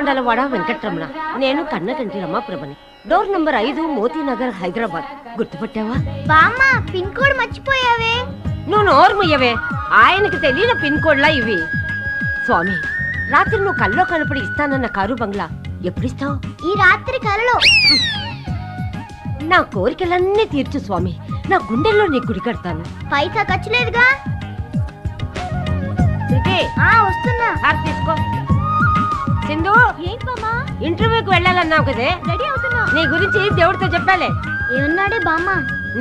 తాండలవాడ వెంకట్రమణ. నేను కన్నకంటి రమాప్రభని. Door number 5, Motinagar, Hyderabad. గుర్తుపట్టావా? బామ్మ పిన్ కోడ్ మర్చిపోయావే. నువ్వు నోర్మయ్యవే. ఆయనకి తెలియని పిన్ కోడ్లా ఇవి. స్వామి, రాత్రి నువ్వు కల్లో కనపడి ఇస్తానన్న కారు బంగ్లా ఎప్పుడిస్తావు? ఈ రాత్రి కలలో. నా కోరికలన్నీ తీర్చు స్వామి. నా గుండెల్లో నీ గుడి కడతాను. పైసా ఖర్చు లేదుగా. వస్తున్నా. తీసుకో. సింధు, ఏంటమ్మా? ఇంటర్వ్యూకి వెళ్ళాలన్నావు కదే, రెడీ అవుతున్నా. నీ గురించి దేవుడితో చెప్పాలే. ఏమన్నాడే బామ్మ?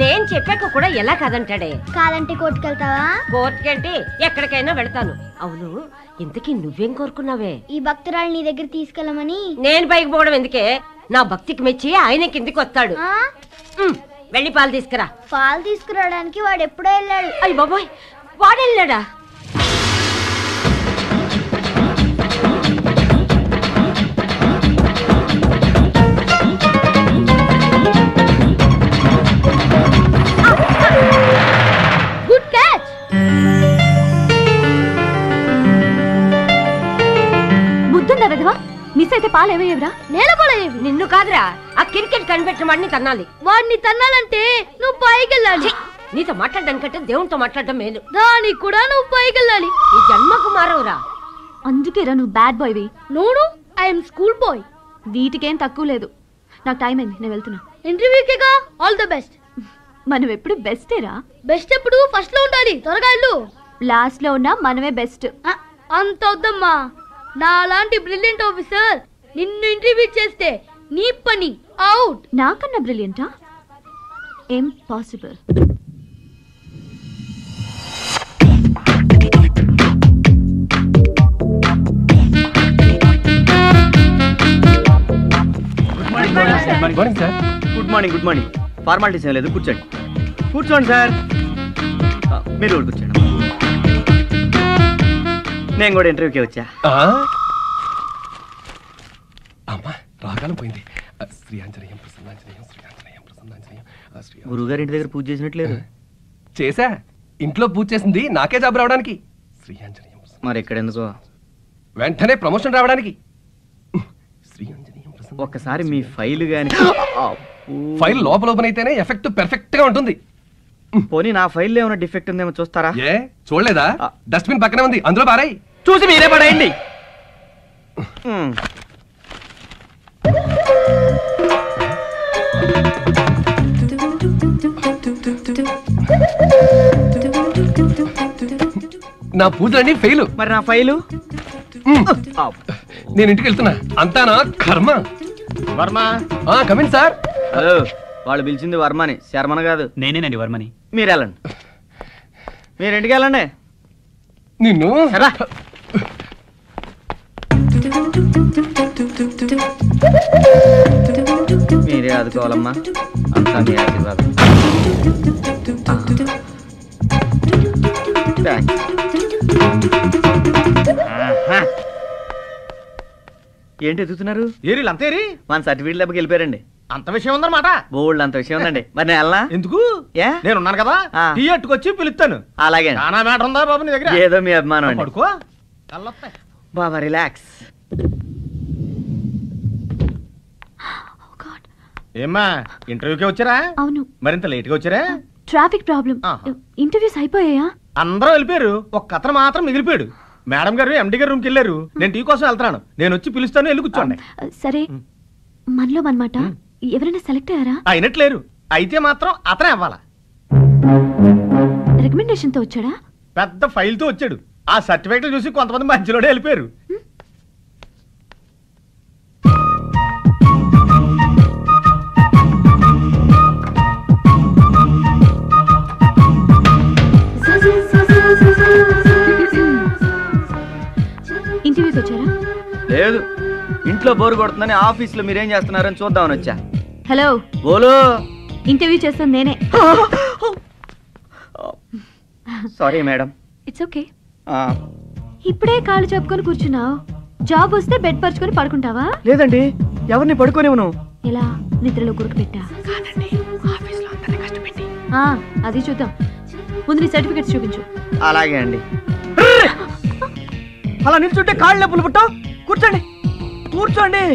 నేను చెప్పాక కూడా ఎలా కాదంటాడే. కాదంటే కోర్టుకెళ్తావా? కోర్టుకేంటి, ఎక్కడికైనా వెళ్తాను. అవును, ఇంతకీ నువ్వేం కోరుకున్నావే? ఈ భక్తురాలు నీ దగ్గర తీసుకెళ్ళమని. నేను పైకి పోవడం ఎందుకే? నా భక్తికి మెచ్చి ఆయన కిందికి వస్తాడు. వెళ్ళి పాలు తీసుకురా. పాలు తీసుకురావడానికి వాడు ఎప్పుడో వెళ్ళాడు. అయ్య బాబోయ్, వాడెళ్ళాడా? Good catch. బుద్ధుందా వెధవా? మిస్ అయితే పాలు ఏమయ్యేవరా? నేలపడేవి. నిన్ను కాదురా, ఆ క్రికెట్ కనిపెట్టిన వాడిని తన్నాలి. వాడిని తన్నాలంటే నువ్వు పైకెళ్ళాలి. నీతో మాట్లాడడానికంటే దేవునితో మాట్లాడడం మేలు. దానికి కూడా నువ్వు పైకెళ్ళాలి. ఈ జన్మకు మారవురా. అందుకేరా నువ్వు బ్యాడ్ బాయ్వి. నోను, ఐఎమ్ స్కూల్ బాయ్. వీటికేం తక్కువ లేదు. నాకు టైం అయింది, నేను వెళ్తున్నా. ఇంటర్వ్యూకేగా. All the best. మనం ఎప్పుడు బెస్టేరా. బెస్ట్ ఎప్పుడు ఫస్ట్ లో ఉండాలి. త్వరగా వెళ్ళు. లాస్ట్ లో ఉన్నా మనమే బెస్ట్. అంత వద్దమ్మా. నా లాంటి బ్రిలియంట్ ఆఫీసర్ నిన్ను ఇంటర్వ్యూ చేస్తే నీ పని అవుట్. నాకన్నా బ్రిలియంటా? Impossible. Good morning sir. Good morning. Good morning. Formalities ఏం లేదు, కూర్చోండి. కూర్చోండి సార్. మీరు కూడా కూర్చోండి. నేను కూడా ఇంటర్వ్యూకి వచ్చా. అమ్మా, రాగాలం పోయింది. శ్రీయాంజనేయం ప్రసన్నాంజనేయం, శ్రీయాంజనేయం ప్రసన్నాంజనేయం. గురుగారి ఇంటి దగ్గర పూజ చేసినట్లేదు. చేసా. ఇంట్లో పూజ చేసింది నాకే జాబ్ రావడానికి. శ్రీయాంజనేయం. మరి ఇక్కడ ఎందుకో? వెంటనే ప్రమోషన్ రావడానికి. శ్రీయాంజనేయం. ఒక్కసారి మీ ఫైల్ గాని. ఫైల్ లోపల ఓపెన్ అయితేనే ఎఫెక్ట్ పెర్ఫెక్ట్ గా ఉంటుంది. పోనీ నా ఫైల్ ఏమైనా డిఫెక్ట్ ఉందేమో చూస్తారా? ఏ చూడలేదా? డస్ట్బిన్ పక్కనే ఉంది, అందులో పారాయి. చూసి మీరే పడేయండి. నా పూజలన్నీ ఫెయిల్. మరి నా ఫైలు? నేను ఇంటికి వెళ్తున్నా. అంతా నా కర్మ. వర్మ. Come in sir. హలో, వాళ్ళు పిలిచింది వర్మని, శర్మని కాదు. నేనేనండి వర్మని. మీరు వెళ్ళండి. మీరు ఇంటికి వెళ్ళండి. నిన్ను మీరే ఆదుకోవాలమ్మా. అంతా మీ ఆశీర్వాదం. ఏంటి ఎదుగుతున్నారు? అంతేరి మన సర్టిఫికేట్ లేకపోతే వెళ్ళిపోయారండి. అంత విషయం ఉందన్నమాట. బోల్డ్ అంత విషయం ఉందండి. మరి నేను వెళ్ళనా? ఎందుకు? నేనున్నాను కదా, టీ అట్టుకొచ్చి పిలుస్తాను. అలాగే. చాలా మ్యాటర్ ఉందా బాబు నీ దగ్గర? ఏదో మీ అభిమానం అండి. పడుకో బాబా, రిలాక్స్. ఏమ్మా, ఇంటర్వ్యూకే వచ్చారా? అవును. మరింత లేట్ గా వచ్చారా? Traffic problem. ఇంటర్వ్యూస్ అయిపోయాయా? అందరూ వెళ్ళిపోయారు, ఒక్క అతను మాత్రం మిగిలిపోయాడు. మేడం గారు ఎండి గారు రూమ్కి వెళ్ళారు. నేను టీ కోసం వెళ్తున్నాను. నేను వచ్చి పిలుస్తాను, వెళ్ళి కూర్చోండి. సరే, మనలో మనమాట ఎవరైనా సెలెక్ట్ అయ్యారా? అయినట్లేరు. అయితే మాత్రం అతనే అవ్వాలా. రికమెండేషన్ తో వచ్చాడా? పెద్ద ఫైల్ తో వచ్చాడు. ఆ సర్టిఫికేట్లు చూసి కొంతమంది మధ్యలోనే వెళ్ళిపోయారు. ఇంటర్వ్యూకి వచ్చారా? లేదు, ఇంట్లో బోరు కొడుతుందని ఆఫీస్ లో మీరేం చేస్తున్నారని చూద్దామని వచ్చా. హలో, బోలో. ఇంటర్వ్యూ చేస్తాను నేనే. Sorry madam. It's okay. ఇప్పుడే కాళ్ళు చెప్పుకొని కూర్చున్నావు. జాబ్ వస్తే బెడ్ పరుచుకొని పడుకుంటావా? లేదండి, ఎవరిని పడుకోనివ్వను. ఎలా? నిద్రలో గురుకు పెట్టా? అది చూద్దాం. ముందు నీ సర్టిఫికెట్స్ చూపించు. అలాగే అండి. అలా నిల్చుంటే కాళ్ళు నొప్పులు పుట్టావు. కూర్చోండి. కూర్చోండి.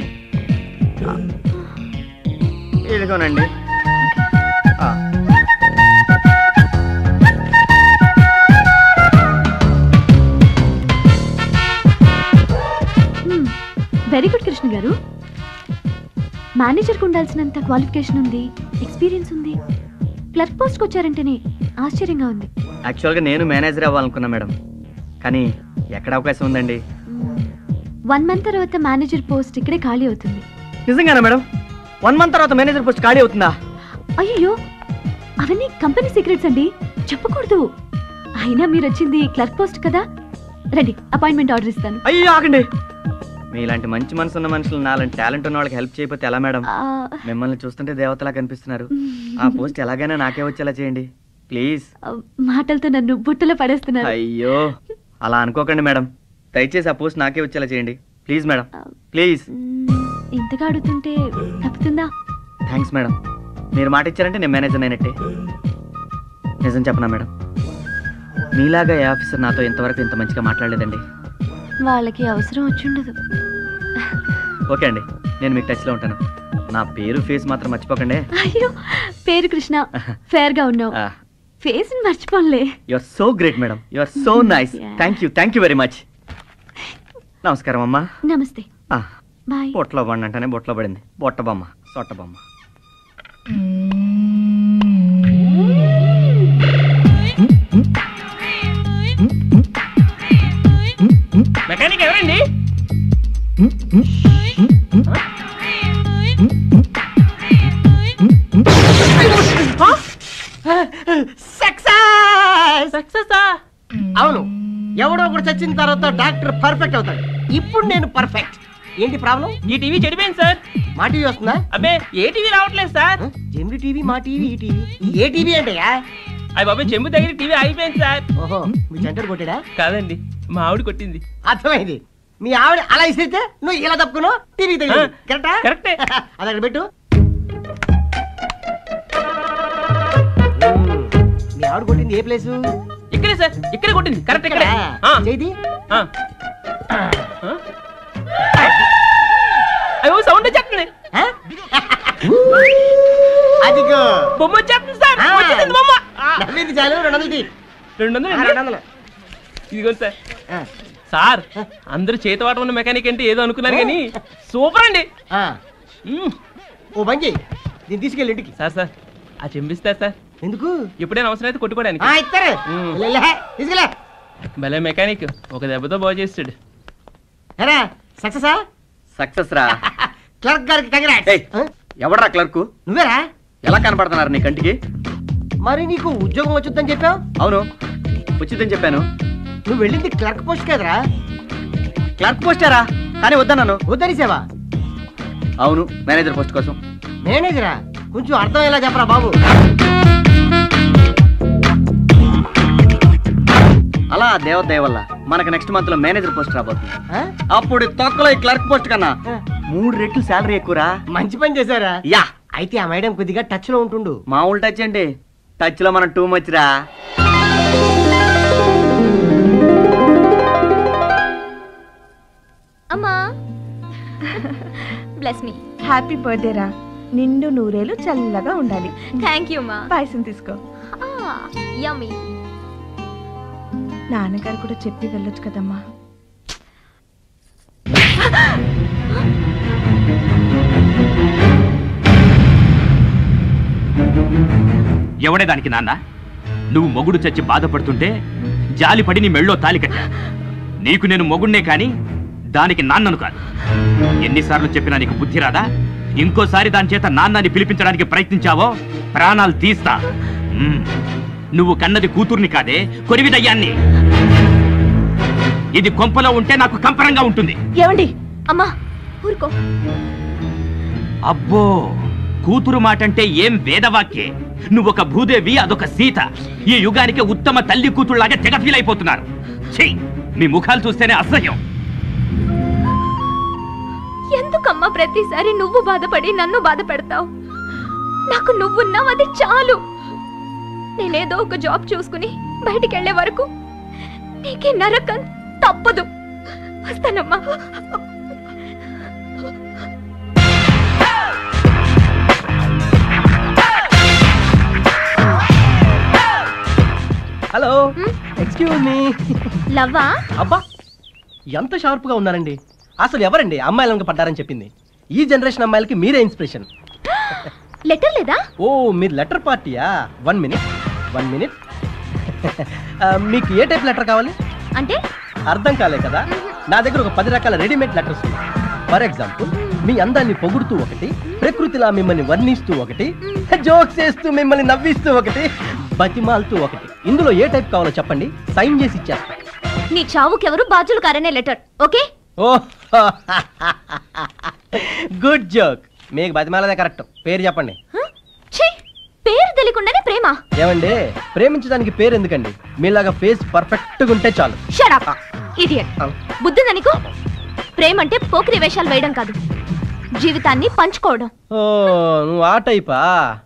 ఇదిగోనండి. వెరీ గుడ్ కృష్ణ గారు. మేనేజర్కి ఉండాల్సినంత క్వాలిఫికేషన్ ఉంది, ఎక్స్పీరియన్స్ ఉంది. క్లర్క్ పోస్ట్కి వచ్చారంటేనే ఆశ్చర్యంగా ఉంది. యాక్చువల్గా నేను మేనేజర్ అవ్వాలనుకున్నా మేడం, కానీ ఎక్కడ అవకాశం ఉందండి? 1 month తర్వాత మేనేజర్ పోస్ట్ ఇక్కడే ఖాళీ అవుతుంది. నిజంగానా మేడం? 1 month తర్వాత మేనేజర్ పోస్ట్ ఖాళీ అవుతుందా? అయ్యో, అవన్నీ కంపెనీ సీక్రెట్స్ అండి, చెప్పకూడదు. అయినా మీరు వచ్చింది క్లర్క్ పోస్ట్ కదా, రండి అపాయింట్మెంట్ ఆర్డర్ ఇస్తాను. అయ్యో ఆగండి. మీలాంటి మంచి మనసు ఉన్న మనుషులు నాలాంటి టాలెంట్ ఉన్న వాళ్ళకి హెల్ప్ చేయకపోతే ఎలా మేడం? మిమ్మల్ని చూస్తుంటే దేవతలా కనిపిస్తున్నారు. ఆ పోస్ట్ ఎలాగైనా నాకే వచ్చేలా చేయండి ప్లీజ్. మాటలతో నన్ను బుట్టలో పడేస్తున్నారు. అయ్యో అలా అనుకోకండి మేడం, దయచేసి ఆ పోస్ట్ నాకే వచ్చేలా చేయండి ప్లీజ్ మేడం, ప్లీజ్. ఇంతగా అడుగుతుంటే తప్పుతుందా? థ్యాంక్స్ మేడం, మీరు మాట ఇచ్చారంటే నేను మేనేజర్ అయినట్టే. నిజం చెప్పనా మేడం, మీలాగా ఏ ఆఫీసర్ నాతో ఇంతవరకు ఇంత మంచిగా మాట్లాడలేదండి. వాళ్ళకి అవసరం వచ్చుండదు. ఓకే అండి, నేను మీకు టచ్లో ఉంటాను. నా పేరు ఫేస్ మాత్రం మర్చిపోకండి. అయ్యో, పేరు కృష్ణ, ఫేర్ గా ఉన్నావు, ఫేస్ మర్చిపోలే. You are so great madam, you are so nice. Thank you very much. నమస్కారం అమ్మా. నమస్తే. బాయ్. బొట్లో బండి అంటేనే బొట్లో పడింది. బొట్ట బొమ్మ, సొట్ట బొమ్మ. మెకానిక్ ఎవరండి? అవును, ఎవడో ఒకటి చచ్చిన తర్వాత డాక్టర్ పర్ఫెక్ట్ అవుతాడు. ఇప్పుడు నేను పర్ఫెక్ట్. ఏంటి ప్రాబ్లం? ఈ టీవీ చెడిపోయింది సార్. మా టీవీ వస్తుందా? అబ్బే ఏ టీవీ రావట్లేదు సార్. జెమిని టీవీ, మా టీవీ, ఈ టీవీ. ఏ టీవీ అంటయ్యా? అయ్యి బాబు, చెంబు దగ్గర టీవీ ఆగిపోయింది సార్. ఓహో, మీ సెంటర్ కొట్టాడా? కాదండి, మా ఆవిడ కొట్టింది. అర్థమైంది. మీ ఆవిడ అలా ఇస్తే నువ్వు ఇలా తప్పుకున్నావు, టీవీ తగిలి. కరెక్టా? కరెక్టే. అది అక్కడ పెట్టు. మీ ఆవిడ కొట్టింది ఏ ప్లేసు? ఇక్కడే సార్, ఇక్కడే కొట్టింది. కరెక్ట్ ఇక్కడ. చేది అయ్యో సౌండ్ వచ్చేస్తుంది. అదిగో బొమ్మ వచ్చేస్తుంది సార్. వచ్చేసింది బొమ్మ. నవ్వింది చాలు. 200 200. ఇదిగో సార్. సార్ అందరూ చేతవాట ఉన్న మెకానిక్ అంటే ఏదో అనుకున్నారు కానీ సూపర్ అండి. ఓ బంజీ, దీన్ని తీసుకెళ్ళి ఇంటికి. సార్ సార్ ఆ చెంపిస్తారు సార్. ఎందుకు? ఎప్పుడైనా అవసరం అయితే కొట్టుకోవడానికి. తీసుకెళ్ళా. భలే మెకానిక్, ఒక దెబ్బతో బాగు చేస్తాడు. సక్సెసా? సక్సెస్ రా. క్లర్క్ గారికి కంగ్రాట్స్. ఎవడరా క్లర్క్? నువ్వేరా? ఎలా కనపడుతున్నారు నీ కంటికి? మరి నీకు ఉద్యోగం వచ్చుద్దని చెప్పావు. అవును, వచ్చిందని చెప్పాను. నువ్వు వెళ్ళింది క్లర్క్ పోస్ట్ కదరా? క్లర్క్ పోస్టారా? కానీ వద్దన్నాను. వద్దనిసేవా? అవును, మేనేజర్ పోస్ట్ కోసం. మేనేజరా? కొంచెం అర్థమయ్యేలా చెప్పరా బాబు. అలా దేవదయ వల్ల మనకు నెక్స్ట్ మంత్ లో మేనేజర్ పోస్ట్ రాబోతుంది. అప్పుడు తొక్కలో ఈ క్లర్క్ పోస్ట్ కన్నా 3 రెట్లు శాలరీ ఎక్కువరా. మంచి పని చేశారా? యా. అయితే ఆ మేడం కొద్దిగా టచ్ లో ఉంటుండు. మామూలు టచ్ అండి, టచ్ లో మనం టూ మచ్ రా. అమ్మా, బ్లెస్ మీ. హ్యాపీ బర్త్డే రా. నిండు నూరేలు చల్లగా ఉండాలి. థ్యాంక్ యూ మా. పాయసం తీసుకో. యమ్మీ. నాన్నగారు కూడా చెప్పి వెళ్ళొచ్చు కదమ్మా. ఎవడే దానికి నాన్న? నువ్వు మొగుడు చచ్చి బాధపడుతుంటే జాలిపడి నీ మెళ్ళో తాలి కట్టా. నీకు నేను మొగుడినే కాని దానికి నాన్నను కాదు. ఎన్నిసార్లు చెప్పినా నీకు బుద్ధి రాదా? ఇంకోసారి దాని చేత నాన్నని పిలిపించడానికి ప్రయత్నించావో ప్రాణాలు తీస్తా. నువ్వు కన్నది కూతుర్ని కాదే, కొరివిదయ్యాన్ని. ఇది కొంపలో ఉంటే నాకు కంపరంగా ఉంటుంది. ఏమండి? అమ్మా ఊరుకో. అబ్బో, కూతురు మాటంటే ఏం వేదవాక్యే. నువ్వొక భూదేవి, అదొక సీత. ఈ యుగానికి ఉత్తమ తల్లి కూతురులాగా తెగ ఫీల్ అయిపోతున్నారు. ఛీ, మీ ముఖాలు చూస్తేనే అసహ్యం. ఎందుకమ్మా ప్రతిసారి నువ్వు బాధపడి నన్ను బాధ పెడతావు? నాకు నువ్వున్నావు, అది చాలు. నేనేదో ఒక జాబ్ చూసుకుని బయటికి వెళ్లే వరకు నీకే నరకం తప్పదు. వస్తానమ్మా. Hello excuse me. లవ్వా? అబ్బా ఎంత షార్ప్ గా ఉన్నారండి. అసలు ఎవరండి అమ్మాయిలను పడ్డారని చెప్పింది? ఈ జనరేషన్ అమ్మాయిలకి మీరే ఇన్స్పిరేషన్. లెటర్ లేదా? ఓ మీరు లెటర్ పార్టీయా? 1 minute. మీకు ఏ టైప్ లెటర్ కావాలి అంటే? అర్థం కాలే కదా. నా దగ్గర ఒక 10 రకాల రెడీమేడ్ లెటర్స్ ఉన్నాయి. ఫర్ ఎగ్జాంపుల్, మీ అందాన్ని పొగుడుతూ ఒకటి, ప్రకృతిలా మిమ్మల్ని వర్ణిస్తూ ఒకటి, జోక్స్ చేస్తూ మిమ్మల్ని నవ్విస్తూ ఒకటి, బతిమాలుతూ ఒకటి. ఇందులో ఏ టైప్ కావాలో చెప్పండి, సైన్ చేసి ఇచ్చేస్తా. నీ చావుకెవరు బాధ్యులు కారనే లెటర్. ఓకే? ఓ గుడ్ జోక్. మీకు బతిమాలదే కరెక్ట్. పేరు చెప్పండి. పేరు తెలియకుండానే ప్రేమ? ఏమండి, ప్రేమించడానికి పేరు ఎందుకండి? మీలాగా ఫేస్ పర్ఫెక్ట్ గా ఉంటే చాలు. Shut up idiot. బుద్ధిందా నీకు? ప్రేమ అంటే పోకిరి వేషాలు వేయడం కాదు, జీవితాన్ని పంచుకోవడం. ఓ నువ్వు ఆ టైపా?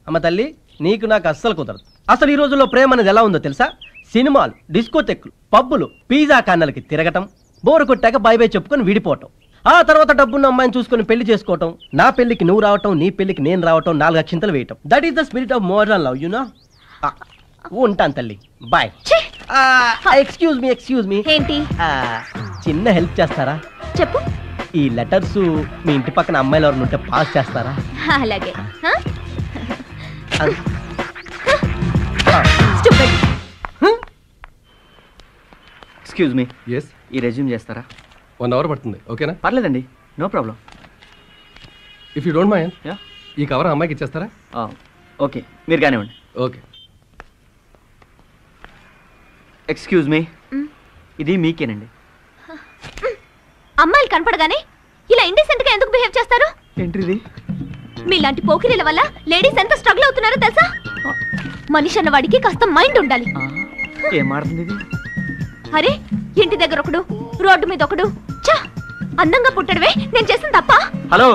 అమ్మ తల్లి, నీకు నాకు అస్సలు కుదరదు. అసలు ఈ రోజుల్లో ప్రేమ అనేది ఎలా ఉందో తెలుసా? సినిమాలు, డిస్కోటెక్లు, పబ్బులు, పిజ్జా కార్నర్లకి తిరగటం, బోరు కొట్టాక బై బై చెప్పుకొని విడిపోవటం, ఆ తర్వాత డబ్బున్న అమ్మాయిని చూసుకొని పెళ్లి చేసుకోవటం, నా పెళ్లికి నువ్వు రావటం, నీ పెళ్లికి నేను రావటం, 4 అక్షింతలు వేయటం. That is the spirit of modern love, you know. ఉంటాను తల్లి, బాయ్. Excuse me. ఏంటి? చిన్న హెల్ప్ చేస్తారా? చెప్పు. ఈ లెటర్స్ మీ ఇంటి పక్కన అమ్మాయిలు ఎవరు ఉంటే పాస్ చేస్తారా? అలాగే. Excuse me. ఎస్. ఈ రెజ్యూమ్ చేస్తారా? 1 hour పడుతుంది. ఓకేనా? పర్లేదండి, no problem. If you don't mind, ya. ఈ కవర్ అమ్మాయికి ఇచ్చేస్తారా? ఓకే, మీరు కానివ్వండి. ఓకే. ఎక్స్క్యూజ్ మీ, ఇది మీకేనండి. అమ్మాయిలు కనపడగానే ఇలా ఇండిసెంట్ గా ఎందుకు బిహేవ్ చేస్తారు? ఏంటిది? మీలాంటి పోకిరీల వల్ల లేడీస్ ఎంత స్ట్రగుల్ అవుతున్నారో తెలుసా? మనిషి అన్న వాడికి కాస్త మైండ్ ఉండాలి. ఏం మారుతుంది ఇది? అరే, ఇంటి దగ్గర ఒకడు, రోడ్డు మీద ఒకడు. చా, అందంగా పుట్టడమే నేను చేసిన తప్ప? హలో,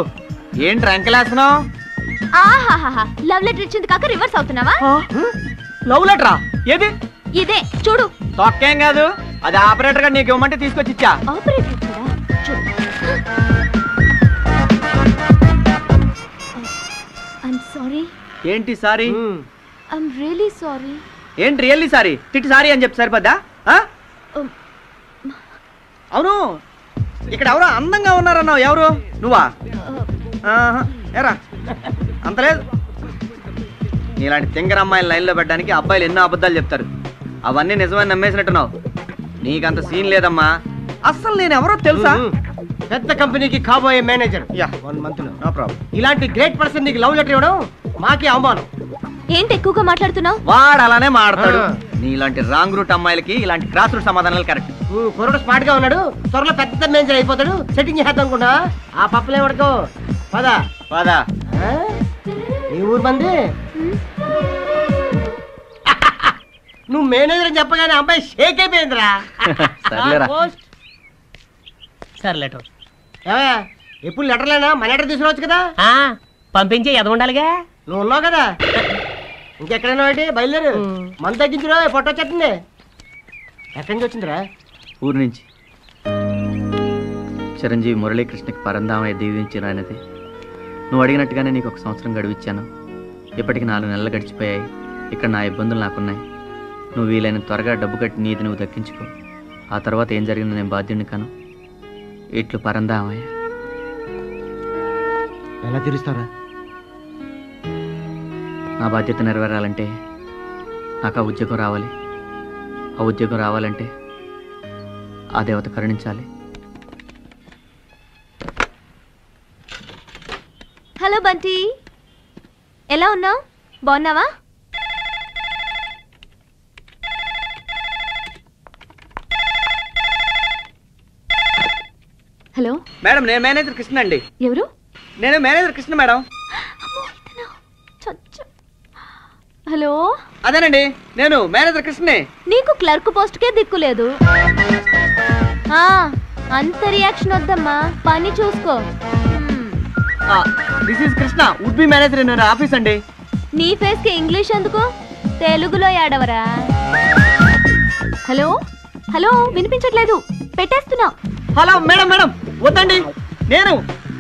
ఏంటి రంకెలేస్తున్నావు? ఆహాహా, లవ్ లెటర్ ఇచ్చింది కాక రివర్స్ అవుతున్నావా? లవ్ లెటరా? ఏది? ఇదే చూడు. తొక్కేం కాదు, అది ఆపరేటర్ గా నీకు ఇవ్వమంటే తీసుకొచ్చి ఇచ్చా. ఆపరేటర్ ఇచ్చాడా? చూడు. I'm sorry. ఏంటి సారీ? I'm really sorry. ఏంటి రియల్లీ సారీ? తిట్టి సారీ అని చెప్పి సరిపోద్దా? అవును, ఇక్కడ ఎవరో అందంగా ఉన్నారన్నావు, ఎవరు? నువ్వా? ఏరా, అంత లేదు. నీలాంటి తింగర అమ్మాయిలు లైన్లో పెట్టడానికి అబ్బాయిలు ఎన్నో అబద్ధాలు చెప్తారు. అవన్నీ నిజమని నమ్మేసినట్టున్నావు. నీకంత సీన్ లేదమ్మా. అస్సలు నేను ఎవరో తెలుసా? పెద్ద కంపెనీకి కాబోయే మేనేజర్. 1 month లో. No problem. ఇలాంటి గ్రేట్ పర్సన్ నీకు లవ్ లెటర్ ఇవ్వడం మాకే అవమానం. ఏంటి ఎక్కువగా మాట్లాడుతున్నావు? వాడు అలానే మాట్లాడు. నీలాంటి రాంగ్ రూట్ అమ్మాయిలకి ఇలాంటి క్రాస్ రూట్ సమాధానాలు కరెక్ట్. కుర్రడు స్మార్ట్ గా ఉన్నాడు, త్వరలో పెద్ద మేనేజర్ అయిపోతాడు. సెట్టింగ్ చేద్దాం అనుకున్నా. ఆ పప్పులే పడుకో. పదా పదా. ఈ ఊరు మంది. నువ్వు మేనేజర్ అని చెప్పగానే అమ్మాయి షేక్ అయిపోయిందిరా. Sir letter. ఎప్పుడు లెటర్లేనా? మన లెటర్ తీసుకురావచ్చు కదా. పంపించే ఎద ఉండాలిగా. నువ్వు ఉన్నావు కదా, ఇంకెక్కడైనా ఒకటి బయలుదేరు. మన తగ్గించురా, పొట్ట వచ్చేస్తుంది. ఎక్కడి నుంచి వచ్చిందిరా? ఊరు నుంచి. చిరంజీవి మురళీకృష్ణకి పరంధామయ్య దీవించిన ఆయనది. నువ్వు అడిగినట్టుగానే నీకు 1 సంవత్సరం గడువిచ్చాను. ఇప్పటికి 4 నెలలు గడిచిపోయాయి. ఇక్కడ నా ఇబ్బందులు నాకున్నాయి. నువ్వు వీలైన త్వరగా డబ్బు కట్టి నీది నువ్వు దక్కించుకో. ఆ తర్వాత ఏం జరిగిందో నేను బాధ్యుడిని కాను. ఇట్లు పరంధామయ్య. ఎలా తీరుస్తారా? నా బాధ్యత నెరవేరాలంటే నాకు ఆ ఉద్యోగం రావాలి. ఆ ఉద్యోగం రావాలంటే ఆ దేవత కరుణించాలి. హలో బంటి, ఎలా ఉన్నావు? బాగున్నావా? హలో మేడం, నేను మేనేజర్ కృష్ణ అండి. ఎవరు? నేను మేనేజర్ కృష్ణ మేడం. హలో, అదేనండి, నేను మేనేజర్ కృష్ణనే. నీకు క్లర్క్ పోస్ట్ కే దిక్కులేదు. అంత రియాక్షన్ వద్దమ్మా, పని చూసుకో. This is Krishna, would be manager in office అండి. నీ ఫేస్ కి ఇంగ్లీష్ ఎందుకు? తెలుగులో ఏడవరా? హలో హలో, వినిపించట్లేదు, పెట్టేస్తున్నా. హలో మేడం, మేడం వద్దండి. నేను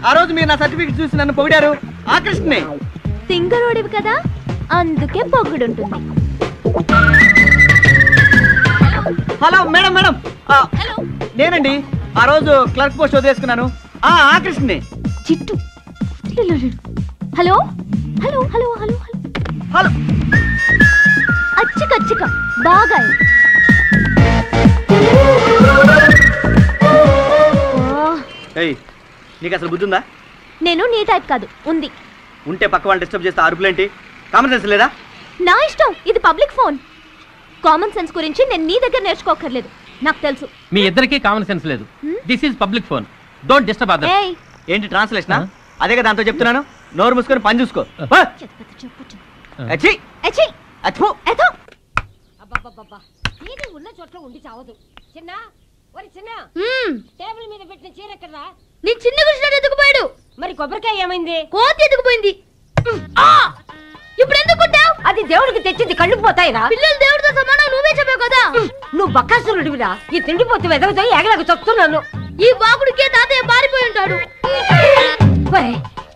ఆ రోజు మీరు నా సర్టిఫికెట్ చూసి నన్ను పొగిడారు, ఆ కృష్ణనే. సింగరోడివి కదా, అందుకే పొగుడుంటుంది. హలో మేడం మేడం నేనండి ఆ రోజు క్లర్క్ పోస్ట్ వదిలేసుకున్నాను. కృష్ణని. Chittu hello hello hello hello hello అచ్చిక బాగా నీకు అసలు బుద్ధి ఉందా? నేను నీ టైప్ కాదు. ఉంది. ఉంటే పక్క వాళ్ళు డిస్టర్బ్ చేస్తే అరుపులేంటి? కామన్ సెన్స్ లేదా? నా ఇష్టం. ఇది పబ్లిక్ ఫోన్. కామన్ సెన్స్ గురించి నేను నీ దగ్గర నేర్చుకోకర్లేదు. నాకు తెలుసు. మీ ఇద్దరికి కామన్ సెన్స్ లేదు. This is public phone. Don't disturb other. ఏంటి ట్రాన్స్లేషన్? అదేగా దాంతో చెప్తున్నాను. నోరు మూసుకొని పని చూసుకో. ఉన్న చోట్ల ఉండి చావదు. చిన్న చిన్న టేబుల్ మీద పెట్టిన చీర ఎక్కడా? నీ చిన్న కృష్ణుడు ఎత్తుకుపోయాడు. మరి కొబ్బరికాయ ఏమైంది? కోతి ఎత్తుకుపోయింది. ఇప్పుడు ఎందుకు కొట్టావు? అది దేవుడికి తెచ్చింది, కళ్ళు పోతాయిరా. పిల్లలు దేవుడితో సమానం, నువ్వే చెప్పావు కదా. నువ్వు బక్కాసురుడివిరా. ఈ తిండిపోతు వెదవతో ఏగలకు చెప్తున్నాను. ఈ బాకుడికే తాతయ్య పారిపోయి ఉంటాడు.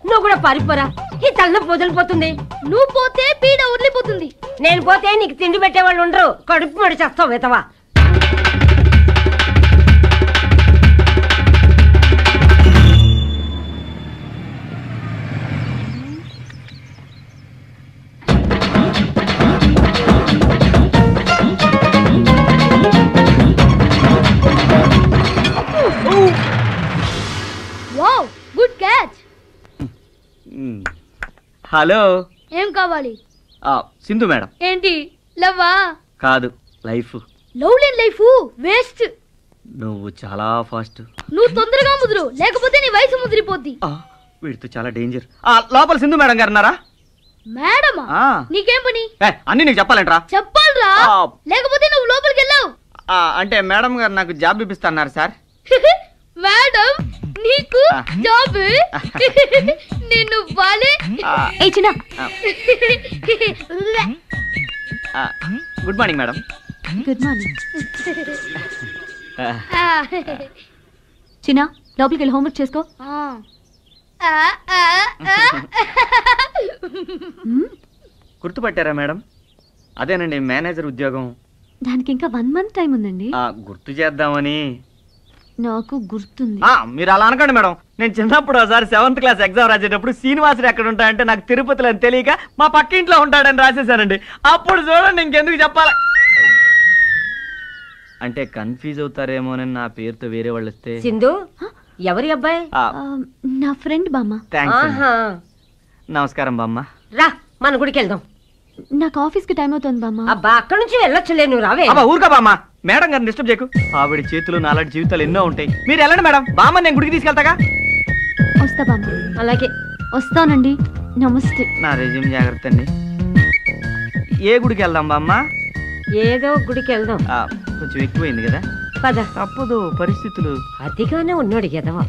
నువ్వు కూడా పారిపోరా. ఈ తలనొప్పి వదిలిపోతుంది. నువ్వు పోతే పీడ వదిలిపోతుంది. నేను పోతే నీకు తిండి పెట్టేవాళ్ళు ఉండరు. కడుపు మడి చేస్తావు వెతవా. Wow, good catch. హలో, ఏం కావాలి? సింధు మేడం. ఏంటి లవ్వా? కాదు, లైఫ్. లవ్ లేని లైఫ్ వేస్ట్. నువ్వు చాలా ఫాస్ట్. నువ్వు తొందరగా ముదురు, లేకపోతే నీ వయసు ముదిరిపోద్ది. వీడితో చాలా డేంజర్. లోపల సింధు మేడం గారు ఉన్నారా? మేడమా? నీకేం పని? అన్ని నీకు చెప్పాలంటరా? చెప్పాలరా, లేకపోతే నువ్వు లోపలికి వెళ్ళావు. అంటే మేడం గారు నాకు జాబ్ ఇప్పిస్తున్నారు సార్. మేడం నీకు జాబ్? నిన్ను బాలే. ఏ చిన్న. Good morning madam. Good morning. చిన్న, లోపలికి వెళ్ళి హోంవర్క్ చేసుకో. గుర్తుపట్టారా మేడం? అదేనండి మేనేజర్ ఉద్యోగం. దానికి ఇంకా 1 month టైం ఉందండి. గుర్తు చేద్దామని. నాకు గుర్తుంది. మీరు అలా అనకండి మేడం. నేను చిన్నప్పుడు ఒకసారి 7th క్లాస్ ఎగ్జామ్ రాసేటప్పుడు శ్రీనివాసుడు ఎక్కడ ఉంటాడంటే నాకు తిరుపతిలో అని తెలియక మా పక్క ఇంట్లో ఉంటాడని రాసేసానండి. అప్పుడు చూడండి, ఇంకెందుకు చెప్పాలి. అంటే కన్ఫ్యూజ్ అవుతారేమోనని నా పేరుతో వేరే వాళ్ళు వస్తే. సింధు ఎవరి అబ్బాయి? నా ఫ్రెండ్ బామ్మ. నమస్కారం బామ్మ. రా, మన గుడికి వెళ్దాం. నాకు ఆఫీస్ కి టైం అవుతుంది బామ్మ. అబ్బా, అక్కడ నుంచి వెళ్ళొచ్చులే, నువ్వు రావే. ఊరుకా బామ్మ. మేడం గారిని డిస్టర్బ్ చేయకు. ఆవిడ చేతులు నాలాంటి జీవితాలు ఎన్నో ఉంటాయి. మీరు వెళ్ళండి మేడం. బామ్మ నేను గుడికి తీసుకెళ్తాగా. వస్తా బామ్మ. అలాగే వస్తానండి. నమస్తే. నా రెజ్యూమ్ జాగ్రత్త అండి. ఏ గుడికి వెళ్దాం బామ్మ? ఏదో గుడికి వెళ్దాం. కొంచెం ఎక్కువైంది కదా. పద. తప్పదు, పరిస్థితులు. అతిగానే ఉన్నాడు ఎదవా.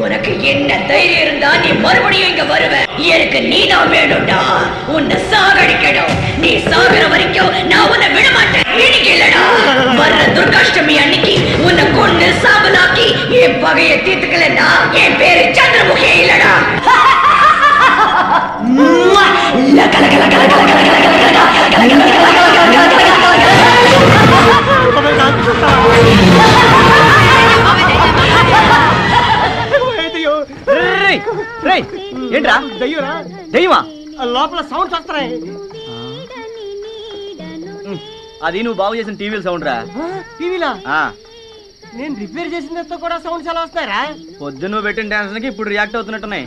உனக்கு என்ன தைரியம் இருந்தா நீ மறுபடியும் இங்க வருவ? எனக்கு நீதான் வேணும்டா. உன்னை சாகடிக்கணும். நீ சாகுற வரைக்கும் நான் உன்னை விட மாட்டேன். இன்னைக்கு இல்லடா, வர்ற துர்காஷ்டமி அன்னைக்கு உன்னை கொண்டு சாம்பலாக்கி என் பகையை தீர்த்துக்கலன்னா என் பேரு சந்திரமுகி இல்லடா. ఏంట్రా దయ్యమా? లోపల సౌండ్స్ వస్తున్నాయి. అది నువ్వు బాగు చేసిన టీవీల సౌండ్ రా. టీవీలా? నేను రిపేర్ చేసిన కూడా సౌండ్స్ ఎలా వస్తాయరా? పొద్దు నువ్వు పెట్టిన డాన్స్ కి ఇప్పుడు రియాక్ట్ అవుతున్నట్టున్నాయి.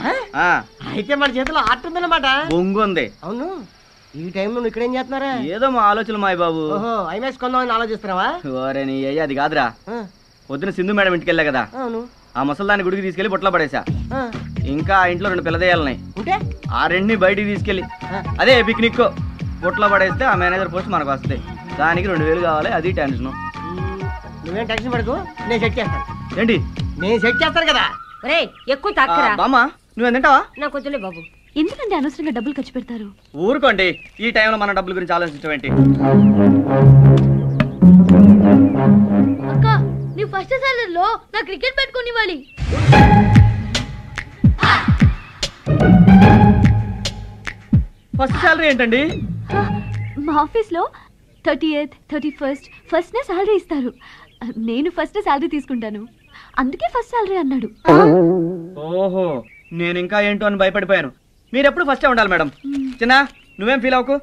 అయితే మన చేతిలో ఆర్ట్ ఉందన్నమాట. బొంగు ఉంది. అవును, ఈ టైంలో నువ్వు ఇక్కడేం చేస్తున్నారా? ఏదో మా ఆలోచనలు మాయ బాబు. ఓహో, ఐమాక్స్ కొందామని ఆలోచిస్తున్నావా? ఓరే నీ అయ్యా, అది కాదురా. పొద్దున సింధు మేడం ఇంటికి వెళ్ళా కదా. అవును. ఆ ముసల్దాన్ని గుడికి తీసుకెళ్లి బొట్లో పడేసా. ఇంకా ఆ ఇంట్లో 2 పిల్లదేయాలున్నాయి. ఆ 2ని బయటికి తీసుకెళ్లి అదే పిక్నిక్ బొట్లో పడేస్తే ఆ మేనేజర్ పోస్ట్ మనకు వస్తాయి. దానికి 2000 కావాలి. అది టెన్షన్. నువ్వేం టెన్షన్ పడకు, నేను సెట్ చేస్తాను. ఏంటి? నేను సెట్ చేస్తాను కదా. ఎక్కువ తాకరా బామ్మ. నువ్వు తింటావా? నాకు వద్దులే బాబు. ఎందుకంటే అనవసరంగా డబ్బులు ఖర్చు పెడతారు? ఊరుకోండి, ఈ టైంలో మన డబ్బుల గురించి ఆలోచించడం ఏంటి? అక్క నీ ఫస్ట్ సాలరీలో నా క్రికెట్ పెట్టుకొని ఇవ్వాలి. ఫస్ట్ సాలరీ ఏంటండి? మా ఆఫీస్లో 30th 31st ఫస్ట్నే శాలరీ ఇస్తారు. నేను ఫస్ట్ శాలరీ తీసుకుంటాను, అందుకే ఫస్ట్ శాలరీ అన్నాడు. ఓహో, నేను ఇంకా ఏంటో అని భయపడిపోయాను. మీరెప్పుడు ఫస్టే ఉండాలి మేడం. చిన్న నువ్వేం ఫీల్ అవ్వకు,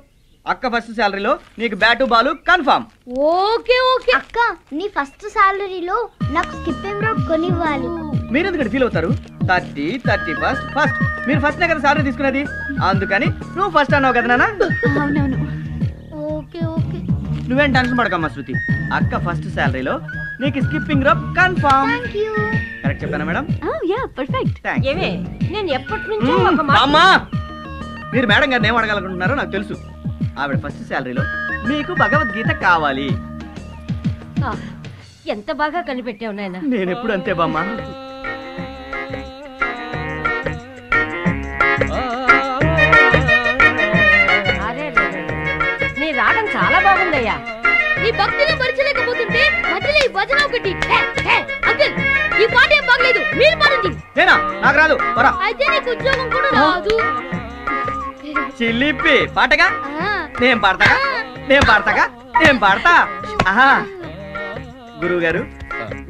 అక్క ఫస్ట్ శాలరీలో నీకు bat Balu confirm. Okay okay అక్క నీ ఫస్ట్ సాలరీలో నాకు స్కిప్పింగ్ రోప్ కొనివ్వాలి. మీరు ఎందుకంటే ఫీల్ అవుతారు? 30, 31st ఫస్ట్. మీరు ఫస్ట్నే కదా శాలరీ తీసుకునేది, అందుకని నువ్వు ఫస్ట్ అన్నావు కదా నాన్న. అవునవును. ఓకే ఓకే నువ్వేం టెన్షన్ పడకమ్మా శృతి, అక్క ఫస్ట్ శాలరీలో నీకు స్కిప్పింగ్ రోప్ కన్ఫర్మ్. కరెక్ట్ చెప్పానా మేడం? Yeah perfect. ఏమే నేను ఎప్పటి నుంచో ఒక మాట అమ్మా, మీరు మేడం గారిని ఏం అడగాలనుకుంటున్నారో నాకు తెలుసు. ఆవిడ ఫస్ట్ శాలరీలో మీకు భగవద్గీత కావాలి. ఎంత బాగా కనిపెట్టావు నాయనా. నేను ఎప్పుడు అంతే బామ్మ. నీ రాగం చాలా బాగుందయ్యా. నీ భక్తిని భరించలేకపోతుంటే మధ్యలో ఈ భజన ఒకటి. అంకుల్ ఈ పాట ఏం బాగలేదు, మీరు పాడండి. నేనా? నాకు రాదు. అయితే నీకు ఉద్యోగం కూడా రాదు. చిల్లిపి పాటగా నేను పాడతాగా, నేను పాడతా. ఆహా, గురువు గారు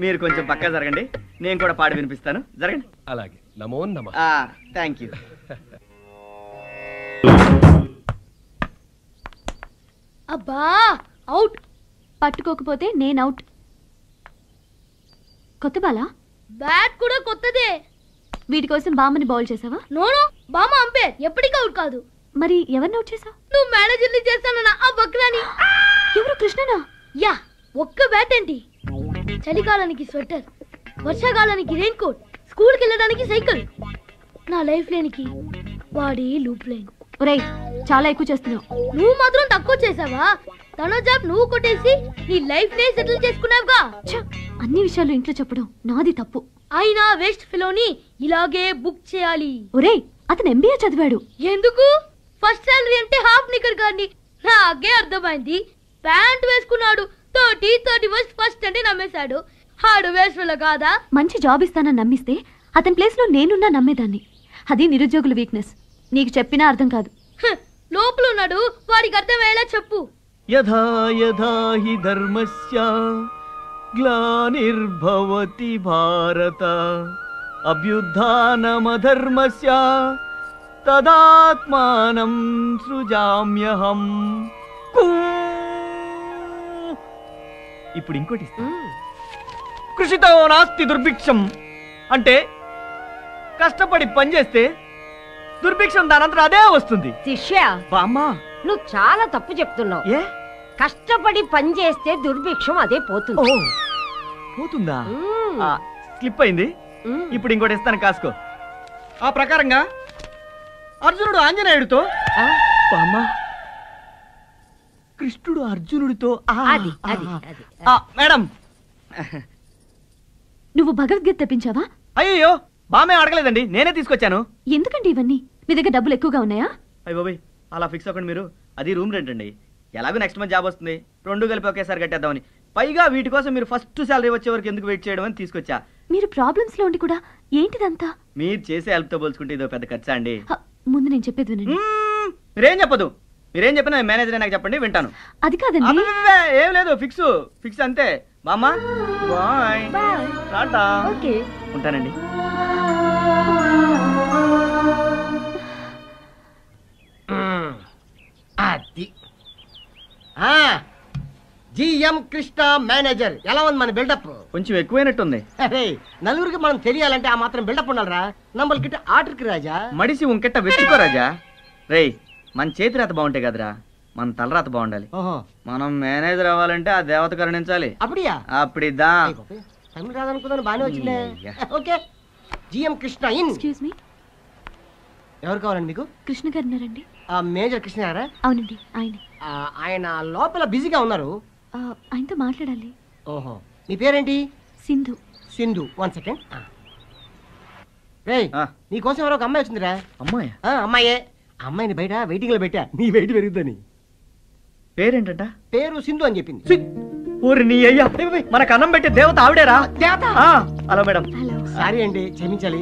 మీరు కొంచెం పక్కా జరగండి, నేను కూడా పాడి వినిపిస్తాను. జరగండి. అలాగే. నమో నమః. Thank you. అబ్బా అవుట్. పట్టుకోకపోతే నేను అవుట్. కొత్త బాలా? బ్యాట్ కూడా కొత్తదే. వీటి కోసం బామ్మని బౌల్ చేసావా? నోనో, బామ్మ అంపేర్, ఎప్పటికీ అవుట్ కాదు. మరి ఎవరిని అవుట్ చేసావు? నువ్వు మేనేజర్ని చేస్తానన్నా ఆ బక్రాని. ఎవరు? కృష్ణనా? యా, ఒక్క బ్యాట్ ఏంటి, చలికాలానికి స్వెటర్, వర్షాకాలానికి రెయిన్ కోట్, స్కూల్కి వెళ్ళడానికి సైకిల్. నా లైఫ్ లేనికి వాడి లూప్ లైన్. ఒరేయ్, చాలా ఎక్కువ చేస్తున్నావు. నువ్వు మాత్రం తక్కువ చేసావా? తన జాబ్ నువ్వు కొట్టేసి నీ లైఫ్ నే సెటిల్ చేసుకున్నావుగా. అన్ని విషయాలు ఇంట్లో చెప్పడం నాది తప్పు. అయినా వేస్ట్ ఫెలోని ఇలాగే బుక్ చేయాలి. ఒరేయ్, అతను ఎంబీఏ చదివాడు. ఎందుకు? ఫస్ట్ సాలరీ అంటే హాఫ్ నికర్ గాని. నాకే అర్థమైంది. ప్యాంట్ వేసుకున్నాడు, 30, 31st ఫస్ట్ అంటే నమ్మేశాడు. హాడు వేస్ట్ ఫెలో కాదా? మంచి జాబ్ ఇస్తానని నమ్మిస్తే అతని ప్లేస్ లో నేనున్నా నమ్మేదాన్ని. అది నిరుద్యోగుల వీక్నెస్. నీకు చెప్పినా అర్థం కాదు. లోపల ఉన్నాడు, వాడికి అర్థమయ్యేలా చెప్పు. యథా యథా హి ధర్మస్య గ్లానిర్భవతి భారత అభ్యుత్థానమధర్మస్య తదాత్మానం సృజామ్యహం. ఇప్పుడు ఇంకోటి కృషితో నాస్తి దుర్భిక్షం అంటే కష్టపడి పనిచేస్తే దుర్భిక్షం దానంతా అదే వస్తుంది. శిష్య, నువ్వు చాలా తప్పు చెప్తున్నావు. కష్టపడి పని చేస్తే దుర్భిక్షం అదే పోతుంది. పోతుందా? స్లిప్ అయింది. ఇప్పుడు ఇంకోటి ఇస్తాను, కాసుకో. ఆ ప్రకారంగా అర్జునుడు ఆంజనేయుడితో, కృష్ణుడు అర్జునుడితో. మేడం, నువ్వు భగవద్గీత తెప్పించావా? అయ్యో, బామే అడగలేదండి, నేనే తీసుకొచ్చాను. ఎందుకండి ఇవన్నీ? మీ దగ్గర డబ్బులు ఎక్కువగా ఉన్నాయా? అయ్య బాబాయ్, అలా ఫిక్స్ అవ్వకండి మీరు. అది రూమ్ రెంట్ అండి. ఎలాగో నెక్స్ట్ మంత్ జాబ్ వస్తుంది, రెండు కలిపి ఒకేసారి కట్టేద్దామని. పైగా వీటి కోసం మీరు ఫస్ట్ శాలరీ వచ్చే వరకు ఎందుకు వెయిట్ చేయడం అని తీసుకొచ్చా. మీరు ప్రాబ్లమ్స్ లో ఉండి కూడా ఏంటిదంతా? మీరు చేసే హెల్ప్ తో పోల్చుకుంటే ఇదో పెద్ద ఖర్చా అండి. ముందు నేను చెప్పేది వినండి. మీరేం చెప్పదు. మీరేం చెప్పినా మేనేజర్ నాకు చెప్పండి, వింటాను. అది కాదండి. ఏం లేదు, ఫిక్స్ అంతే. బామ్మా బాయ్. టాటా. ఉంటానండి. అది జిఎం కృష్ణ మేనేజర్. ఎలా ఉంది మన బిల్డప్? కొంచెం ఎక్కువైనట్టుంది. నలుగురికి మనం తెలియాలంటే ఆ మాత్రం బిల్డప్ ఉండాలరా. నంబర్కిட்ட ఆర్డర్కి రాజా మడిసి ఉంకెట్ట వెచ్చుకో రాజా. రేయ్, మన చేతి రాత బాగుంటే కదరా మన తలరాత బాగుండాలి. మనం మేనేజర్ అవ్వాలంటే ఆ దేవత కరుణించాలి. అప్పుడిద్దా. తమిళ రాదనుకుందాను, బాగానే వచ్చిందే. Okay, GM Krishna in. Excuse me, ఎవరు కావాలండి మీకు? కృష్ణ గారు ఉన్నారండి. మేనేజర్ కృష్ణ గారా? అవునండి, ఆయన. ఆయన లోపల బిజీగా ఉన్నారు. ఆయనతో మాట్లాడాలి. ఓహో, మీ పేరేంటి? సింధు. సింధు, 1 సెకండ్. రేయ్ నీకోసం ఎవరో ఒక అమ్మాయి వచ్చిందిరా. అమ్మాయి? అమ్మాయే. అమ్మాయిని బయట వెయిటింగ్ లో పెట్టా, నీ వెయిట్ పెరుగుద్దని. పేరేంటంట? పేరు సింధు అని చెప్పింది. ఊరి నీ అయ్యా, మనకు అన్నం పెట్టే దేవత ఆవిడేరా? దేవత? Hello madam. సారీ అండి, క్షమించాలి.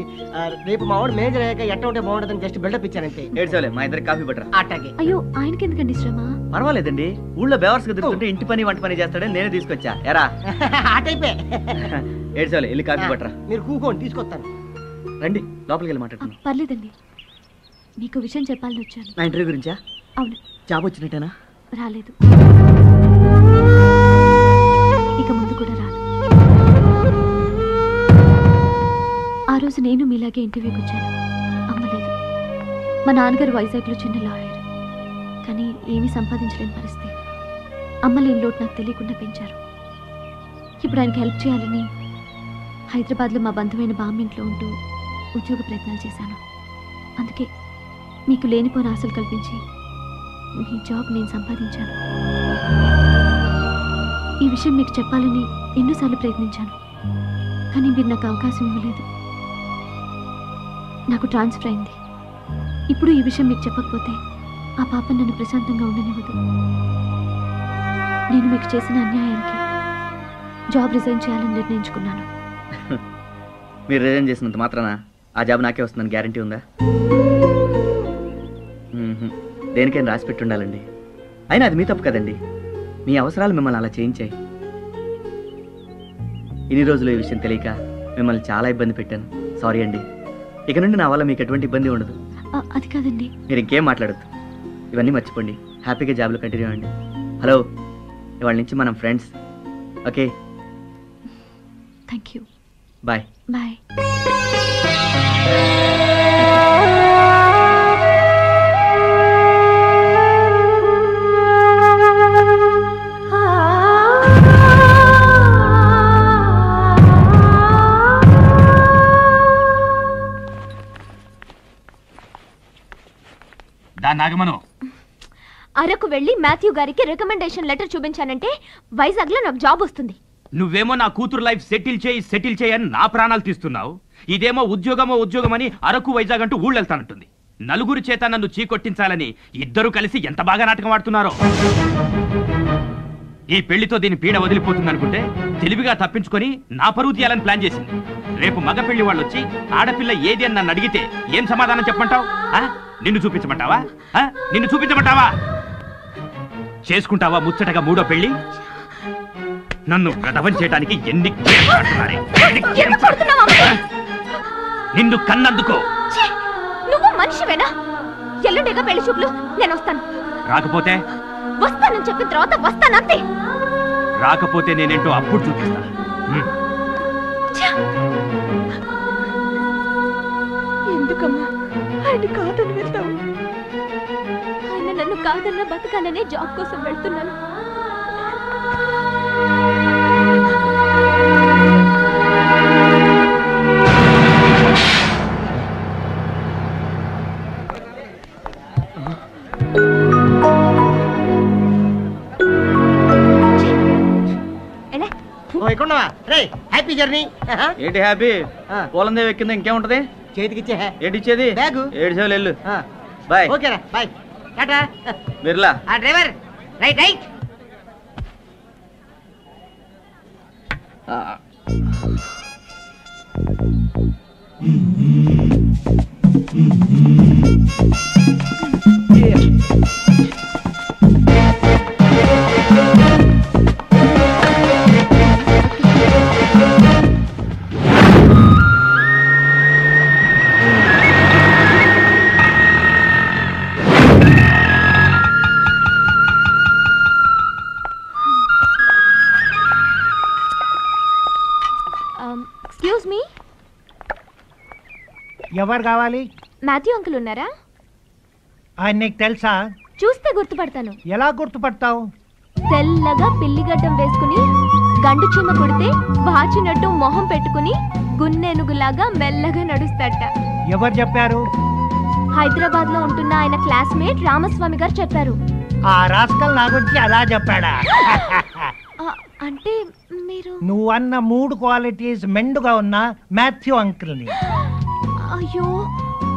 రేపు మా వాడు మేనేజర్ అయ్యాక ఎట్ట ఉంటే బాగుంటుందని జస్ట్ బిల్డప్ ఇచ్చానంతే. ఏడ్చోలే, మా ఇద్దరికి కాఫీ పట్టరా. అట్టాగే. అయ్యో ఆయనకి ఎందుకండి శ్రమ? పర్వాలేదండి, ఊళ్ళో బేవర్స్ తిరుగుతుంటే ఇంటి పని వంట పని చేస్తాడని నేనే తీసుకొచ్చా. ఎరా ఆ టైపే. ఏడ్చోలే, వెళ్ళి కాఫీ పట్టరా. మీరు కూకోండి, తీసుకొస్తాను. రండి లోపలికి వెళ్ళి మాట్లాడుతున్నాం. పర్లేదండి, మీకు విషయం చెప్పాలని వచ్చాను. నా ఇంటర్వ్యూ గురించా? అవును. జాబ్ వచ్చినట్టేనా? రాలేదు, ఇక ముందు కూడా రాదు. ఆ రోజు నేను మీలాగే ఇంటర్వ్యూకి వచ్చాను, అమ్మలేదు. మా నాన్నగారు వైజాగ్లో చిన్న లాయర్, కానీ ఏమీ సంపాదించలేని పరిస్థితి. అమ్మ లేని లోటు నాకు తెలియకుండా పెంచారు. ఇప్పుడు ఆయనకి హెల్ప్ చేయాలని హైదరాబాద్లో మా బంధువైన బామ్మింట్లో ఉంటూ ఉద్యోగ ప్రయత్నాలు చేశాను. అందుకే మీకు లేనిపోని ఆశలు కల్పించి మీ జాబ్ నేను సంపాదించాను. ఈ విషయం మీకు చెప్పాలని ఎన్నోసార్లు ప్రయత్నించాను, కానీ మీరు నాకు అవకాశం ఇవ్వలేదు. నాకు ట్రాన్స్ఫర్ అయింది. ఇప్పుడు ఈ విషయం మీకు చెప్పకపోతే ఆ పాప నన్ను ప్రశాంతంగా ఉండనివ్వదు. నేను మీకు చేసిన అన్యాయానికి జాబ్ రిజైన్ చేయాలని నిర్ణయించుకున్నాను. మీరు రిజైన్ చేసినంత మాత్రాన ఆ జాబ్ నాకే వస్తుందని గ్యారంటీ ఉందా? దేనికైనా రాసి పెట్టి ఉండాలండి. అయినా అది మీ తప్పు కదండి, మీ అవసరాలు మిమ్మల్ని అలా చేయించాయి. ఇన్ని రోజులు ఈ విషయం తెలియక మిమ్మల్ని చాలా ఇబ్బంది పెట్టాను. సారీ అండి. ఇక నుండి నా వల్ల మీకు ఎటువంటి ఇబ్బంది ఉండదు. అది కాదండి. మీరు ఇంకేం మాట్లాడద్దు, ఇవన్నీ మర్చిపోండి. హ్యాపీగా జాబ్లో కంటిన్యూ అవ్వండి. హలో, ఇవాళ నుంచి మనం friends, okay? Thank you. Bye. Bye. నాగమను, అరకు వెళ్ళి మాథ్యూ గారికి రికమెండేషన్ లెటర్ చూపించానంటే వైజాగ్ లో నాకు జాబ్ వస్తుంది. నువ్వేమో నా కూతురు లైఫ్ సెటిల్ చేయి అని నా ప్రాణాలు తీస్తున్నావు. ఇదేమో ఉద్యోగమని అరకు వైజాగ్ అంటూ ఊళ్ళెళ్తానంటుంది. నలుగురు చేత నన్ను చీకొట్టించాలని ఇద్దరు కలిసి ఎంత బాగా నాటకం ఆడుతున్నారో. ఈ పెళ్లితో దీని పీడ వదిలిపోతుంది అనుకుంటే తెలివిగా తప్పించుకొని నా పరువు తీయాలని ప్లాన్ చేసింది. రేపు మగ పెళ్లి వాళ్ళు వచ్చి ఆడపిల్ల ఏది అని నన్ను అడిగితే ఏం సమాధానం చెప్పమంటావు? నిన్ను చూపించమంటావా? నిన్ను చూపించమంటావా? చేసుకుంటావా ముచ్చటగా మూడో పెళ్లి? నన్ను గదవం చేయడానికి ఎన్ని నిన్ను కన్నందుకో. నువ్వు మనిషివేనా? ఎల్లుండిగా పెళ్లి చూపులు, నేను వస్తాను. రాకపోతే? వస్తానని చెప్పిన తర్వాత వస్తానంతే. రాకపోతే నేనేంటో అప్పుడు చూపిస్తాను. ఎందుకమ్మా ఆయన కాదని వెళ్తావు? ఆయన నన్ను కాదన్న బతకాలనే జాబ్ కోసం వెళ్తున్నాను. Happy journey. ఏంటి హ్యాపీ? పోలందేవి ఎక్కిందా ఇంకేముంటది? చేతికిచ్చే. ఏంటి ఇచ్చేది? బ్యాగ్. 7 సేవలు వెళ్ళు. బాయ్. ఓకేరా, bye. Tata. Birla. Driver, right right. Excuse me, ఎవరు కావాలి? మాథ్యూ అంకుల్ ఉన్నారా? ఆయన నీకు తెలుసా? చూస్తే గుర్తుపడతాను. ఎలా గుర్తుపడతావు? తెల్లగా పిల్లిగడ్డం వేసుకుని గండు చీమ కొడితే వాచినట్టు మొహం పెట్టుకుని గున్నెనుగులాగా మెల్లగా నడుస్తాట. ఎవరు చెప్పారు? హైదరాబాద్ లో ఉంటున్న ఆయన క్లాస్మేట్ రామస్వామి గారు చెప్పారు. ఆ రాస్కల్ నా గురించి అలా చెప్పాడా? అంటే మీరు నువ్వు అన్న 3 క్వాలిటీస్ మెండుగా ఉన్న మాథ్యూ అంకుల్ని. అయ్యో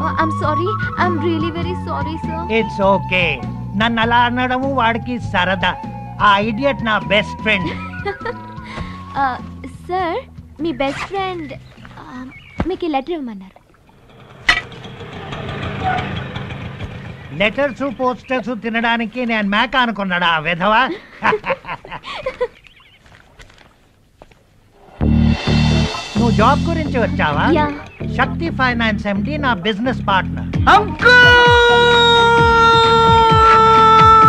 I'm sorry, I'm really very sorry sir. It's okay. నన్ను అలా అనడము వాడికి సరదా. ఆ ఇడియట్ నా బెస్ట్ ఫ్రెండ్. సార్ మీ బెస్ట్ ఫ్రెండ్ మీకు ఈ లెటర్ ఇవ్వమన్నారు. లెటర్స్ పోస్టర్స్ తినడానికి నేను మేక అనుకున్నాడా విధవా? నువ్వు జాబ్ గురించి వచ్చావా? శక్తి ఫైనాన్స్ ఎండి నా బిజినెస్ పార్ట్నర్.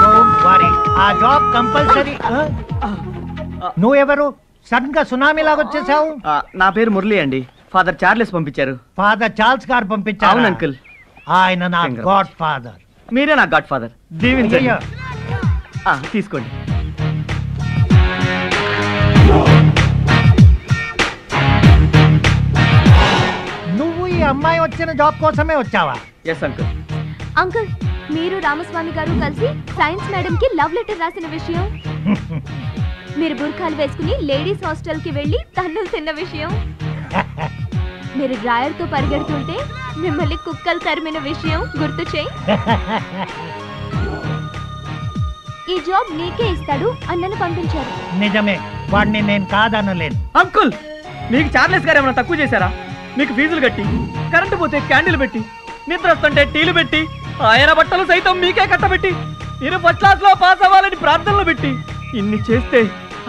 డోంట్ వరీ, ఆ జాబ్ కంపల్సరీ. నువ్వెవరు? సడన్ గా సునామీ లాగా వచ్చేసావు. నా పేరు మురళి అండి. ఫాదర్ చార్లెస్ పంపించారు. ఫాదర్ చార్ల్స్ గారు పంపించారు? అవును అంకుల్. ఆయన నా గాడ్ ఫాదర్. మీరే నా గాడ్ ఫాదర్. దీవించండి. తీసుకోండి. నువ్వు ఈ అమ్మాయి వచ్చిన జాబ్ కోసమే వచ్చావా? Yes uncle. అంకుల్ మీరు రామస్వామి గారు కలిసి సైన్స్ మేడం కి లవ్ లెటర్ రాసిన విషయం, మీరు బుర్ఖాలు వేసుకుని లేడీస్ హాస్టల్ కి వెళ్ళి తన్నులు తిన్న విషయం, మీరు డ్రాయర్ తో పరిగెడుతుంటే మిమ్మల్ని కుక్కలు తరిమిన విషయం గుర్తు చేయి. ఈ జాబ్ నీకే ఇస్తాడు అన్నను పంపించారు. నిజమే, వాడిని నేను కాదనలేను. అంకుల్ మీకు చార్లెస్ గారు ఏమైనా తక్కువ చేశారా? మీకు ఫీజులు కట్టి, కరెంటు పోతే క్యాండిల్ పెట్టి, నిద్ర వస్తుంటే టీలు పెట్టి, ఆయన బట్టలు సైతం మీకే కట్టబెట్టి, మీరు ఫస్ట్ క్లాస్ లో పాస్ అవ్వాలని ప్రార్థనలు పెట్టి, ఇన్ని చేస్తే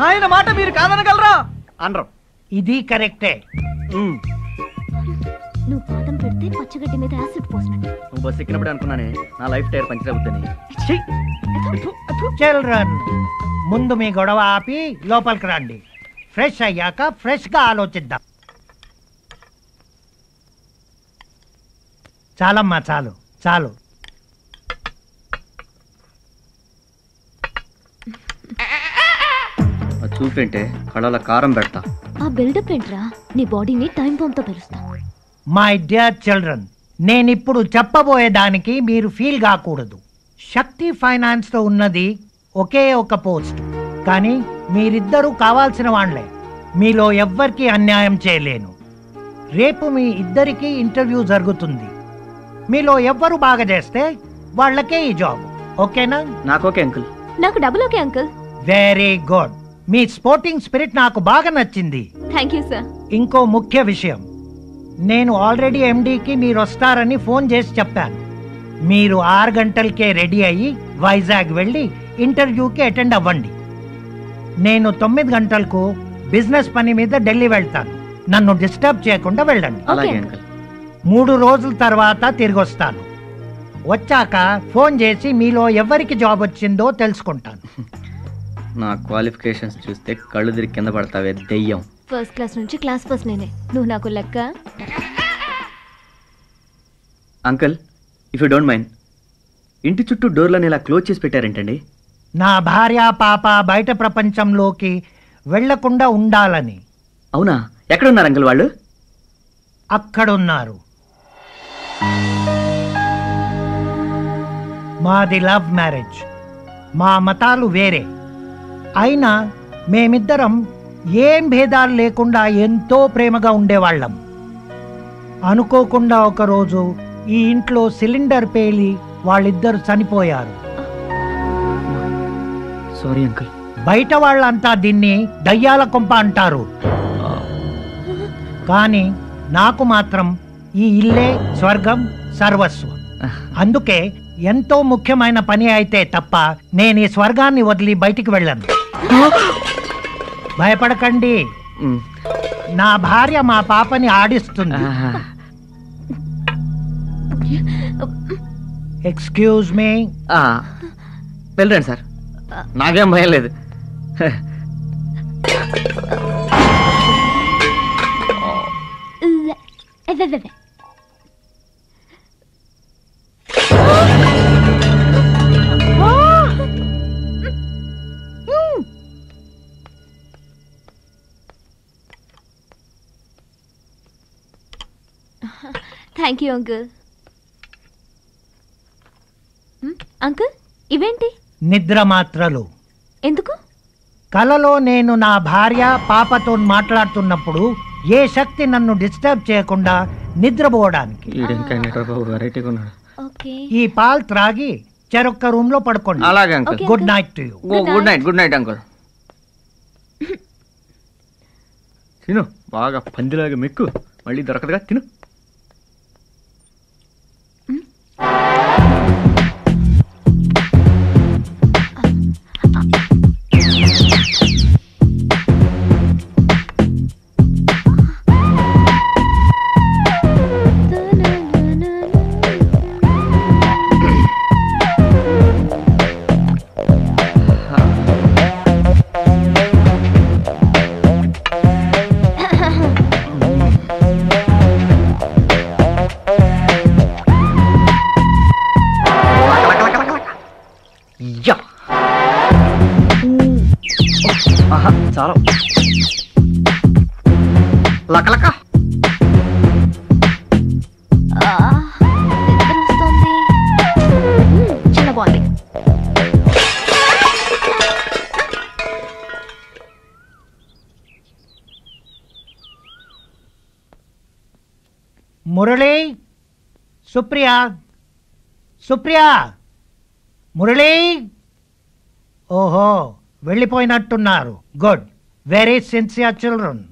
ఆయన మాట మీరు కాదనగలరా? అనరు. ఇది కరెక్టే. నువ్వు పాదం పెడితే పచ్చగడ్డి మీద యాసిడ్ పోసినట్టు. నువ్వు బస్ ఎక్కినప్పుడు అనుకున్నానే నా లైఫ్ టైర్ పంచర్ అవుద్దని. చిల్డ్రన్, ముందు మీ గొడవ ఆపి లోపలికి రండి. ఫ్రెష్ అయ్యాక ఫ్రెష్ గా ఆలోచిద్దాం. చాలమ్మా, చాలు చాలు. చూపేంటే కళ్ళల కారం పెడతా. ఆ బిల్డప్ ఏంట్రా? నీ బాడీని టైం బాంబ్ తో పెరుస్తా. మై డియర్ చిల్డ్రన్, నేనిప్పుడు చెప్పబోయేదానికి మీరు ఫీల్ కాకూడదు. శక్తి ఫైనాన్స్ లో ఉన్నది ఒకే ఒక పోస్ట్, కానీ మీరిద్దరూ కావాల్సిన వాళ్లే. మీలో ఎవ్వరికి అన్యాయం చేయలేను. రేపు మీ ఇద్దరికి ఇంటర్వ్యూ జరుగుతుంది. మీలో ఎవ్వరు బాగా చేస్తే వాళ్ళకే ఈ జాబ్. ఓకేనా? నాకు ఓకే అంకుల్. నాకు double okay uncle. Very good. మీ స్పోర్టింగ్ స్పిరిట్ నాకు బాగా నచ్చింది. Thank you sir. ఇంకో ముఖ్య విషయం, నేను ఆల్రెడీ ఎండీకి మీరు వస్తారని ఫోన్ చేసి చెప్పాను. మీరు 6 గంటలకే రెడీ అయ్యి వైజాగ్ వెళ్ళి ఇంటర్వ్యూకి అటెండ్ అవ్వండి. నేను 9 గంటలకు బిజినెస్ పని మీద ఢిల్లీ వెళ్తాను. నన్ను డిస్టర్బ్ చేయకుండా వెళ్ళండి. 3 రోజుల తర్వాత తిరిగి వస్తాను. వచ్చాక ఫోన్ చేసి మీలో ఎవరికి జాబ్ వచ్చిందో తెలుసుకుంటాను. నా క్వాలిఫికేషన్స్ చూస్తే కళ్ళు తిరిగి కింద పడతావే దెయ్యం. ఫస్ట్ క్లాస్ నుంచి క్లాస్ ఫస్ట్ నేనే. నువ్వు నాకు లెక్క. Uncle, if you don't mind, ఇంటి చుట్టూ డోర్లను ఇలా క్లోజ్ చేసి పెట్టారేంటండి? నా భార్య పాప బయట ప్రపంచంలోకి వెళ్లకుండా ఉండాలని. అవునా? ఎక్కడున్నారు అంకుల్ వాళ్ళు? అక్కడున్నారు. మాది లవ్ మ్యారేజ్. మా మతాలు వేరే అయినా మేమిద్దరం ఏం భేదాలు లేకుండా ఎంతో ప్రేమగా ఉండేవాళ్ళం. అనుకోకుండా ఒకరోజు ఈ ఇంట్లో సిలిండర్ పేలి వాళ్ళిద్దరు చనిపోయారు. Sorry uncle. బయట వాళ్ళంతా దీన్ని దయ్యాల కొంప అంటారు, కానీ నాకు మాత్రం ఈ ఇల్లే స్వర్గం, సర్వస్వం. అందుకే ఎంతో ముఖ్యమైన పని అయితే తప్ప నేను ఈ స్వర్గాన్ని వదిలి బయటికి వెళ్ళను. భయపడకండి, నా భార్య మా పాపని ఆడిస్తుంది. Excuse me. వెళ్ళండి సార్, నాకేం భయం లేదు. Thank you uncle. అంకుల్ ఇవేంటి? నిద్ర మాత్రలు. ఎందుకు? కలలో నేను నా భార్య పాపతో మాట్లాడుతున్నప్పుడు ఏ శక్తి నన్ను డిస్టర్బ్ చేయకుండా నిద్రపోవడానికి. ఈ పాలు త్రాగి చెరొక్క రూమ్ లో పడుకోండి. అలాగే uncle. Good night to you. Good night uncle. తిను బాగా పందిలాగా మెక్కు, మళ్ళీ దొరకదుగా, తిను. చాలా లకలక చాలా బాగుంది. మురళి, సుప్రియా, సుప్రియా, మురళి. ఓహో, వెళ్ళిపోయినట్టున్నారు. Good, very sincere children.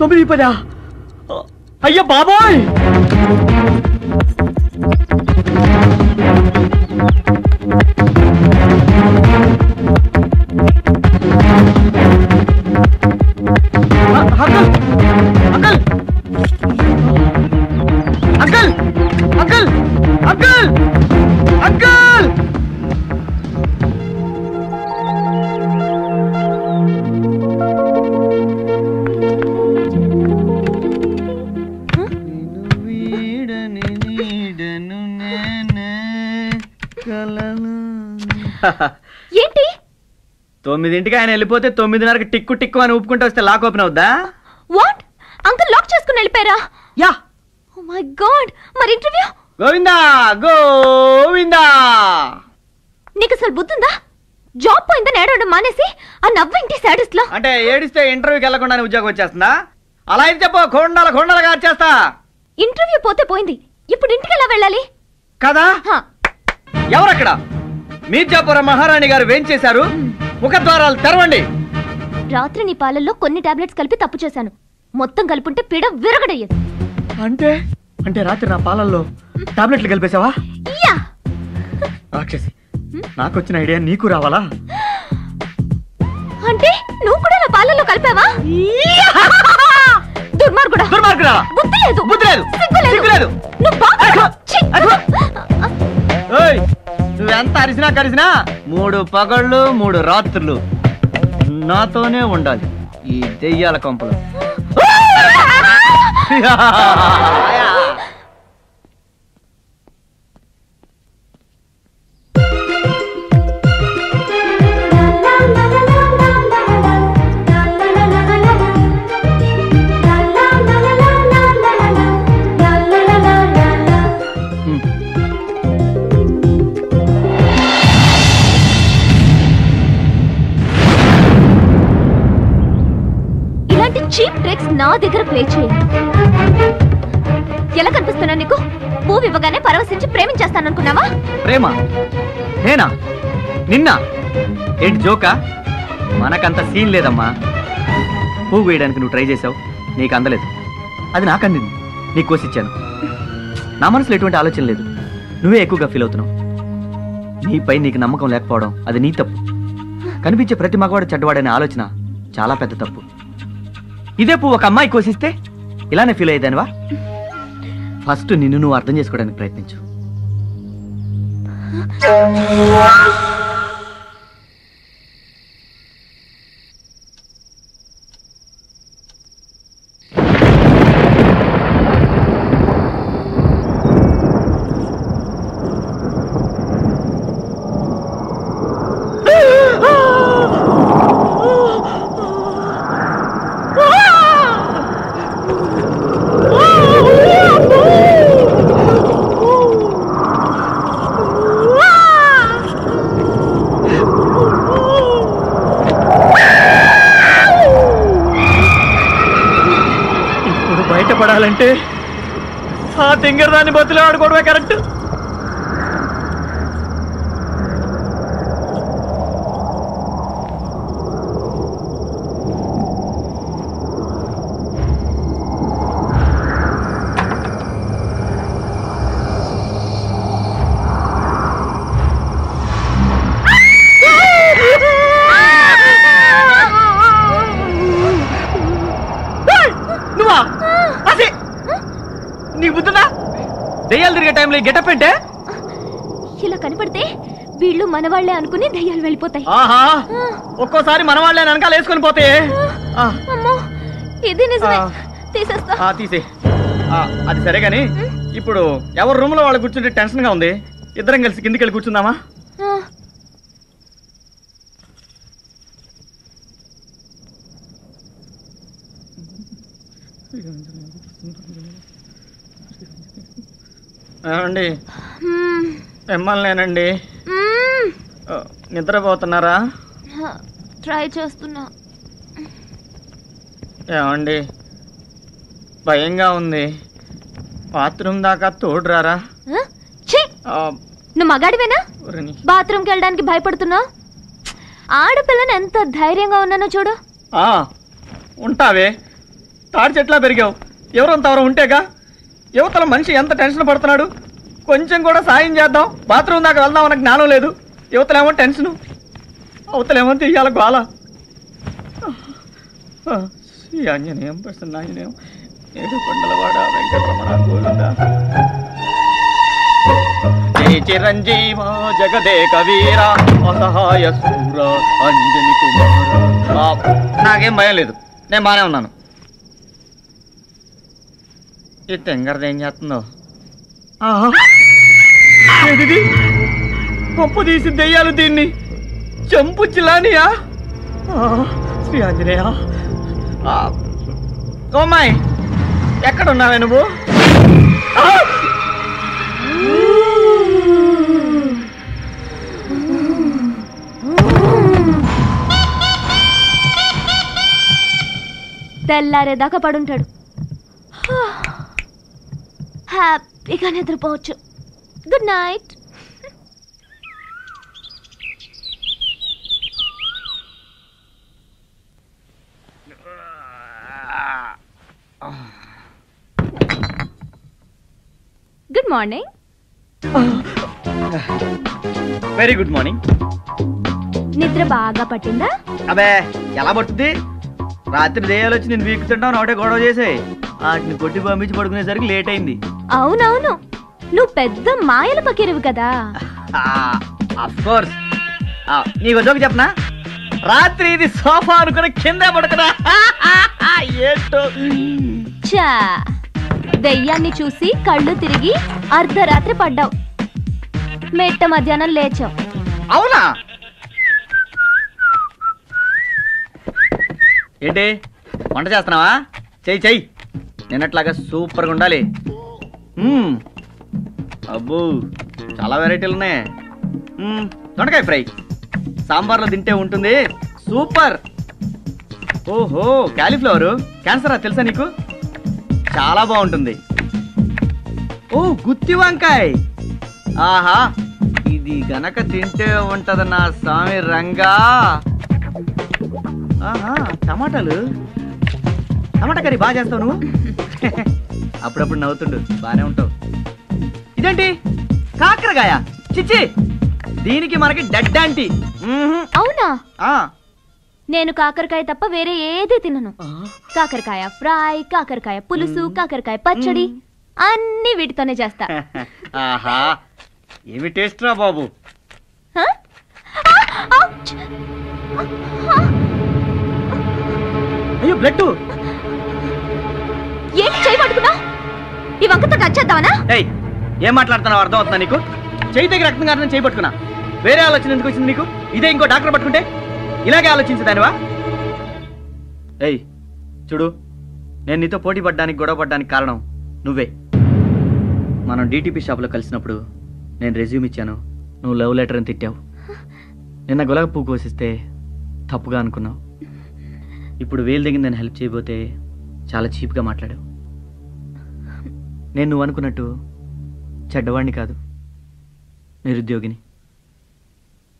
తొమ్మిది పదా? అయ్యా బాబోయ్! Uncle, uncle, uncle, uncle! ఏంటి? 9ంటికి ఆయన వెళ్ళిపోతే 9:30కి టిక్కు టిక్కు అని ఊపుకుంటూ వస్తే లాక్ ఓపెన్ అవుద్దా? వాట్? అంకుల్ లాక్ చేసుకుని వెళ్ళిపోయారా? యా. ఓ మై గాడ్, మరి ఇంటర్వ్యూ? గోవిందా గోవిందా. నీకు అసలు బుద్ధుందా? జాబ్ పోయిందని ఏడవడం మానేసి ఆ నవ్వేంటి సాడిస్ట్ లో? అంటే ఏడిస్తే ఇంటర్వ్యూకి వెళ్ళకుండా ఉద్యోగం వచ్చేస్తుందా? అలా అయితే చెప్పు, కొండల కొండలుగా చేస్తా. ఇంటర్వ్యూ పోతే పోయింది, ఇప్పుడు ఇంటికి ఎలా వెళ్ళాలి కదా? ఎవరక్కడ? మీర్జాపురం మహారాణి గారు వేంచేశారు. ముఖద్వారాలు తెరవండి. రాత్రి నీ పాలల్లో కొన్ని టాబ్లెట్స్ కలిపి తప్పు చేశాను. మొత్తం కలుపుంటే పీడ విరగడయ్యేది. అంటే అంటే రాత్రి నా పాలల్లో టాబ్లెట్లు కలిపేశావా? రాక్షసి, నాకు వచ్చిన ఐడియా నీకు రావాలా? అంటే నువ్వు కూడా నా పాలల్లో కలిపావా? దుర్మార్గుడా! దుర్మార్గుడా! బుద్ధి లేదు, బుద్ధి లేదు, సిగ్గు లేదు. నువ్వు బాగా నువ్వెంత అరిసినా కరిసినా 3 పగళ్ళు 3 రాత్రులు నాతోనే ఉండాలి ఈ దెయ్యాల కొంపలు. చీప్ ట్రిక్స్ నా దగ్గర ప్లే చేయండి. ఎలా కనిపిస్తున్నా నీకు? పువ్వు ఇవ్వగానే పరవశించి ప్రేమించేస్తాననుకున్నావా? ప్రేమ? నేనా? నిన్న? ఏంటి జోకా? మనకంత సీన్ లేదమ్మా. పువ్వు వేయడానికి నువ్వు ట్రై చేసావు, నీకు అందలేదు. అది నాకు అందింది, నీకు కోసిచ్చాను. నా మనసులో ఎటువంటి ఆలోచన లేదు, నువ్వే ఎక్కువగా ఫీల్ అవుతున్నావు. నీపై నీకు నమ్మకం లేకపోవడం అది నీ తప్పు. కనిపించే ప్రతి మగవాడు చెడ్డవాడనే ఆలోచన చాలా పెద్ద తప్పు. ఇదే పువ్వు ఒక అమ్మాయి కోసిస్తే ఇలానే ఫీల్ అయ్యేదానివా? ఫస్ట్ నిన్ను నువ్వు అర్థం చేసుకోవడానికి ప్రయత్నించు. ఏంటి ఆ తింగర్ దాన్ని బతులు ఆడుకోవడమే కరెక్ట్. నీకు బుద్ధుందా? దెయ్యాలు తిరిగే టైంలో గెటప్ అంటే ఇలా కనపడితే వీళ్ళు మనవాళ్లే అనుకుని దయ్యాలు వెళ్ళిపోతాయి. ఆహా, ఒక్కోసారి మనవాళ్ళే వెనకాల వేసుకొని పోతే. అమ్మో, ఇది నిజమే. తీసేస్తా. తీసే. అది సరే గాని ఇప్పుడు ఎవరు రూమ్ లో వాళ్ళు కూర్చుంటే టెన్షన్ గా ఉంది. ఇద్దరం కలిసి కిందికి వెళ్ళి కూర్చుందామా? ఏమండి, మిమ్మల్నేనండి. నిద్రపోతున్నారా? ట్రై చేస్తున్నా. ఏమండి, భయంగా ఉంది. బాత్రూమ్ దాకా తోడురారా? నువ్వు మగాడివేనా? బాత్రూమ్కి వెళ్ళడానికి భయపడుతున్నావు? ఆడపిల్లని ఎంత ధైర్యంగా ఉన్నానో చూడు. ఉంటావే, తాడి చెట్లా పెరిగావు. ఎవరంతవరం ఉంటేగా. యువతల మనిషి ఎంత టెన్షన్ పడుతున్నాడు. కొంచెం కూడా సాయం చేద్దాం, బాత్రూమ్ దాకా వెళ్దాం అన్న జ్ఞానం లేదు. యువతలేమో టెన్షను, అవతలేమో తీయాల గోల. ఆంజనేయం ప్రసన్నాంజనేయం ఏడు కొండలవాడ వెంకటరమణ గోవింద. జై చిరంజీవ జగదేక వీర అసహాయ సూర అంజని కుమార. నాకేం భయం లేదు, నేను బానే ఉన్నాను. ఈ తెంగరది ఏం చేస్తుందో? ఏది గొప్ప తీసి దెయ్యాలు దీన్ని చంపుచ్చిలానియా? శ్రీ ఆంజనేయ. కోమాయ్, ఎక్కడున్నావే నువ్వు? తెల్లారేదాకా పడుంటాడు. హ్యాపీగా నిద్రపోవచ్చు. Good night. Good morning. Very good morning. నిద్ర బాగా పట్టిందా? అబే, ఎలా పట్టుద్ది? రాత్రి దెయ్యాలు వచ్చి నేను వీక్కుతుంటావు, ఒకటే గొడవ చేసాయి. వాటిని కొట్టి పంపించి పడుకునేసరికి లేట్ అయింది. అవునవును, నువ్వు పెద్ద మాయల పకీరువు కదా. అఫ్కోర్స్. నీకు జోక్ చెప్పనా? రాత్రి ఇది సోఫా అనుకుని కింద పడుకున్నా. ఏంటో చా, దెయ్యాన్ని చూసి కళ్ళు తిరిగి అర్ధరాత్రి పడ్డావు. మెట్ట మధ్యాహ్నం లేచావు. అవునా? ఏంటి వంట చేస్తున్నావా? చెయ్యి చెయ్యి, నిన్నట్లాగా సూపర్గా ఉండాలి. అబ్బో, చాలా వెరైటీలు ఉన్నాయి. దొండకాయ ఫ్రై సాంబార్లో తింటే ఉంటుంది సూపర్. ఓహో, కాలీఫ్లవర్ క్యాన్సరా తెలుసా నీకు? చాలా బాగుంటుంది. ఓ, గుత్తి వంకాయ. ఆహా, ఇది గనక తింటే ఉంటది నా స్వామి రంగా. ఆహా, టమాటాలు, టమాటా కర్రీ బాగా చేస్తావు నువ్వు. అప్పుడప్పుడు నవ్వుతుండు, బానే ఉంటావు. ఇదేంటి కాకరకాయ? చిచ్చి, దీనికి మనకి డెడ్ ఆంటీ. అవునా? నేను కాకరకాయ తప్ప వేరే ఏది తినను. కాకరకాయ ఫ్రై, కాకరకాయ పులుసు, కాకరకాయ పచ్చడి అన్ని వీటితోనే చేస్తా. ఆహా, ఏమి టేస్ట్ రా బాబు. అయ్యో, బ్లడ్. ఏంటి చేయి పట్టుకున్నా? ఈ వంకతో టచ్ చేద్దామనా? ఏం మాట్లాడుతున్నావు అర్థం అవుతుందా నీకు? చేయి దగ్గర రక్తం కారణం చేయి పట్టుకున్నా. వేరే ఆలోచన ఎందుకు వచ్చింది నీకు? ఇదే ఇంకో డాక్టర్ పట్టుకుంటే ఇలాగే ఆలోచించదానివా? చూడు, నేను నీతో పోటీ పడ్డానికి గొడవ పడ్డానికి కారణం నువ్వే. మనం డిటిపి షాప్లో కలిసినప్పుడు నేను రెజ్యూమ్ ఇచ్చాను, నువ్వు లవ్ లెటర్ అని తిట్టావు. నిన్న గులాబీ పువ్వు కోసిస్తే తప్పుగా అనుకున్నావు. ఇప్పుడు వేలు దగ్గర నేను హెల్ప్ చేయబోతే చాలా చీప్గా మాట్లాడావు. నేను నువ్వు అనుకున్నట్టు చెడ్డవాడిని కాదు, నిరుద్యోగిని,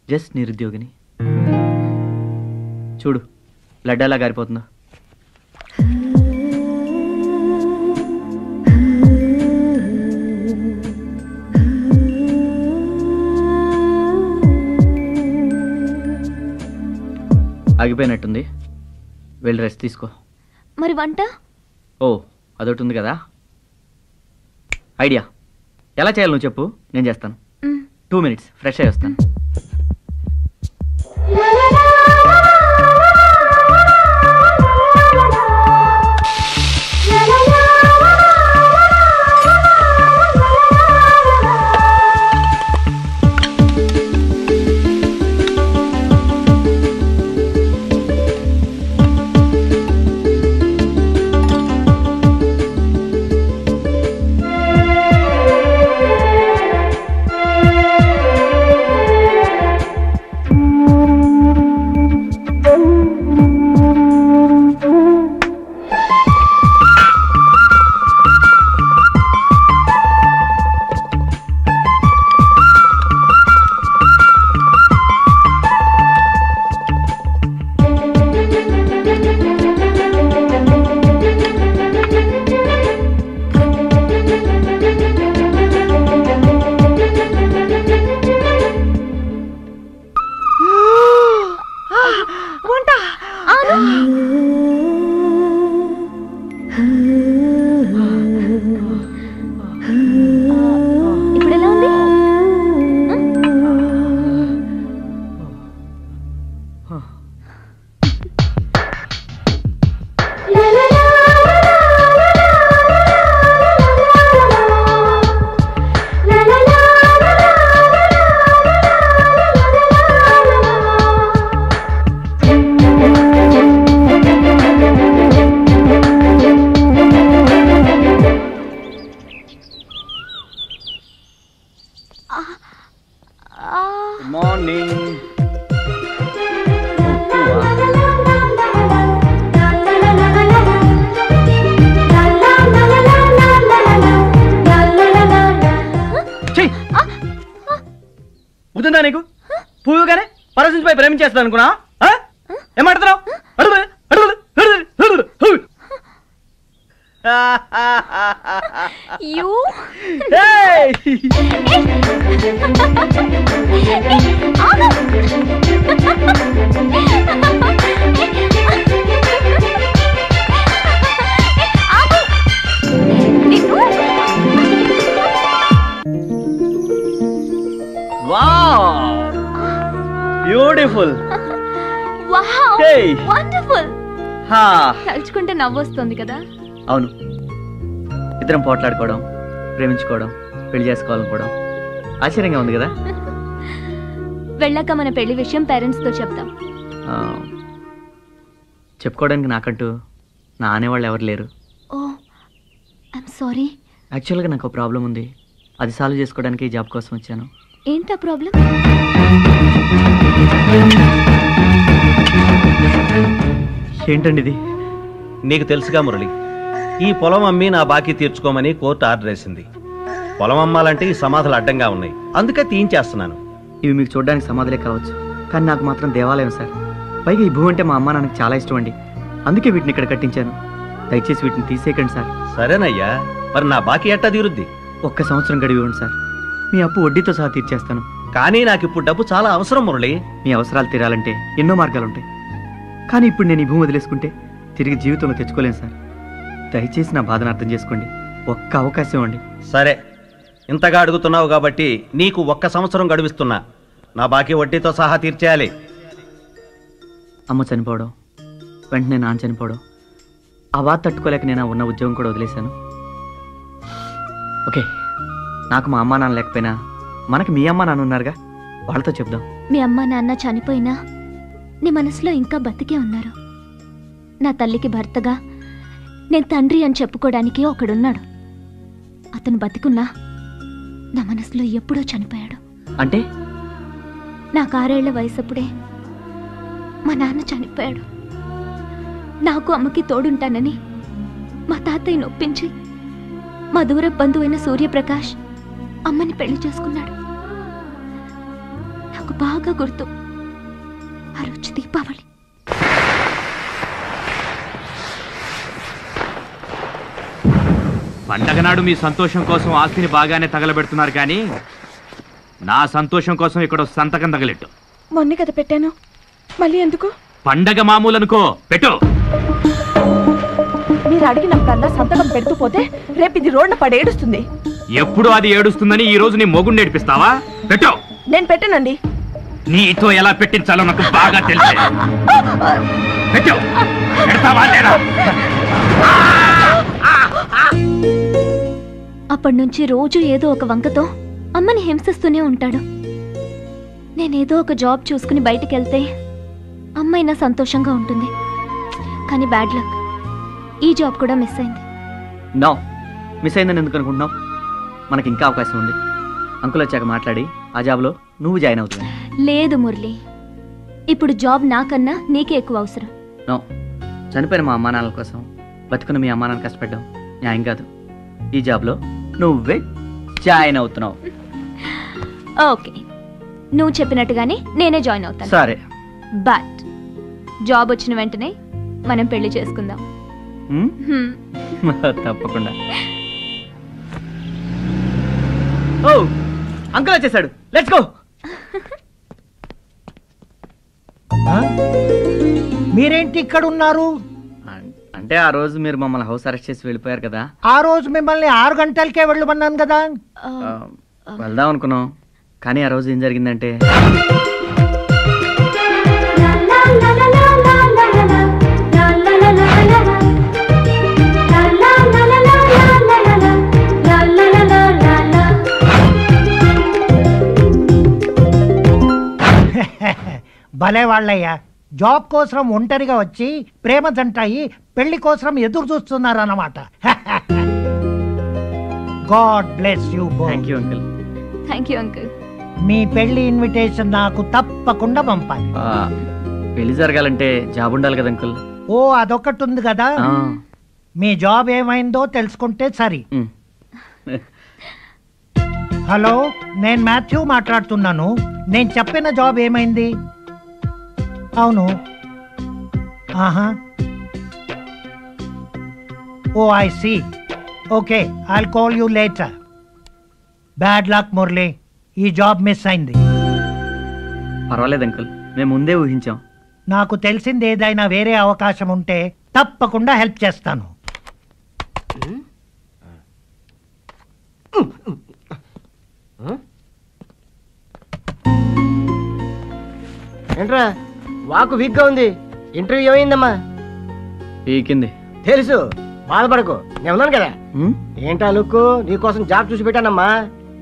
జస్ట్ నిరుద్యోగిని. చూడు లడ్డాలా గారిపోతుందా. ఆగిపోయినట్టుంది, వెళ్ళి రెస్ట్ తీసుకో. మరి వంట? ఓ అదొకటి ఉంది కదా. ఐడియా ఎలా చేయాలి నువ్వు చెప్పు, నేను చేస్తాను. 2 minutes ఫ్రెష్ అయ్యి వస్తాను. బుద్ధిందా నీకు? పువ్వుగానే పరసించిపోయి ప్రేమించేస్తాను అనుకున్నా? ఏమాడుతున్నావు? Beautiful, wonderful. తలుచుకుంటే నవ్వొస్తుంది కదా. అవును, ఇద్దరం పోట్లాడుకోవడం, ప్రేమించుకోవడం, పెళ్లి చేసుకోవాలనుకోవడం ఆశ్చర్యంగా ఉంది కదా. వెళ్ళాక మన పెళ్లి విషయం పేరెంట్స్ తో చెప్తాం. చెప్పుకోవడానికి నాకంటూ నా అనేవాళ్ళు ఎవరు లేరు. ఓ ఐఎమ్ సారీ. యాక్చువల్గా నాకు ప్రాబ్లం ఉంది, అది సాల్వ్ చేసుకోవడానికి జాబ్ కోసం వచ్చాను. ఏంటా ప్రాబ్లం? ఏంటండి ఇది? నీకు తెలుసుగా మురళి, ఈ పొలం అమ్మి నా బాకీ తీర్చుకోమని కోర్టు ఆర్డర్ వేసింది. పొలం అమ్మాలంటే ఈ సమాధులు అడ్డంగా ఉన్నాయి, అందుకే తీయించేస్తున్నాను. ఇవి మీకు చూడడానికి సమాధులే కావచ్చు, కానీ నాకు మాత్రం దేవాలయం సార్. పైగా ఈ భూమి అంటే మా అమ్మ నాన్నకి చాలా ఇష్టం అండి, అందుకే వీటిని ఇక్కడ కట్టించాను. దయచేసి వీటిని తీసేయకండి సార్. సరేనయ్యా, మరి నా బాకీ ఎట్టా తీరుద్ది? 1 సంవత్సరం గడివి ఇవ్వండి సార్, మీ అప్పు వడ్డీతో సహా తీర్చేస్తాను. కానీ నాకు ఇప్పుడు డబ్బు చాలా అవసరం మురళి. మీ అవసరాలు తీరాలంటే ఎన్నో మార్గాలు ఉంటాయి, కానీ ఇప్పుడు నేను ఈ భూమి వదిలేసుకుంటే తిరిగి జీవితంలో తెచ్చుకోలేను సార్. దయచేసి నా బాధను అర్థం చేసుకోండి, ఒక్క అవకాశం అండి. సరే, ఇంతగా అడుగుతున్నావు కాబట్టి నీకు 1 సంవత్సరం గడువిస్తున్నా. నా బాకీ వడ్డీతో సహా తీర్చేయాలి. అమ్మ చనిపోవడం, వెంటనే నాన్న చనిపోవడం, ఆ బాధ తట్టుకోలేక నేను ఉన్న ఉద్యోగం కూడా వదిలేశాను. ఓకే, నాకు మా అమ్మ నాన్న లేకపోయినా మనకి మీ అమ్మ నాన్న ఉన్నారుగా, వాళ్ళతో చెప్దాం. మీ అమ్మ నాన్న చనిపోయినా నీ మనసులో ఇంకా బతికే ఉన్నారు. నా తల్లికి భర్తగా నేను తండ్రి అని చెప్పుకోవడానికి ఒకడున్నాడు. అతను బతికున్నా నా మనసులో ఎప్పుడో చనిపోయాడు. అంటే నాకు 6 ఏళ్ల వయసప్పుడే మా నాన్న చనిపోయాడు. నాకు అమ్మకి తోడుంటానని మా తాతయ్య నొప్పించి మా దూర బంధువైన సూర్యప్రకాష్ అమ్మని పెళ్లి చేసుకున్నాడు. నాకు బాగా గుర్తు, ఆ రోజు దీపావళి. పండగ నాడు మీ సంతోషం కోసం ఆస్తిని బాగానే తగలబెడుతున్నారు కానీ నా సంతోషం కోసం ఇక్కడ సంతకం తగలెట్టు. మొన్న కదా పెట్టాను, మళ్ళీ ఎందుకు? పండగ మామూలు అనుకో, పెట్టు. మీరు అడిగినప్పుడల్లా సంతకం పెడుతూ పోతే రేపు ఇది రోడ్న పడేడుస్తుంది. ఎప్పుడు అది ఏడుస్తుందని ఈ రోజు నీ మొగుడు నేర్పిస్తావా? పెట్టు. నేను పెట్టానండి. నీతో ఎలా పెట్టించాలో నాకు బాగా తెలుసు. పెట్టు. పెడతావా లేదా? అప్పటి నుంచి రోజు ఏదో ఒక వంకతో అమ్మని హింసిస్తూనే ఉంటాడు. నేనేదో ఒక జాబ్ చూసుకుని బయటికి వెళ్తే అమ్మైనా సంతోషంగా ఉంటుంది. కానీ బ్యాడ్ లక్, ఈ జాబ్ కూడా మిస్ అయింది. నో, మిస్ అయిందని ఎందుకు అనుకుంటున్నావు? మనకి ఇంకా అవకాశం ఉంది. అంకుల్ వచ్చాక మాట్లాడి ఆ జాబ్లో నువ్వు జాయిన్ అవుతుంది. లేదు మురళి, ఇప్పుడు జాబ్ నాకన్నా నీకే ఎక్కువ అవసరం. నో, చనిపోయిన మా అమ్మా నాన్నల కోసం బతుకున్న మీ అమ్మా నాన్న కష్టపడ్డాం న్యాయం కాదు. ఈ జాబ్లో నువ్వే జాయిన్ అవుతున్నావు. ఓకే, నువ్వు చెప్పినట్టుగానే నేనే జాయిన్ అవుతాను. సరే, బట్ జాబ్ వచ్చిన వెంటనే మనం పెళ్లి చేసుకుందాం. తప్పకుండా. ఓ, అంకుల్ వచ్చేసాడు. Let's go. మీరేంటి ఇక్కడ ఉన్నారు? అంటే ఆ రోజు మీరు మమ్మల్ని హౌస్ అరెస్ట్ చేసి వెళ్ళిపోయారు కదా. ఆ రోజు మిమ్మల్ని 6 గంటలకే వెళ్ళమన్నాను కదా. వెళ్దాం అనుకున్నాం, కానీ ఆ రోజు ఏం జరిగిందంటే భలే వాళ్ళయ్యా, జాబ్ కోసం ఒంటరిగా వచ్చి ప్రేమ జంటాయి పెళ్లి కోసం ఎదురు చూస్తున్నారన్నమాట. God bless you both. Thank you uncle. Thank you uncle. మీ పెళ్లి ఇన్విటేషన్ నాకు తప్పకుండా పంపాలి. పెళ్లి జరగాలంటే జాబ్ ఉండాలి కదా అంకుల్. ఓ, అదొకటి ఉంది కదా. మీ జాబ్ ఏమైందో తెలుసుకుంటే సరి. హలో, నేను మాథ్యూ మాట్లాడుతున్నాను. నేను చెప్పిన జాబ్ ఏమైంది? అవును. ఆహా, oh I see. Okay, I'll call you later. Bad luck Murali, ఈ జాబ్ మిస్ అయింది. పర్వాలేదు అంకుల్, మేము ముందే ఊహించాం. నాకు తెలిసింది ఏదైనా వేరే అవకాశం ఉంటే తప్పకుండా హెల్ప్ చేస్తాను. ఏంట్రా వాకు వీక్ గా ఉంది? ఇంటర్వ్యూ ఏమైందమ్మా? పీకింది. తెలుసు, బాధపడకు, నేను ఉన్నాను కదా. ఏంటా లుక్, నీకోసం జాబ్ చూసి పెట్టానమ్మా.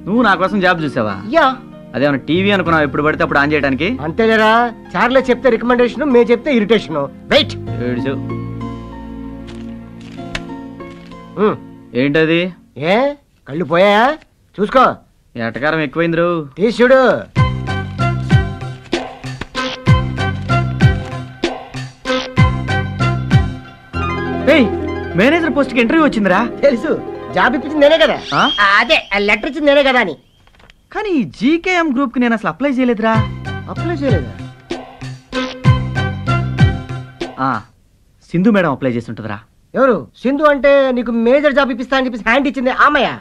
నువ్వు నా కోసం జాబ్ చూసావా? యా. అదేమన్నా టీవీ అనుకున్నావు ఎప్పుడు పడితే అప్పుడు ఆన్ చేయడానికి? అంతేలేరా, చార్లే చెప్తే రికమెండేషన్, మేము చెప్తే ఇరిటేషన్. వెయిట్. ఏంటది? ఏ కళ్ళు పోయా? చూసుకో. ఎటకారం ఎక్కువైంది. తీసి చూడు. మేనేజర్ పోస్ట్ కి ఇంటర్వ్యూ వచ్చిందిరా. తెలుసు, జాబ్ ఇప్పించింది నేనే కదా. అదే లెటర్ ఇచ్చింది నేనే కదా అని. కానీ జీకేఎం గ్రూప్ కి నేను అసలు అప్లై చేయలేదురా. అప్లై చేయలేదా? సింధు మేడం అప్లై చేసి ఉంటుందిరా. ఎవరు సింధు? అంటే నీకు మేజర్ జాబ్ ఇప్పిస్తా అని చెప్పేసి హ్యాండ్ ఇచ్చింది ఆ అమ్మాయి.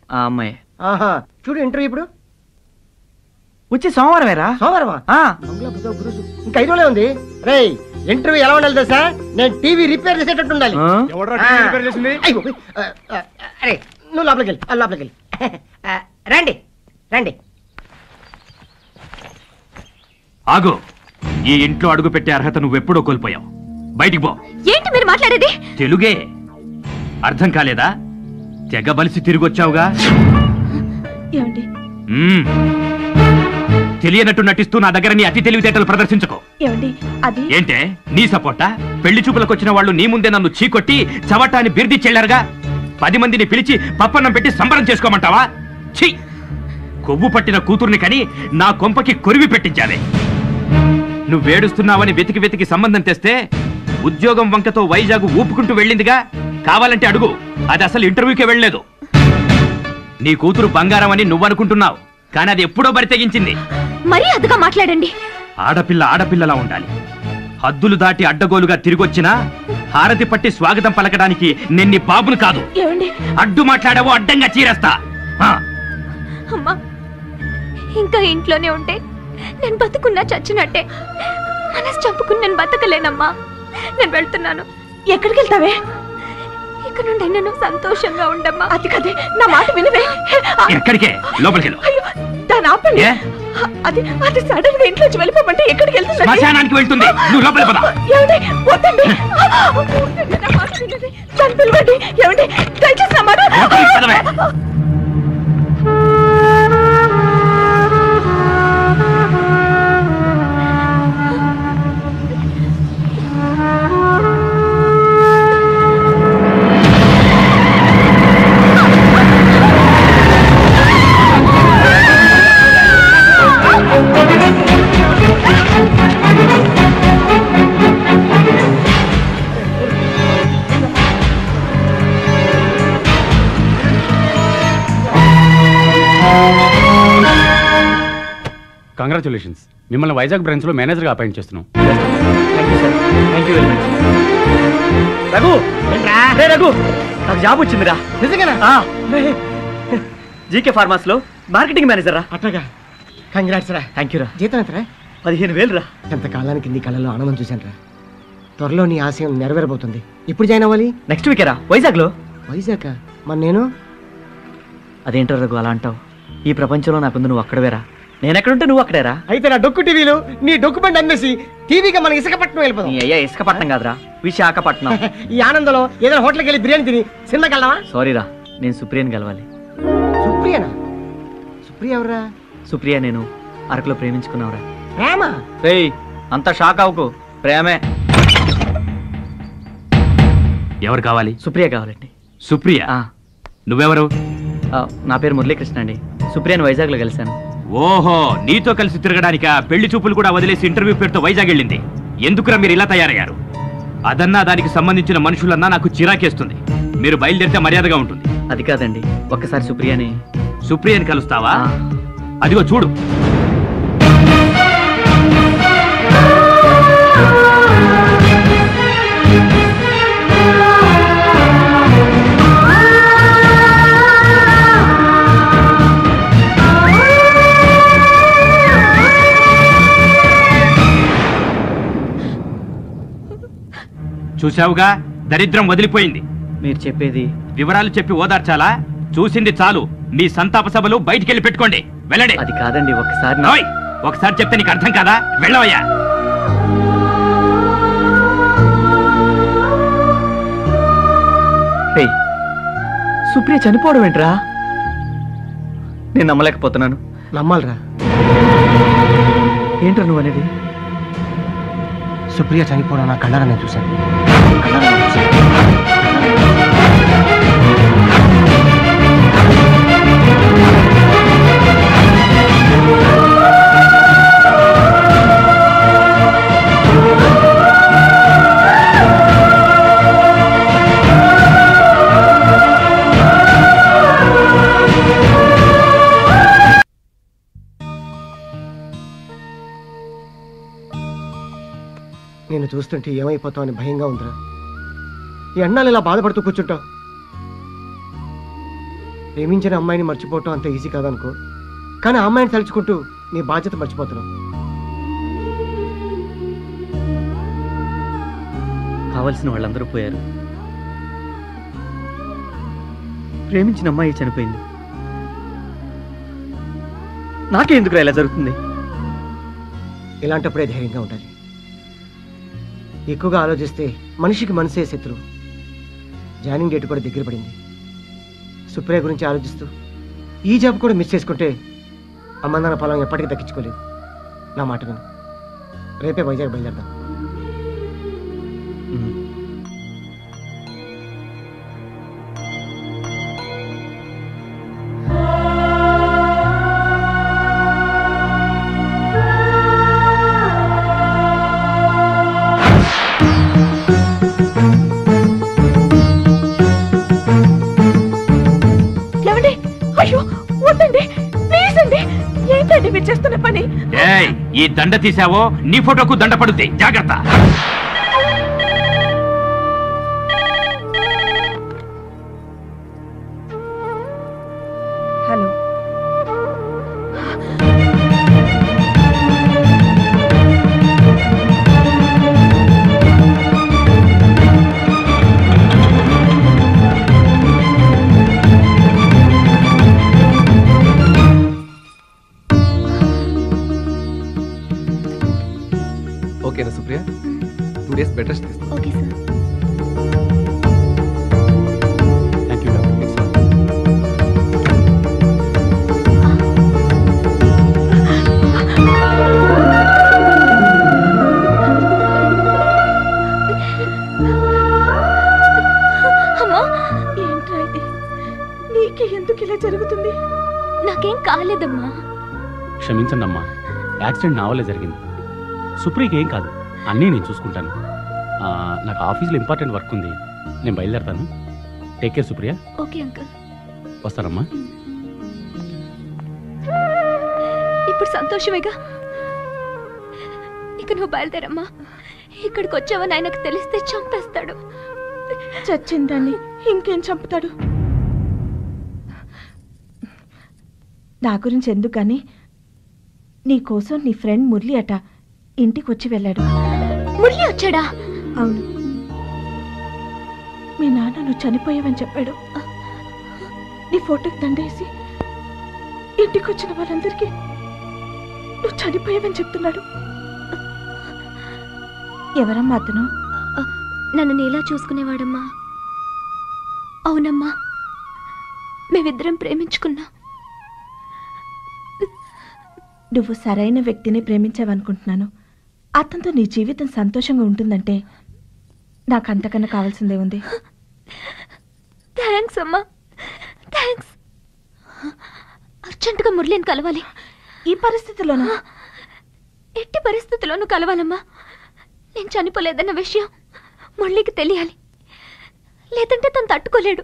ఆ అమ్మాయి. ఆహా, చూడు ఇంటర్వ్యూ ఇప్పుడు వచ్చే సోమవారమేరా. సోమవారమా? ఇంకా 5 రోజులే ఉంది. రే, ఇంటర్వ్యూ ఎలా ఉండాలి తెలుసా? నేను టీవీ రిపేర్ చేసేటట్టు ఉండాలి. అరే, నువ్వు లోపలికి వెళ్ళి, లోపలికి వెళ్ళి. రండి రండి. ఆగు. ఈ ఇంట్లో అడుగు పెట్టే అర్హత నువ్వెప్పుడో కోల్పోయావు. బయటికి పో. ఏంటి మీరు మాట్లాడేది? తెలుగే అర్థం కాలేదా? తెగ బలిసి తిరిగొచ్చావుగా. ఏమండి? తెలియనట్టు నటిస్తూ నా దగ్గర నీ అతి తెలివితేటలు ప్రదర్శించుకో. ఏమండి అది? ఏంటే నీ సపోర్టా? పెళ్లి చూపులకు వచ్చిన వాళ్ళు నీ ముందే నన్ను చీకొట్టి చవటాన్ని బిర్ది చెల్లారుగా. 10 మందిని పిలిచి పప్పన్నం పెట్టి సంబరం చేసుకోమంటావా? ఛీ, కొవ్వు పట్టిన కూతుర్ని కని నా కొంపకి కొరివి పెట్టించాలి. నువ్వేడుస్తున్నావని వెతికి వెతికి సంబంధం తెస్తే ఉద్యోగం వంకతో వైజాగ్ ఊపుకుంటూ వెళ్ళిందిగా. కావాలంటే అడుగు. అది అసలు ఇంటర్వ్యూకే వెళ్ళలేదు. నీ కూతురు బంగారం అని నువ్వనుకుంటున్నావు, కానీ అది ఎప్పుడో బరి తెగించింది. మరీ అదుగా మాట్లాడండి. ఆడపిల్ల ఆడపిల్లలా ఉండాలి. హద్దులు దాటి అడ్డగోలుగా తిరిగొచ్చినా హారతి పట్టి స్వాగతం పలకడానికి నిన్ని బాబును కాదు. అడ్డు మాట్లాడావో అడ్డంగా చీరేస్తా. అమ్మా, ఇంకా ఇంట్లోనే ఉంటే నేను బతుకున్నా చచ్చినట్టే. మనసు చంపుకుని నేను బతకలేనమ్మా. నేను వెళ్తున్నాను. ఎక్కడికి వెళ్తావే? ఇక్కడ నుండి నేను సంతోషంగా ఉండమ్మా. అది కదే, నా మాట వినవే. ఎక్కడికే? లోపలికి వెళ్ళు. దాని ఆపండి. అది అది సడన్ గా ఇంట్లోంచి వెళ్ళిపోమంటే ఎక్కడికి వెళ్తుంది? శ్మశానానికి వెళ్తుంది. నువ్వు లోపలికి పద. ఏమండి? వద్దండి. నా మాట వినండి. దాన్ని పిలవండి. ఏమండి? దయచేసి నా మాట. కంగ్రాచులేషన్స్, మిమ్మల్ని వైజాగ్ బ్రాంచ్ లో మేనేజర్ గా అపాయింట్ చేస్తున్నాం. రఘు, రఘు, నాకు జాబ్ వచ్చిందిరా. నిజంగానా? జీకే ఫార్మాస్ లో మార్కెటింగ్ మేనేజర్ రా. అట్లాగా, కంగ్రాట్స్ రా. థ్యాంక్ యూ రా. జీతం ఎంతరా? 15,000 రా. ఎంతకాలానికి నీ కళ్ళలో ఆనందం చూశాను రా. త్వరలో నీ ఆశయం నెరవేరబోతుంది. ఇప్పుడు జాయిన్ అవ్వాలి? నెక్స్ట్ వీకే రా. వైజాగ్ లో. వైజాగ్? మరి నేను? అదేంటో రఘు అలా అంటావు? ఈ ప్రపంచంలో నాకుంది నువ్వు అక్కడవేరా. నేనెక్కడుంటే నువ్వు అక్కడేరా. అయితే నా డొక్కు టీవీలు నీ డొక్యుమెంట్ అమ్మేసి టీవీగా మన ఇసుకపట్నం వెళ్ళిపోదాం. నీ అయ్యా ఇసుకపట్నం కాదురా, విశాఖపట్నం. ఈ ఆనందంలో ఏదైనా హోటల్కి వెళ్ళి బిర్యానీ తిని సినిమాకెళ్దామా? సారీరా, నేను సుప్రియని కలవాలి. సుప్రియనా? సుప్రియ ఎవరా? సుప్రియ నేను అరకులో ప్రేమించుకున్నావురా. ప్రేమ? రేయ్, అంత షాక్ అవ్వకు, ప్రేమే. ఎవరు కావాలి? సుప్రియ కావాలండి. సుప్రియ? నువ్వెవరు? నా పేరు మురళీకృష్ణ అండి. సుప్రియని వైజాగ్ లో కలిశాను. ఓహో, నీతో కలిసి తిరగడానిక? పెళ్లి చూపులు కూడా వదిలేసి ఇంటర్వ్యూ పేరుతో వైజాగ్ వెళ్ళింది. ఎందుకురా మీరు ఇలా తయారయ్యారు? అదన్నా దానికి సంబంధించిన మనుషులన్నా నాకు చిరాకేస్తుంది. మీరు బయలుదేరితే మర్యాదగా ఉంటుంది. అది కాదండి, ఒక్కసారి సుప్రియని కలుస్తావా? అదిగో చూడు. చూశావుగా, దరిద్రం వదిలిపోయింది. మీరు చెప్పేది? వివరాలు చెప్పి ఓదార్చాలా? చూసింది చాలు. మీ సంతాప సభలు బయటికెళ్ళి పెట్టుకోండి. వెళ్ళండి. అది కాదండి, ఒకసారి చెప్తే నీకు అర్థం కాదా? వెళ్ళవయ్యా. సుప్రియ చనిపోవడం ఏంట్రా? నేను నమ్మలేకపోతున్నాను. నమ్మాలరా. ఏంట్రా నువ్వు అనేది? సుప్రియ చనిపోవడం నా కళ్ళారా నేను చూశాను. నేను చూస్తుంటే ఏమైపోతావు అని భయంగా ఉందిరా. ఈ అన్నాలు ఇలా బాధపడుతూ కూర్చుంటావు. ప్రేమించిన అమ్మాయిని మర్చిపోవటం అంత ఈజీ కాదనుకో, కానీ ఆ అమ్మాయిని తలుచుకుంటూ నీ బాధ్యత మర్చిపోతున్నావు. కావలసిన వాళ్ళందరూ పోయారు. ప్రేమించిన అమ్మాయి చనిపోయింది. నాకే ఎందుకు ఇలా జరుగుతుంది? ఇలాంటప్పుడే ధైర్యంగా ఉండాలి. ఎక్కువగా ఆలోచిస్తే మనిషికి మనసే శత్రువు. జాయినింగ్ డేట్ కూడా దగ్గర పడింది. సుప్రియ గురించి ఆలోచిస్తూ ఈ జాబ్ కూడా మిస్ చేసుకుంటే అమ్మందన పొలం ఎప్పటికీ దక్కించుకోలేదు. నా మాట విను, రేపే వైజాగ్ బయలుదేరదాం. ఏంటండి మీరు చేస్తున్న పని? ఏయ్, ఈ దండ తీసావో నీ ఫోటోకు దండ పడుద్ది, జాగ్రత్త. హలో, ఓకేనా సుప్రియ? 2 days బెడ్ రెస్ట్ తీసుకో. Okay sir. Thank you doctor. అమ్మా, ఏంట్రా ఇది? నీకు ఎందుకు ఇలా జరుగుతుంది? నాకేం కాలేదమ్మా. క్షమించండి అమ్మా, యాక్సిడెంట్ నా వల్లే జరిగింది. సుప్రీకి ఏం కాదు, అన్నీ నేను చూసుకుంటాను. నాకు ఆఫీస్లో ఇంపార్టెంట్ వర్క్ ఉంది, నేను బయలుదేరతాను. Take care Supriya. Okay uncle. వస్తానమ్మా. ఇప్పుడు సంతోషమేగా. ఇక నువ్వు బయలుదేరమ్మా. ఇక్కడికి వచ్చావని ఆయనకు తెలిస్తే చంపేస్తాడు. చచ్చిందాన్ని ఇంకేం చంపుతాడు? నా గురించి ఎందుకు కానీ, నీ కోసం నీ ఫ్రెండ్ మురళి అట ఇంటికి వచ్చి వెళ్ళాడు. మురళి వచ్చాడా? అవును, మీ నాన్న నువ్వు చనిపోయావని చెప్పాడు. నీ ఫోటోకి దండేసి ఇంటికి వచ్చిన వాళ్ళందరికీ నువ్వు చనిపోయావని చెప్తున్నాడు. ఎవరమ్మా అతను? నన్ను నీలా చూసుకునేవాడమ్మా. అవునమ్మా, మేమిద్దరం ప్రేమించుకున్నాం. నువ్వు సరైన వ్యక్తిని ప్రేమించావనుకుంటున్నాను. అతనితో నీ జీవితం సంతోషంగా ఉంటుందంటే నాకు అంతకన్నా కావాల్సిందే ఉంది. థ్యాంక్స్ అమ్మా, థ్యాంక్స్. అర్జెంటుగా మురళిని కలవాలి. ఈ పరిస్థితిలోనూ? ఎట్టి పరిస్థితిలోనూ కలవాలమ్మా. నేను చనిపోలేదన్న విషయం మురళికి తెలియాలి, లేదంటే తను తట్టుకోలేడు.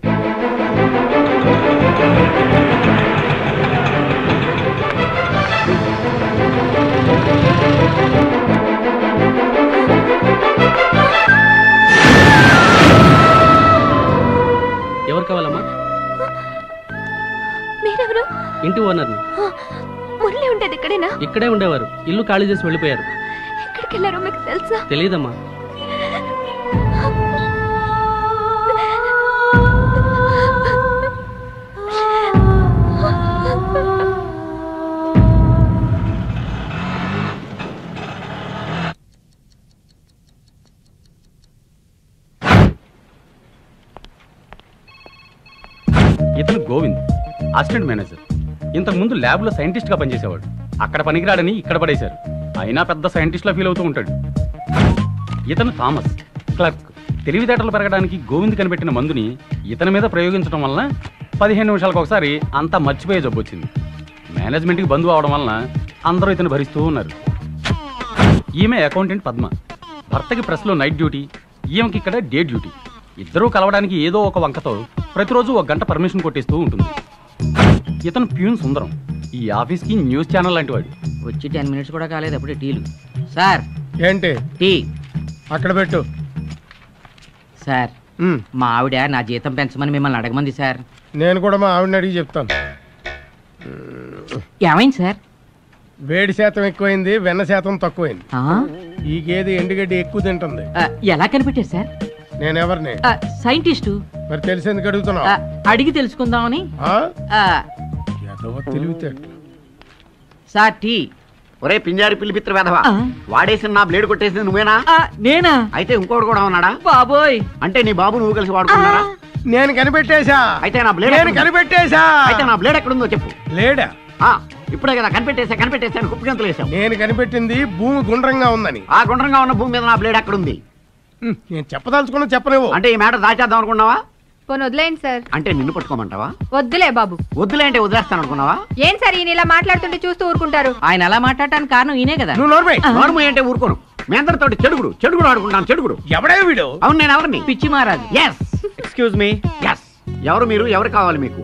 ఎవరు కావాలమ్మా? మీరెవరు? ఇంటి ఓనర్ని. మురళి ఉండేది ఇక్కడేనా? ఇక్కడే ఉండేవారు, ఇల్లు ఖాళీ చేసి వెళ్ళిపోయారు. ఎక్కడికి వెళ్ళారో మీకు తెలుసా? తెలీదమ్మా. ఇతను గోవింద్, అసిస్టెంట్ మేనేజర్. ఇంతకు ముందు ల్యాబ్లో సైంటిస్ట్గా పనిచేసేవాడు. అక్కడ పనికిరాడని ఇక్కడ పడేశారు. అయినా పెద్ద సైంటిస్ట్లా ఫీల్ అవుతూ ఉంటాడు. ఇతను థామస్, క్లర్క్. తెలివితేటలు పెరగడానికి గోవింద్ కనిపెట్టిన మందుని ఇతని మీద ప్రయోగించడం వలన 15 నిమిషాలకు ఒకసారి అంతా మర్చిపోయే జబ్బు వచ్చింది. మేనేజ్మెంట్కి బంధువు అవడం వలన అందరూ ఇతను భరిస్తూ ఉన్నారు. ఈమె అకౌంటెంట్ పద్మ. భర్తకి ప్రెస్లో నైట్ డ్యూటీ, ఈమెకి ఇక్కడ డే డ్యూటీ. ఇద్దరూ కలవడానికి ఏదో ఒక వంకతో ప్రతిరోజు 1 గంట పర్మిషన్ కొట్టేస్తూ ఉంటుంది. ఇతను ప్యూన్ సుందరం, ఈ ఆఫీస్కి న్యూస్ ఛానల్ లాంటి వాడు. వచ్చి 10 మినిట్స్ కూడా కాలేదు అప్పుడే టీలు. సార్ ఏంటి? టీ అక్కడ పెట్టు. సార్, మా ఆవిడ నా జీతం పెంచమని మిమ్మల్ని అడగమంది సార్. నేను కూడా మా ఆవిడని అడిగి చెప్తాను. ఏమైంది సార్? వేడి శాతం ఎక్కువైంది, వెన్న శాతం తక్కువైంది. ఈ గేదె ఎండుగడ్డి ఎక్కువ తింటుంది. ఎలా కనిపెట్టారు సార్? నేనెవరిని? సైంటిస్టు. మరి తెలిసేందుకు అడుగుతున్నావు? అడిగి తెలుసుకుందామని. Sir tea. ఒరే పింజారి పిల్లిపిత్ర వెధవా, వాడేసిన నా బ్లేడ్ కొట్టేసింది నువ్వేనా? నేనా? అయితే ఇంకోటి కూడా ఉన్నాడా? బాబోయ్, అంటే నీ బాబు నువ్వు కలిసి వాడుకున్నారా? నేను కనిపెట్టేశా. అయితే నా బ్లేడ్ నేను కనిపెట్టేశా. అయితే నా బ్లేడ్ ఎక్కడుందో చెప్పు. బ్లేడా? ఇప్పుడే కదా కనిపెట్టేశాను కుప్పగంతులు వేసావు. నేను కనిపెట్టింది భూమి గుండ్రంగా ఉందని. ఆ గుండ్రంగా ఉన్న భూమి మీద నా బ్లేడ్ ఎక్కడుంది? నేను చెప్పదలుచుకున్నా చెప్పలేవు. అంటే ఈ మ్యాటర్ దాచేద్దాం అనుకున్నావా? పోనీ వదిలేయండి సార్. అంటే నిన్ను పట్టుకోమంటావా? వద్దులే బాబు. వద్దులే అంటే వదిలేస్తాను అనుకున్నావా? ఏం సార్ ఈయన ఇలా మాట్లాడుతుంటే చూస్తూ ఊరుకుంటారు? ఆయన ఎలా మాట్లాడటానికి కారణం ఈయనే కదా. నువ్వు నోర్మై అంటే ఊరుకోను. మీ అందరితో చెడుగుడు ఆడుకుంటాను. చెడుగుడు ఎవడే వీడు? అవును, నేను ఎవరిని? పిచ్చి మహారాజు. ఎస్. Excuse me. ఎస్. ఎవరు మీరు? ఎవరు కావాలి మీకు?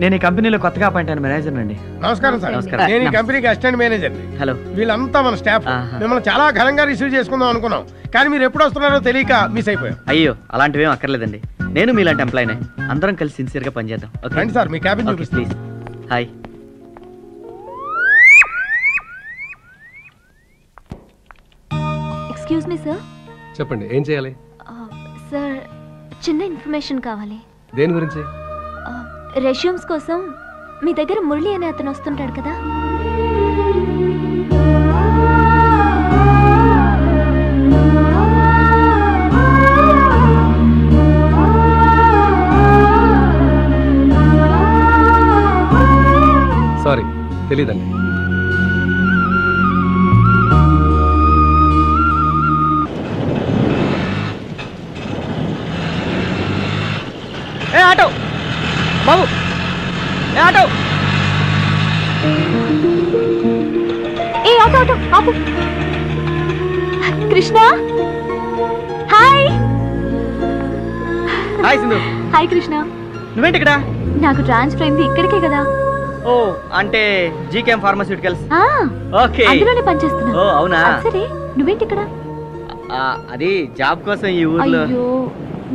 నేను ఈ కంపెనీలో కొత్తగా అపాయింట్ అయిన మేనేజర్ అండి. నమస్కారం సార్. నేను ఈ కంపెనీకి అసిస్టెంట్ మేనేజర్. హలో. వీళ్ళంతా మన స్టాఫ్. మిమ్మల్ని చాలా ఘనంగా రిసీవ్ చేసుకుందాం అనుకున్నాం, కానీ మీరు ఎప్పుడు వస్తున్నారో తెలియక మిస్ అయిపోయాం. అయ్యో అలాంటివేం అక్కర్లేదండి, నేను మీలాంటి ఎంప్లాయీనే. అందరం కలిసి సిన్సియర్ గా పనిచేద్దాం. రండి సార్, మీ క్యాబిన్ చూపిస్తాను. Please. Hi. Excuse me sir. చెప్పండి, ఏం చేయాలి? సార్ చిన్న ఇన్ఫర్మేషన్ కావాలి. దేని గురించి? రెజ్యూమ్స్ కోసం మీ దగ్గర మురళి అనే అతను వస్తుంటాడు కదా. సారీ, తెలీదండి. ఏ ఆటో బాబు, ఏ ఆటో. ఏ ఆటో ఆటో ఆపు. Krishna. Hi. Hi Sindhu. Hi Krishna. నువ్వేంటి ఇక్కడ? నాకు ట్రాన్స్ఫర్ అయింది ఇక్కడికే కదా. ఓ అంటే జీకేఎం ఫార్మాస్యూటికల్స్. ఓకే, అందులోనే పనిచేస్తున్నా. ఓ అవునా. సరే నువ్వేంటి ఇక్కడ? అది జాబ్ కోసం ఈ ఊర్లో. అయ్యో,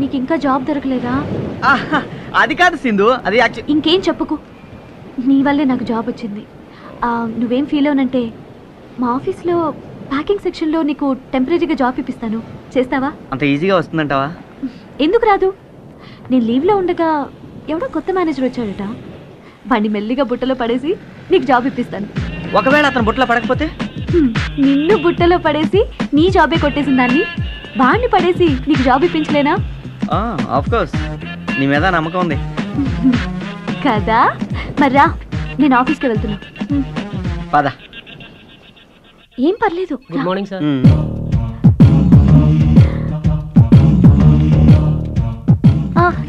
నీకు ఇంకా జాబ్ దొరకలేదా? అది కాదు సింధు, అది ఇంకేం చెప్పుకు. నీ వల్లే నాకు జాబ్ వచ్చింది. నువ్వేం ఫీల్ అవునంటే మా ఆఫీస్లో ప్యాకింగ్ సెక్షన్లో నీకు టెంపరీగా జాబ్ ఇప్పిస్తాను. చేస్తావా? అంత ఈజీగా వస్తుందంటావా? ఎందుకు రాదు? నేను లీవ్లో ఉండగా ఎవడో కొత్త మేనేజర్ వచ్చాడట. వాడిని మెల్లిగా బుట్టలో పడేసి నీకు జాబ్ ఇప్పిస్తాను. ఒకవేళ అతను బుట్టలో పడకపోతే? నిన్ను బుట్టలో పడేసి నీ జాబే కొట్టేసిన దాన్ని వాడిని పడేసి నీకు జాబ్ ఇప్పించలేనా? ఆఫ్ కోర్స్, నీ మీద నమ్మకం ఉంది కదా. మర్రా, నేను ఆఫీస్కి వెళ్తున్నా. పద. ఏం పర్లేదు. Good morning sir.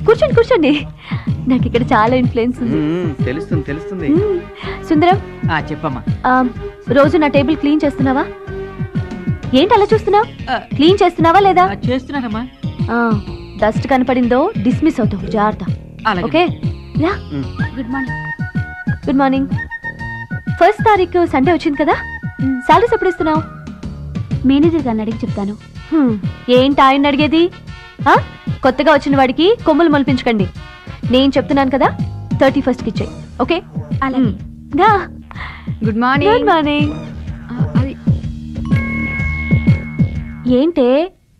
కూర్చోండి కూర్చోండి, నాకు ఇక్కడ చాలా ఇన్ఫ్లుయెన్స్ ఉంది. తెలుస్తుంది తెలుస్తుంది. సుందరం చెప్పమ్మా. రోజు నా టేబుల్ క్లీన్ చేస్తున్నావా? ఏంటి అలా చూస్తున్నావు? క్లీన్ చేస్తున్నావా లేదా? చేస్తున్నానమ్మా. డస్ట్ కనపడిందో డిస్మిస్ అవుతావు, జాగ్రత్త. ఓకే రా. Good morning. Good morning. 1st తారీఖు సండే వచ్చింది కదా. సాలరీస్ ఎప్పుడు ఇస్తున్నావు? మేనేజర్ గారిని అడిగి చెప్తాను. ఏంటి ఆయన అడిగేది? కొత్తగా వచ్చిన వాడికి కొమ్ములు మొలిపించకండి. నేను చెప్తున్నాను కదా, 31st కి ఇచ్చేయి. ఓకే అలాగే. Good morning. Good morning. ఏంటే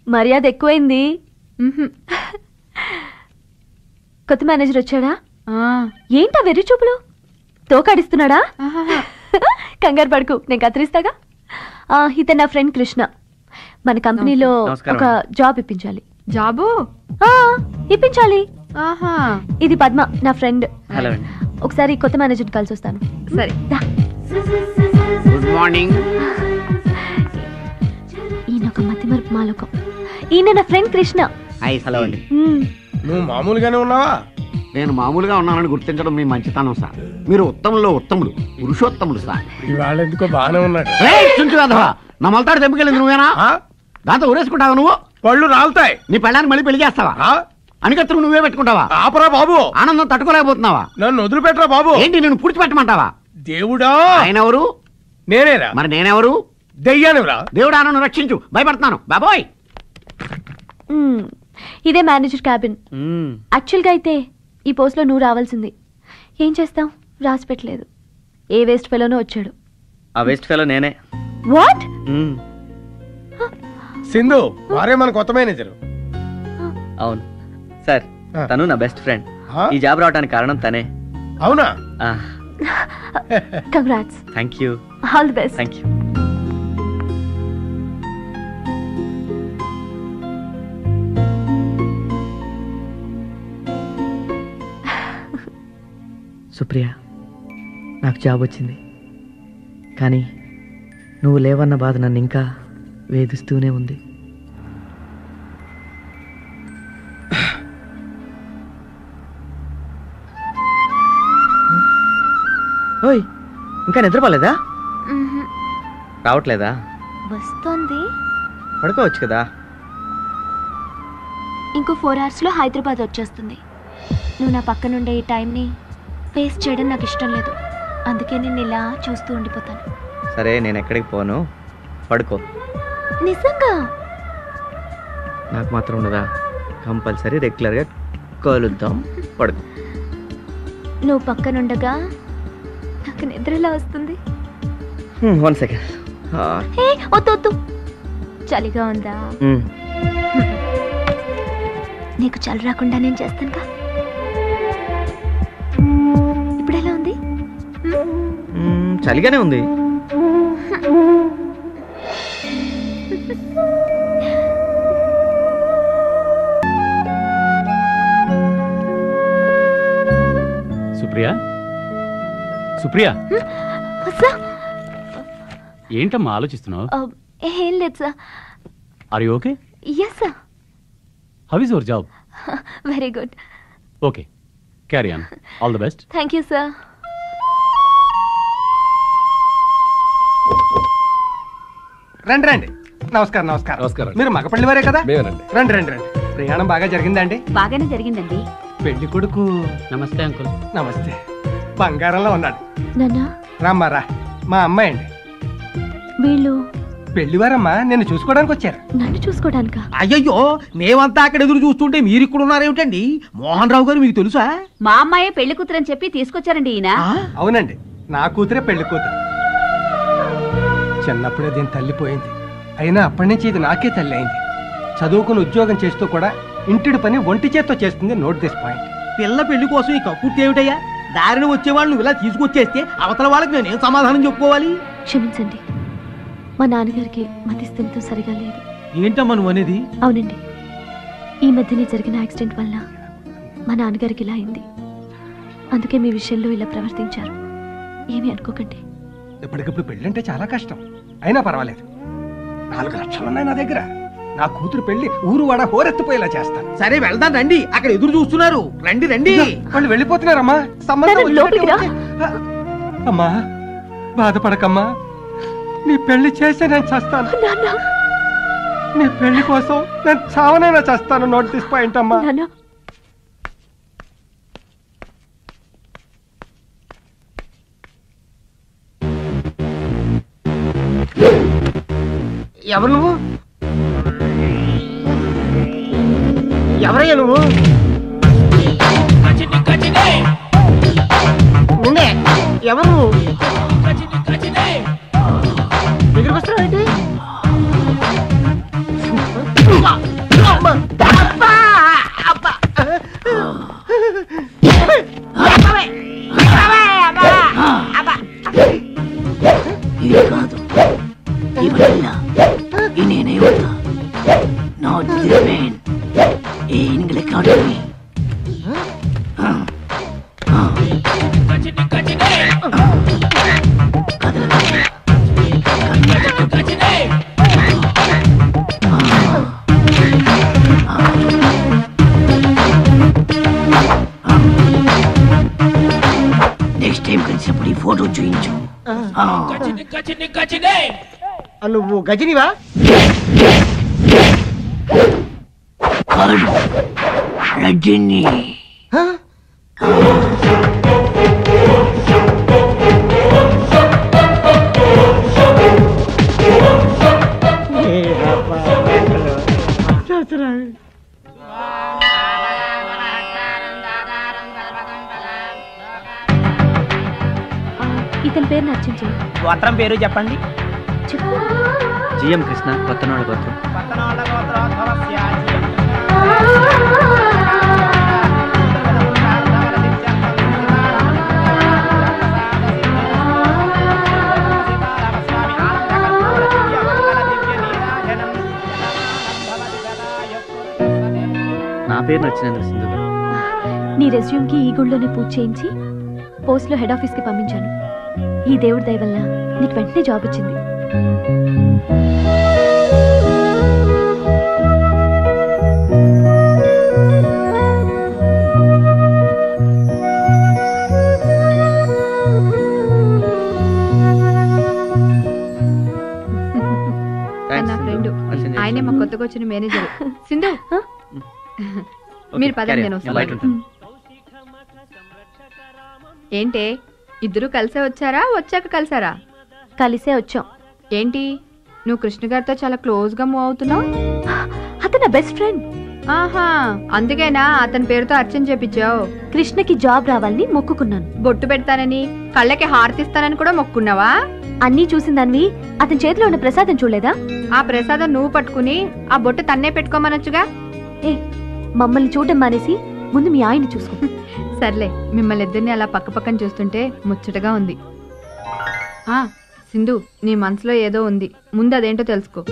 మర్యాద ఎక్కువైంది? కొత్త మేనేజర్ వచ్చాడా? ఏంటా వెర్రి చూపులు? తోకాడిస్తున్నాడా? కంగారు పడుకు, నేను కత్తిరిస్తాగా. ఇతను నా ఫ్రెండ్ కృష్ణ. మన కంపెనీలో ఒక జాబ్ ఇప్పించాలి. జాబు ఇప్పించాలి. ఇది పద్మ, నా ఫ్రెండ్. ఒకసారి కొత్త మేనేజర్ కలిసి వస్తాను. సరే. Good morning. ఈయన ఒక మతిమరుపు మాలోకం. ఈయన నా ఫ్రెండ్ కృష్ణ. హలో అండి. నువ్వు మామూలుగానే ఉన్నావా? నేను మామూలుగా ఉన్నానని గుర్తించడం మీ మంచితనం సార్. మీరు ఉత్తముల్లో ఉత్తములు, పురుషోత్తములు సార్. ఇవాళ ఎందుకో బాగానే ఉన్నాడు. నా మొలతాడు తెంపుకెళ్ళింది నువ్వేనా? దాంతో ఊరేసుకుంటావా నువ్వు? పళ్ళు రాలుతాయి. నీ పెళ్ళాన్ని మళ్ళీ పెళ్లి చేస్తావా? అనికత్తులు నువ్వే పెట్టుకుంటావా? ఆపరా బాబు. ఆనందం తట్టుకోలేకపోతున్నావా? నన్ను వదిలిపెట్టరా బాబు. ఏంటి నేను పుడిచిపెట్టమంటావా? దేవుడా. ఆయన ఎవరు? నేనేరా. మరి నేనెవరు? దెయ్యానివరా. దేవుడా నన్ను రక్షించు, భయపడుతున్నాను బాబోయ్. ఇదే మేనేజర్ క్యాబిన్. యాక్చువల్గా అయితే ఈ పోస్ట్లో నువ్వు రావాల్సింది. ఏం చేస్తాం, రాసి పెట్టలేదు. ఏ వేస్ట్ ఫెలోనో వచ్చాడు. ఆ వేస్ట్ ఫెలో నేనే. వాట్? సింధు వారే మన కొత్త మేనేజర్. అవును సార్, తను నా బెస్ట్ ఫ్రెండ్. ఈ జాబ్ రావడానికి కారణం తనే. అవునా? Congrats. Thank you. All the best. Thank you. Supriya, నాకు జాబ్ వచ్చింది, కానీ నువ్వు లేవన్న బాధ నన్ను ఇంకా వేధిస్తూనే ఉంది. ఓయ్, ఇంకా నిద్రపోలేదా? రావట్లేదా? వస్తుంది. పడుకోవచ్చు కదా. ఇంకో 4 hours హైదరాబాద్ వచ్చేస్తుంది. నువ్వు నా పక్కనుండే ఈ టైంని వేస్ట్ చేయడం నాకు ఇష్టం లేదు, అందుకే నేను ఇలా చూస్తూ ఉండిపోతాను. సరే నేను ఎక్కడికి పోను, పడుకో. నిజంగా? నాకు మాత్రం ఉండదా? కంపల్సరీ రెగ్యులర్గా కలుద్దాం, పడుకో. నువ్వు పక్కనుండగా నాకు నిద్రలా వస్తుంది. 1 సెకండ్. వద్దు, చలిగా ఉందా? నీకు చలి రాకుండా నేను చేస్తానుగా. ఇప్పుడు ఎలా ఉంది? చలిగానే ఉంది. సుప్రియా, సుప్రియా, ఏంటమ్మా ఆలోచిస్తున్నావు? ఏం లేదు sir. Are you okay? Yes sir. How is your job? Very good. Okay, carry on. All the best. Thank you sir. రండి రండి. నమస్కారం. నమస్కారం. నమస్కారం. మీరు మగపల్లి వారే కదా? మేమేనండి. రండి రండి రండి. ప్రయాణం బాగా జరిగిందండి? బాగానే జరిగిందండి. పెళ్లి కొడుకు నమస్తే అంకుల్. నమస్తే. బంగారంలో ఉన్నాడు. నాన్నా రామ్మారా, మా అమ్మాయి అండి. వీళ్ళు పెళ్లివారమ్మా, నిన్ను చూసుకోవడానికి వచ్చారు. నన్ను చూసుకోవడానికా? అయ్యయ్యో, మేమంతా అక్కడ ఎదురు చూస్తుంటే మీరు ఇక్కడ ఉన్నారేమిటండి? మోహన్ రావు గారు మీకు తెలుసా? మా అమ్మాయే పెళ్లి కూతురు అని చెప్పి తీసుకొచ్చారండి ఈయన. అవునండి, నా కూతురే పెళ్లి కూతురు. చిన్నప్పుడే దీని తల్లి పోయింది. అయినా అప్పటి నుంచి ఇది నాకే తల్లి అయింది. చదువుకుని ఉద్యోగం చేస్తూ కూడా ఇంటిడి పని ఒంటి చేత్తో చేస్తుంది. Note this point. పిల్ల పెళ్లి కోసం ఈ కక్కుర్తి ఏమిటయ్యా? దారిని వచ్చేవాళ్ళు నువ్వు ఇలా తీసుకొచ్చేస్తే అవతల వాళ్ళకి నేనేం సమాధానం చెప్పుకోవాలి? క్షమించండి, మా నాన్నగారికి మతిస్థిమితం సరిగా లేదు. ఏంటమ్మా నువ్వు అనేది? అవునండి, ఈ మధ్యనే జరిగిన యాక్సిడెంట్ వల్ల మా నాన్నగారికి ఇలా అయింది. అందుకే మీ విషయంలో ఇలా ప్రవర్తించారు. ఏమీ అనుకోకండి. ఇప్పటికప్పుడు పెళ్ళంటే చాలా కష్టం. అయినా పర్వాలేదు. 4 లక్షలు ఉన్నాయి నా దగ్గర. నా కూతురు పెళ్లి ఊరు వాడ హోరెత్తిపోయేలా చేస్తాను. సరే వెళ్దాం రండి, అక్కడ ఎదురు చూస్తున్నారు. రండి రండి. వాళ్ళు వెళ్ళిపోతున్నారమ్మా. సంబంధం అమ్మా, బాధపడకమ్మా. నీ పెళ్లి చేసే నేను చేస్తాను. నీ పెళ్లి కోసం నేను చావనైనా చేస్తాను. నోట్ దిస్ పాయింట్ అమ్మా. ఎవరు నువ్వు? ఎవరయ్యా నువ్వు? నిన్నే. ఎవరు నువ్వు? దగ్గరికి వస్తున్నావు? ఇది కాదు, ఇవల్ల నేనే వద్దా. Not the pain in economy. Next time కలిసినప్పుడు ఈ ఫోటో చూయించు. నువ్వు గజనివా? రజని. ఇతని పేరు నచ్చింది. గోత్రం పేరు చెప్పండి. జిఎం కృష్ణ, కొత్తనోళ్ళ గోత్రం. నా పేరు నచ్చినందుకు సింధు. నీ రెజ్యూమ్ కి ఈ గుళ్ళోనే పూజ చేయించి పోస్ట్ లో హెడ్ ఆఫీస్ కి పంపించాను. ఈ దేవుడి దయ వల్ల నీకు వెంటనే జాబ్ వచ్చింది. నా ఫ్రెండ్, ఆయనే మా కొత్తగా వచ్చిన మేనేజర్. సింధు, మీరు పదండి, నేను వస్తాను. ఏంటే ఇద్దరు కలిసే వచ్చారా వచ్చాక కలిసారా? కలిసే వచ్చాం. ఏంటి నువ్వు కృష్ణ గారితో చాలా క్లోజ్ గా మూవ్ అవుతున్నావు? అతను బెస్ట్ ఫ్రెండ్. ఆహా, అందుకేనా అతని పేరుతో అర్చన చేపించావు? కృష్ణకి జాబ్ రావాలని మొక్కుకున్నాను. బొట్టు పెడతానని, కళ్ళకి హారతిస్తానని కూడా మొక్కున్నావా? అన్నీ చూసిందానివి అతని చేతిలో ఉన్న ప్రసాదం చూడలేదా? ఆ ప్రసాదం నువ్వు పట్టుకుని ఆ బొట్టు తన్నే పెట్టుకోమనొచ్చుగా. ఏ, మమ్మల్ని చూడడం మానేసి ముందు మీ ఆయన్ని చూసుకో. సర్లే, మిమ్మల్ని ఇద్దరిని అలా పక్క పక్కన చూస్తుంటే ముచ్చటగా ఉంది. సింధు, నీ మనసులో ఏదో ఉంది, ముందు అదేంటో తెలుసుకో.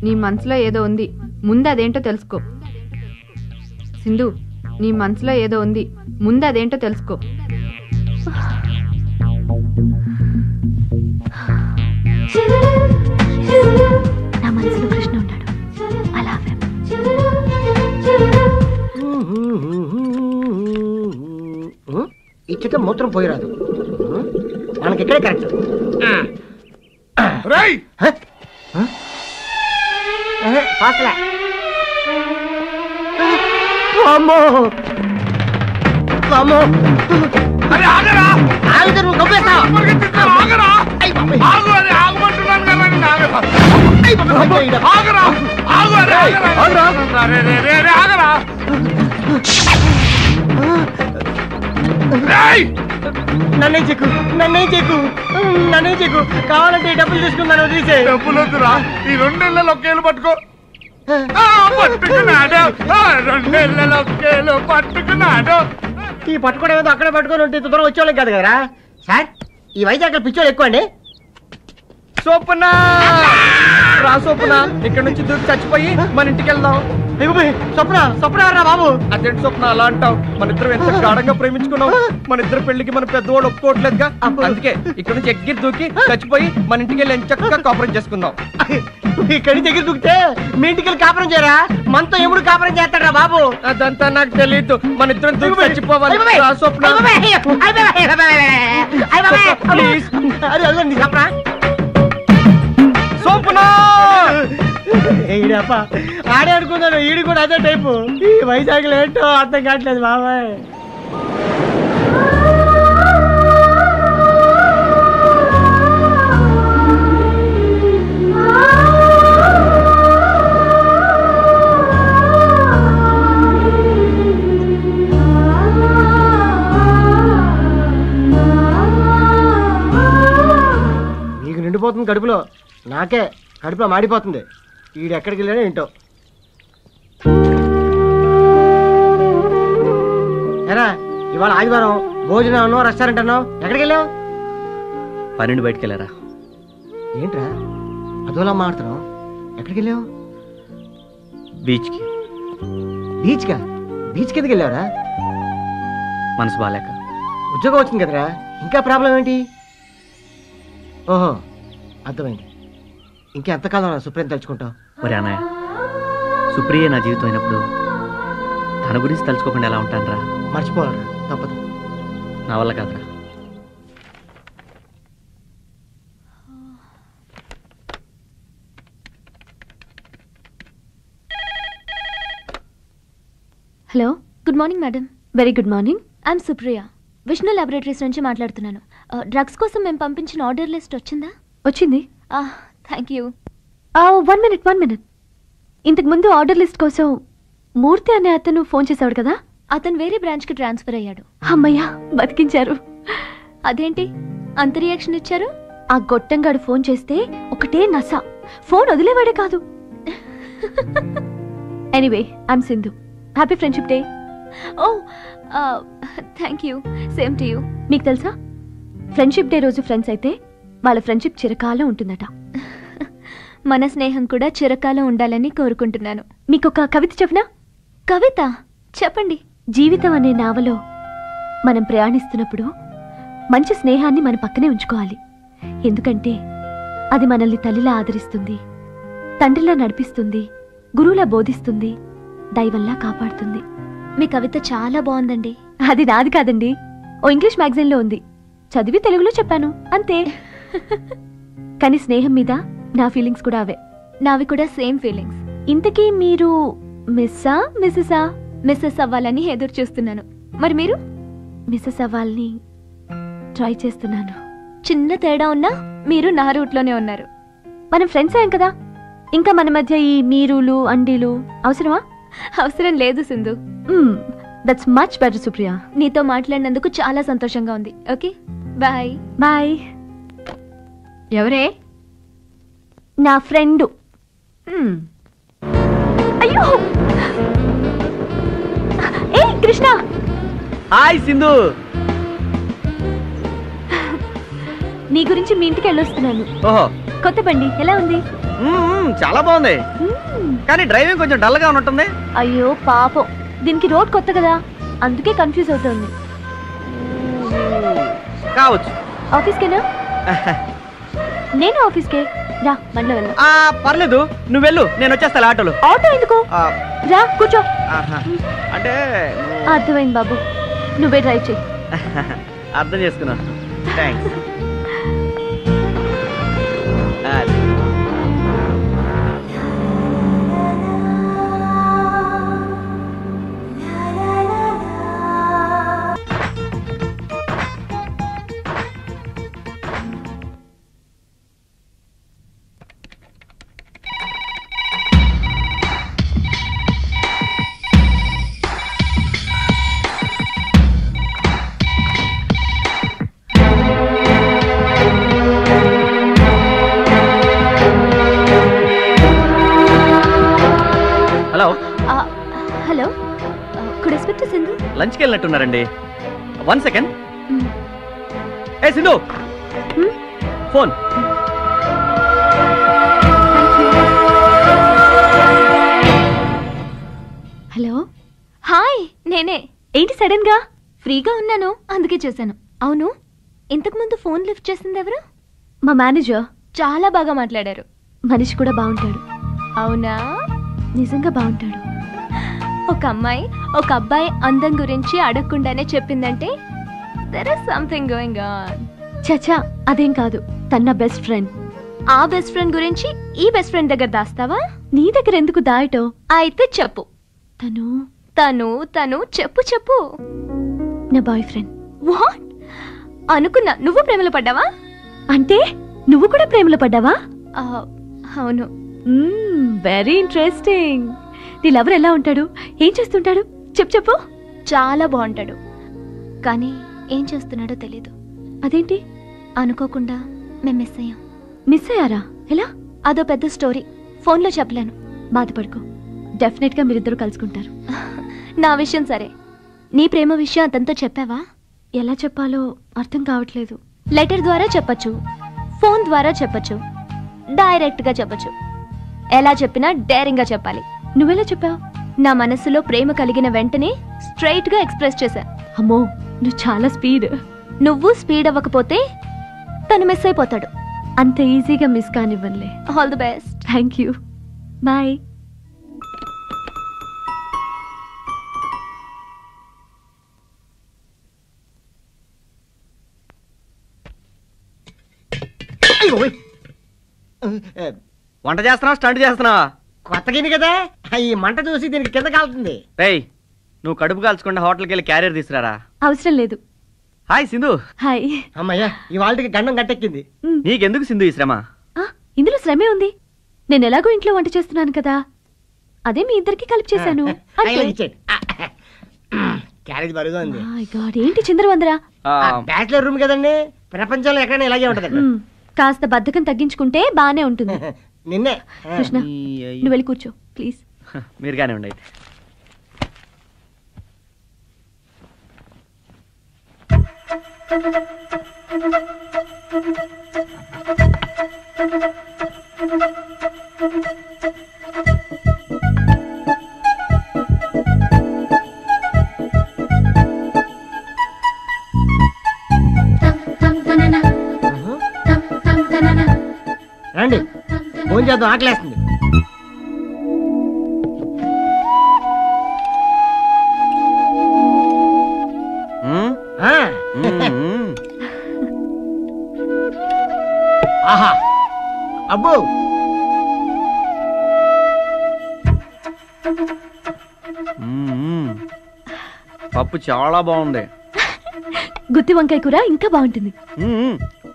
నీ మనసులో ఏదో ఉంది, ముందు అదేంటో తెలుసుకో. సింధు, నీ మనసులో ఏదో ఉంది, ముందు అదేంటో తెలుసుకో. నా మనసులో కృష్ణ ఉన్నాడు. అలా ఇచ్చట మూత్రం పోయిరాదు, మనకి ఇక్కడే కరెక్ట్. పాసలే అమ్మో అమ్మో, ఆగితే నువ్వు గొప్పేస్తావు. నన్నే చెక్కు, నన్నే చెక్కు, నన్నే చెక్కు. కావాలంటే డబ్బులు తీసుకుందాను, వదిలేసే. డబ్బులు వద్దురా, ఈ 2 నెలల ఒకేళ్ళు పట్టుకో. పట్టుకున్నాడు, 2 నెలల ఒకేళ్ళు పట్టుకున్నాడు. ఈ పట్టుకోవడం ఏదో అక్కడే పట్టుకొని ఉంటే దూరం వచ్చేవాళ్ళం కాదు కదరా సార్. ఈ వైజాగ్ పిచ్చోళ్ళు ఎక్కువ అండి. సోపునా రా, సోపునా ఇక్కడ నుంచి దూకి చచ్చిపోయి మన ఇంటికి వెళ్దాం. స్వప్న, స్వప్న రా బాబు. అదేంటి స్వప్న అలా అంటావు? మన ఇద్దరం ఎంత గాఢంగా ప్రేమించుకున్నాం. మన ఇద్దరు పెళ్లికి మన పెద్దవాడు ఒప్పుకోవట్లేదుగా. అందుకే ఇక్కడ నుంచి ఎగ్గిరి దూకి చచ్చిపోయి మన ఇంటికి వెళ్ళి చక్కగా కాపురం చేసుకుందాం. ఇక్కడి నుంచి ఎగిరి దూకితే మీ ఇంటికి వెళ్ళి కాపురం చేయరా? మనతో ఎప్పుడు కాపురం చేస్తాడా బాబు? అదంతా నాకు తెలియదు. మన ఇద్దరం దూకి చచ్చిపోవాలి. రా స్వప్న. ప్లీజ్. అరే అదండి స్వప్న. సోపునా ఈడప్ప ఆడే అనుకున్నాను, ఈడు కూడా అదే టైపు. ఈ వైజాగ్ ఏంటో అర్థం కావట్లేదు బాబాయ్. నీకు నిండిపోతుంది కడుపులో, నాకే కడుపులో మాడిపోతుంది. ఈడు ఎక్కడికి వెళ్ళాడో ఏంటో. ఎరా ఇవాళ ఆదివారం, భోజనం అన్నావు, రెస్టారెంట్ అన్నావు, ఎక్కడికి వెళ్ళావు? పన్నెండు బయటికి వెళ్ళారా? ఏంట్రా అదోలా మాడుతున్నావు? ఎక్కడికి వెళ్ళావు? బీచ్కి. బీచ్కా? బీచ్కి ఎందుకు వెళ్ళావురా? మనసు బాగాలేక. ఉద్యోగం వచ్చింది కదరా, ఇంకా ప్రాబ్లం ఏంటి? ఓహో అర్థమైంది. ఇంకెంతకాలం నా సుప్రియం తలుచుకుంటావు? మరి అన్నయ్య, సుప్రియ నా జీవితం అయినప్పుడు తన గురించి తలుచుకోకుండా ఎలా ఉంటానరా? మర్చిపోవాలరా, తప్పదు. నా వల్ల కాదురా. Hello, good morning madam. Very good morning. I'm Supriya, Vishnu laboratories నుంచి మాట్లాడుతున్నాను. డ్రగ్స్ కోసం మేము పంపించిన ఆర్డర్ లిస్ట్ వచ్చిందా? వచ్చింది. Thank you. 1 minute. ఇంతకు ముందు ఆర్డర్ లిస్ట్ కోసం మూర్తి అనే అతను ఫోన్ చేశాడు కదా, అతను వేరే బ్రాంచ్కి ట్రాన్స్ఫర్ అయ్యాడు. అమ్మయ్యా, బతికించారు. అదేంటి అంత రియాక్షన్ ఇచ్చారు? ఆ గొట్టంగాడు ఫోన్ చేస్తే ఒకటే నస, ఫోన్ వదిలేవాడే కాదు. Anyway, I'm Sindhu. Happy friendship day. Oh thank you. Same to you. మీకు తెలుసా, ఫ్రెండ్షిప్ డే రోజు ఫ్రెండ్స్ అయితే వాళ్ళ ఫ్రెండ్షిప్ చిరకాలం ఉంటుందట. మన స్నేహం కూడా చిరకాలం ఉండాలని కోరుకుంటున్నాను. మీకు ఒక కవిత చెప్పనా? కవిత చెప్పండి. జీవితం అనే నావలో మనం ప్రయాణిస్తున్నప్పుడు మంచి స్నేహాన్ని మన పక్కనే ఉంచుకోవాలి. ఎందుకంటే అది మనల్ని తల్లిలా ఆదరిస్తుంది, తండ్రిలా నడిపిస్తుంది, గురువులా బోధిస్తుంది, దైవంలా కాపాడుతుంది. మీ కవిత చాలా బాగుందండి. అది నాది కాదండి, ఓ ఇంగ్లీష్ మ్యాగజైన్లో ఉంది, చదివి తెలుగులో చెప్పాను అంతే. కానీ స్నేహం మీద నా ఫీలింగ్స్ కూడా అవే. నావి కూడా సేమ్ ఫీలింగ్స్. ఇంతకీ మీరు మిస్సా మిస్సెసా? మిస్సెస్ అవ్వాలని ఎదురు చూస్తున్నాను. మరి మీరు? మిస్సెస్ అవ్వాలని ట్రై చేస్తున్నాను. చిన్న తేడా ఉన్నా మీరు నా రూట్లోనే ఉన్నారు. మనం ఫ్రెండ్స్ అయ్యాం కదా, ఇంకా మన మధ్య ఈ మీరులు అండీలు అవసరమా? అవసరం లేదు Sindhu. That's much better Supriya. నీతో మాట్లాడినందుకు చాలా సంతోషంగా ఉంది. Okay, bye. బాయ్. ఎవరే? నా ఫ్రెండు. అయ్యో, ఏ కృష్ణ. హాయ్ సింధు. నీ గురించి మీ ఇంటికి వెళ్ళొస్తున్నాను. ఓహో, కొత్త బండి ఎలా ఉంది? చాలా బాగుంది, కానీ డ్రైవింగ్ కొంచెం డల్ గా ఉన్నట్టుంది. అయ్యో పాపం, దీనికి రోడ్ కొత్త కదా, అందుకే కన్ఫ్యూజ్ అవుతుంది. కావచ్చు. ఆఫీస్కేనా? నేను ఆఫీస్కే. రా, బండ్లో వెళ్దాం. పర్లేదు, నువ్వు వెళ్ళు, నేను వచ్చేస్తా ఆటోలో. ఆటో ఎందుకు? రా కూర్చో. అంటే అర్థమైంది బాబు, నువ్వే డ్రైవ్ చెయ్యి. అర్థం చేసుకున్నా. Thanks. Hello, could I speak to Sindhu? లంచ్కి వెళ్ళినట్టున్నారండి. 1 సెకండ్. ఏ సింధు, ఫోన్. హలో, హాయ్, నేనే. ఏంటి సడన్ గా? ఫ్రీగా ఉన్నాను, అందుకే చేశాను. అవును, ఇంతకు ముందు ఫోన్ లిఫ్ట్ చేసింది ఎవరు? మా మేనేజర్. చాలా బాగా మాట్లాడారు. మనిషి కూడా బాగుంటాడు. అవునా? నిజంగా బాగుంటాడు. ఒక అమ్మాయి ఒక అబ్బాయి అందం గురించి అడగకుండానే చెప్పిందంటే there is something going on. చచా, అదేం కాదు, తన బెస్ట్ ఫ్రెండ్. ఆ బెస్ట్ ఫ్రెండ్ గురించి ఈ బెస్ట్ ఫ్రెండ్ దగ్గర దాస్తావా? నీ దగ్గర ఎందుకు దాయటో? అయితే చెప్పు. తను తను తను చెప్పు చెప్పు. నా బాయ్ ఫ్రెండ్. వాట్? అనుకున్నా నువ్వు ప్రేమలో పడ్డావా? అంటే నువ్వు కూడా ప్రేమలో పడ్డావా? అవును. Very interesting. నీ లవర్ ఎలా ఉంటాడు, ఏం చేస్తుంటాడు? చెప్పు చెప్పు. చాలా బాగుంటాడు, కానీ ఏం చేస్తున్నాడో తెలీదు. అదేంటి? అనుకోకుండా మేము మిస్ అయ్యాం. మిస్ అయ్యారా? ఎలా? అదో పెద్ద స్టోరీ, ఫోన్లో చెప్పలేను. బాధపడుకో, డెఫినెట్ గా మీరిద్దరు కలుసుకుంటారు. నా విషయం సరే, నీ ప్రేమ విషయం అతనితో చెప్పావా? ఎలా చెప్పాలో అర్థం కావట్లేదు. లెటర్ ద్వారా చెప్పచ్చు, ఫోన్ ద్వారా చెప్పచ్చు, డైరెక్ట్ గా చెప్పచ్చు. ఎలా చెప్పినా డేరింగ్ గా చెప్పాలి. నువ్వెలా చెప్పావు? నా మనసులో ప్రేమ కలిగిన వెంటనే స్ట్రైట్ గా ఎక్స్ప్రెస్ చేశా. అమ్మో, నువ్వు చాలా స్పీడ్. నువ్వు స్పీడ్ అవ్వకపోతే తను మిస్ అయిపోతాడు. అంత ఈజీగా మిస్ కానివ్వనులే. All the best. Thank you. Bye. వంట చేస్తున్నావా, స్టంట్ చేస్తున్నావా? కొత్త గిన్నె కదా, ఈ మంట చూసి దీనికి కింద కాలుతుంది. రేయ్, నువ్వు కడుపు కాల్చకుండా హోటల్కి వెళ్ళి క్యారియర్ తీసుకురారా. అవసరం లేదు. హాయ్ సింధు. హాయ్. అమ్మయ్యా ఇవాళకి గండం గట్టెక్కింది. నీకెందుకు సింధు ఈ శ్రమ? ఇందులో శ్రమే ఉంది. నేను ఎలాగో ఇంట్లో వంట చేస్తున్నాను కదా, అదే మీ ఇద్దరికి కలిపి చేశాను. క్యారేజ్ బరుగా ఉంది. ఏంటి చిందరవందరా? బ్యాచిలర్ రూమ్ కదండి, ప్రపంచంలో ఎక్కడైనా ఇలాగే ఉంటదండి. కాస్త బద్ధకం తగ్గించుకుంటే బానే ఉంటుంది. నిన్నే కృష్ణ నువ్వు వెళ్ళి కూర్చో ప్లీజ్. మీరు కానీ ఉండి అయితే. రండి ఫోన్ చేద్దాం, ఆకలేస్తుంది. ఆహా అబ్బో పప్పు చాలా బాగుంది. గుత్తి వంకాయ కూర ఇంకా బాగుంటుంది.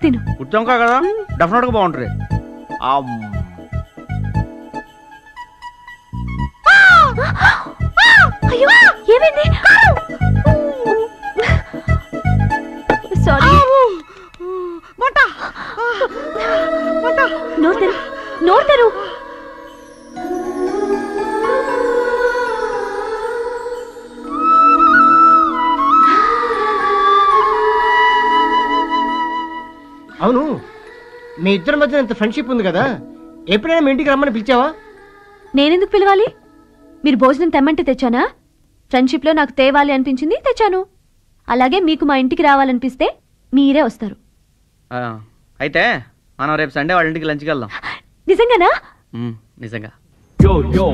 తిను. గుత్తి వంకాయ కదా, డెఫినెట్ గా బాగుంటుంది. అయ్యో ఏమైంది? సారీ. నోరు. అవును, మీ ఇద్దరి మధ్య ఇంత ఫ్రెండ్షిప్ ఉంది కదా, ఎప్పుడైనా మీ ఇంటికి రమ్మని పిలిచావా? నేనెందుకు పిలవాలి? మీరు భోజనం తెమ్మంటే తెచ్చానా? ఫ్రెండ్షిప్ లో నాకు తేవాలి అనిపించింది తెచ్చాను. అలాగే మీకు మా ఇంటికి రావాలనిపిస్తే మీరే వస్తారు. అయితే మనం రేపు సండే వాళ్ళ ఇంటికి లంచ్కి వెళ్దాం. నిజంగానా? నిజంగా. Yo yo,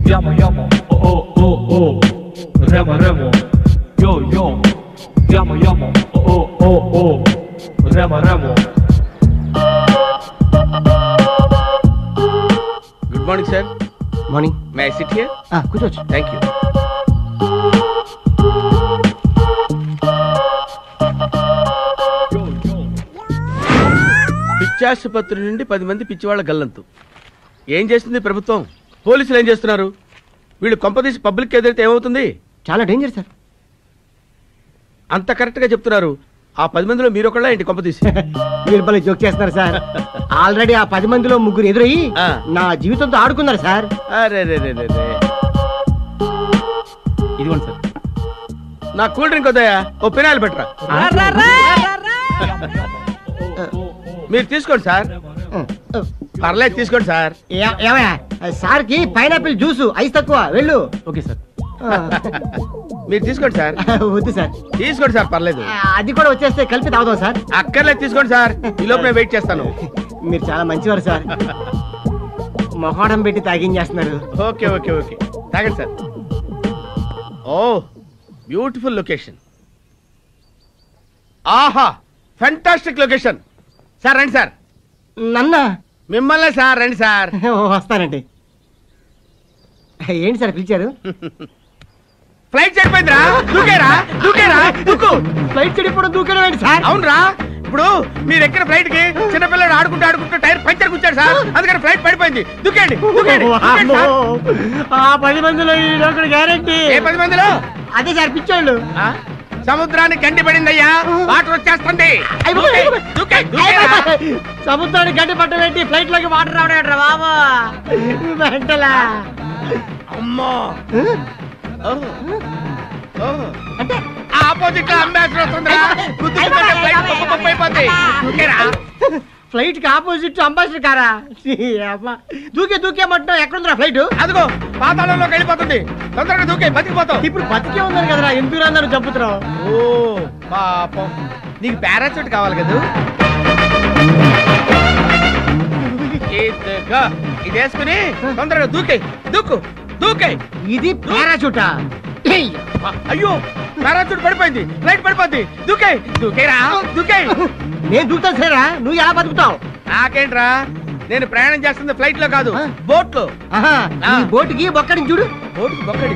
llama llama, oh oh oh, remo remo. Yo yo, llama llama, oh oh oh, remo remo. Good morning, sir. Morning. May I sit here? కూర్చోవచ్చు. Thank you. పిచ్చాసుపత్రి నుండి 10 మంది పిచ్చివాళ్ల గల్లంతు. ఏం చేస్తుంది ప్రభుత్వం? పోలీసులు ఏం చేస్తున్నారు? వీళ్ళు కొంపదీసి పబ్లిక్ ఎదురైతే ఏమవుతుంది? చాలా డేంజర్ సార్. అంత కరెక్ట్ గా చెప్తున్నారు. ఆ 10 మందిలో మీరు ఒకళ్ళ ఏంటి కొంపదీసి? మీరు భలే జోక్ చేస్తున్నారు సార్. ఆల్రెడీ ఆ 10 మందిలో 3 ఎదురయ్యి నా జీవితంతో ఆడుకున్నారు సార్. అరే రే రే రే. ఇదిగోండి సార్. నా కూల్ డ్రింక్ వద్దయా, ఓ పినాయిల్ పెట్టరా. మీరు తీసుకోండి సార్. పర్లేదు తీసుకోండి సార్. సార్ కి పైనాపిల్ జ్యూస్ ఐస్ తక్కువ. వెళ్ళు. Okay sir. మీరు తీసుకోండి సార్. వద్దు సార్. తీసుకోండి సార్, పర్లేదు. అది కూడా వచ్చేస్తే కలిపి తాగుదాం సార్. అక్కర్లేదు, తీసుకోండి సార్. ఈ లోపు నేను వెయిట్ చేస్తాను. మీరు చాలా మంచివారు సార్. మొహాడం పెట్టి తాగించేస్తున్నారు. ఓకే ఓకే ఓకే, తాగండి సార్. ఓ బ్యూటిఫుల్ లొకేషన్. ఆహా ఫెంటాస్టిక్ లొకేషన్. సార్ రండి సార్. నన్న మిమ్మల్నే సార్, రండి సార్. వస్తానండి. ఏంటి సార్ పిలిచారు? ఫ్లైట్ చెడిపోయిందిరా. దూకేరా దూకేరా దూకు. ఫ్లైట్ చెడిపోవడం దూకడం ఏంటి సార్? అవునరా, ఇప్పుడు మీరు ఎక్కడ ఫ్లైట్ కి చిన్నపిల్లడు ఆడుకుంటూ టైర్ పంచర్ కూర్చాడు సార్, అందుకని ఫ్లైట్ పడిపోయింది. దూకేండి దూకేండి. ఆ 10 మందిలో గ్యారెంటీ. ఏ 10 మందిలో? అదే సార్ పిచ్చోళ్ళు. సముద్రానికి గండి పడిందయ్యా, వాటర్ వచ్చేస్తుంది. సముద్రానికి గండి పట్టబెట్టి ఫ్లైట్ లోకి వాటర్ రావడం బాబా వెంటలా. అమ్మో, అంటే ఆపోజిట్ లో అంబాసిడర్ వస్తుందిరా. ఫ్లైట్ కి ఆపోజిట్ అంబాసిడర్ కారా? దూకేమంటున్నావు? ఎక్కడుందిరా ఫ్లైట్? అదిగో పాతాళంలోకి వెళ్ళిపోతుంది. తొందరగా దూకే, బతికిపోతావు. ఇప్పుడు బతికే ఉందని కదరా, ఎందుకు అందరూ చెప్పుతున్నావు? ఓ పాపం, నీకు పారాచూట్ కావాలి కదా. ఇది వేసుకుని తొందరగా దూకే. దూకు దూకే. ఇది పారాచూటా? అయ్యో పారాచూట్ పడిపోయింది, ఫ్లైట్ పడిపోద్ది. దూకే దూకేరా దూకే. నేను దూకుతాను సారా, నువ్వు ఎలా బతుకుతావు? నాకేంట్రా, నేను ప్రయాణం చేస్తుంది ఫ్లైట్ లో కాదు, బోట్ లో. బోటుకి బొక్కడిని చూడు. బోట్ బొక్కడి.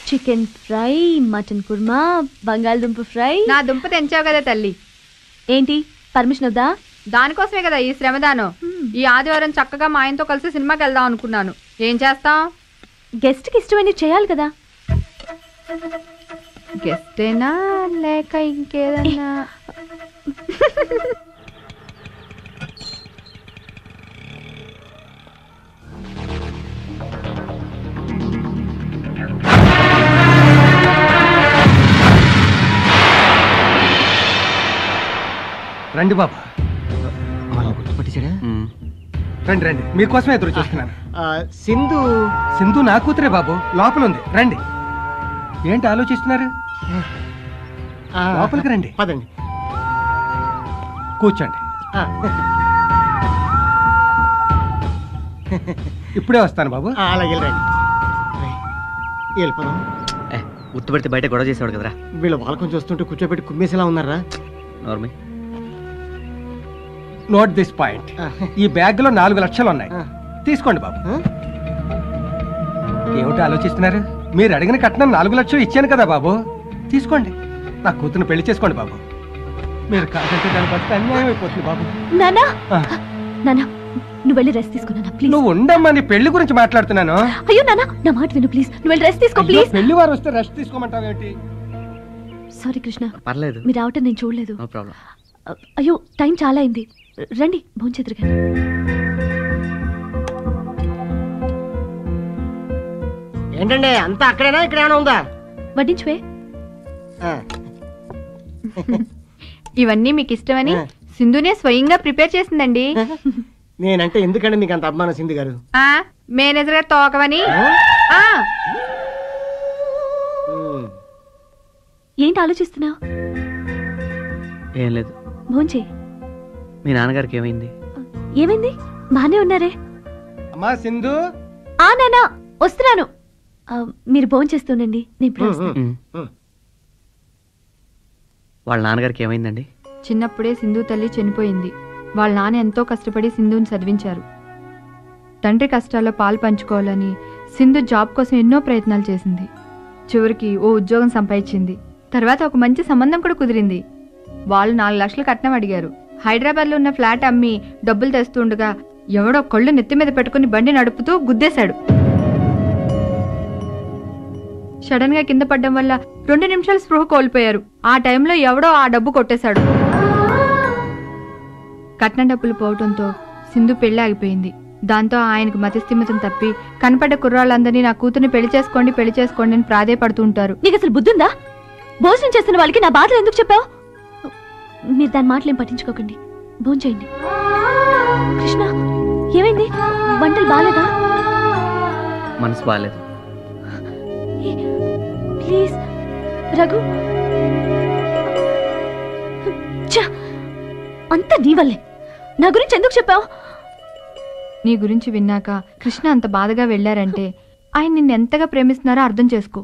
చికెన్ ఫ్రై, మటన్ కుర్మా, బంగాళదుంప ఫ్రై. నా దుంప తెంచావు కదా తల్లి. ఏంటి పర్మిషన్ వద్దా? దానికోసమే కదా ఈ శ్రమదానం. ఈ ఆదివారం చక్కగా మా ఆయనతో కలిసి సినిమాకి వెళ్దాం అనుకున్నాను. ఏం చేస్తాం? గెస్ట్ కి ఇష్టమైనది చేయాలి కదా. గెస్టేనా లేక ఇంకేదన్నా? రండి బాబా. గుర్తుపట్టేశాడా? రండి రండి, మీకోసమే ఎదురు చూస్తున్నాను. సింధు సింధు నా కూతురే బాబు, లోపల ఉంది. రండి. ఏంటి ఆలోచిస్తున్నారు? లోపలికి రండి. పదండి. కూర్చోండి. ఇప్పుడే వస్తాను బాబు. అలాగే రండి. వెళ్ళిపోదాం. గుర్తుపెడితే బయట గొడవ చేసేవాడు కదరా. వీళ్ళు వాళ్ళకొని చూస్తుంటే కూర్చోబెట్టి కుమ్మేసేలా ఉన్నారా? నార్మల్. Note this point. ఈ బ్యాగ్ లో 4 లక్షలు ఉన్నాయి. తీసుకోండి బాబు. ఏమిటి ఆలోచిస్తున్నారు? మీరు అడిగిన కట్నం 4 లక్షలు ఇచ్చాను కదా బాబు, తీసుకోండి. నా కూతురు పెళ్లి చేసుకోండి బాబు. మీరు కాదంటే దాన్ని బట్టి అన్యాయం అయిపోతుంది బాబు. నానా నానా, నువ్వు వెళ్ళి రెస్ట్ తీసుకో నాన్న ప్లీజ్. నువ్వు ఉండమ్మా, నీ పెళ్లి గురించి మాట్లాడుతున్నాను. అయ్యో నానా, నా మాట విను ప్లీజ్. నువ్వు వెళ్ళి రెస్ట్ తీసుకో ప్లీజ్. పెళ్లి వారు వస్తే రెస్ట్ తీసుకోమంటావు ఏంటి? సారీ కృష్ణ, పర్లేదు. మీరు రావటం నేను చూడలేదు. No problem. అయ్యో టైం చాలా అయింది. రండి భోంచేద్దరు కానీ. ఏంటండి అంతా అక్కడేనా ఇక్కడ ఏమైనా ఉందా? వడ్డించువే. ఇవన్నీ మీకు ఇష్టమని సింధునే స్వయంగా ప్రిపేర్ చేసిందండి. నేనంటే ఎందుకంటే మీకు అంత అభిమానం సింధు గారు? మేనేజర్ గారు తోకవని. ఏంటి ఆలోచిస్తున్నావు? ఏం లేదు. భోంచే. మీ నాన్నగారికి ఏమైంది? ఏమైంది? బానే ఉన్నారే. అమ్మా సింధు. నానా వస్తున్నాను. మీరు భోంచేస్తుండండి, నేను ఇప్పుడు వస్తాను. వాళ్ళ నాన్నగారికి ఏమైందండి? చిన్నప్పుడే సింధు తల్లి చనిపోయింది. వాళ్ళ నాన్న ఎంతో కష్టపడి సింధుని చదివించారు. తండ్రి కష్టాల్లో పాలు పంచుకోవాలని సింధు జాబ్ కోసం ఎన్నో ప్రయత్నాలు చేసింది. చివరికి ఓ ఉద్యోగం సంపాదించింది. తర్వాత ఒక మంచి సంబంధం కూడా కుదిరింది. వాళ్ళు 4 లక్షలు కట్నం అడిగారు. హైదరాబాద్లో ఉన్న ఫ్లాట్ అమ్మి డబ్బులు తెస్తుండగా ఎవడో కళ్ళు నెత్తి మీద పెట్టుకుని బండి నడుపుతూ గుద్దేశాడు. సడన్ గా కింద పడ్డం వల్ల 2 నిమిషాలు స్పృహ కోల్పోయారు. ఆ టైంలో ఎవడో ఆ డబ్బు కొట్టేశాడు. కట్నం డబ్బులు పోవటంతో సింధు పెళ్లి ఆగిపోయింది. దాంతో ఆయనకు మతిస్థిమితం తప్పి కనపడ్డ కుర్రాళ్ళందరినీ నా కూతుర్ని పెళ్లి చేసుకోండి అని ప్రాధేయపడుతూ ఉంటారు. నీకు అసలు బుద్ధుందా? భోజనం చేస్తున్న వాళ్ళకి నా బాధలు ఎందుకు చెప్పావు? మీరు దాని మాటలేం పట్టించుకోకండి, భోంచేయండి. కృష్ణ ఏమైంది? వంటలు బాలేదా? మనసు బాలేదు. ప్లీజ్ రఘు. అంతా నీ వల్లే. నా గురించి ఎందుకు చెప్పావు? నీ గురించి విన్నాక కృష్ణ అంత బాధగా వెళ్ళారంటే ఆయన నిన్ను ఎంతగా ప్రేమిస్తున్నారో అర్థం చేసుకో.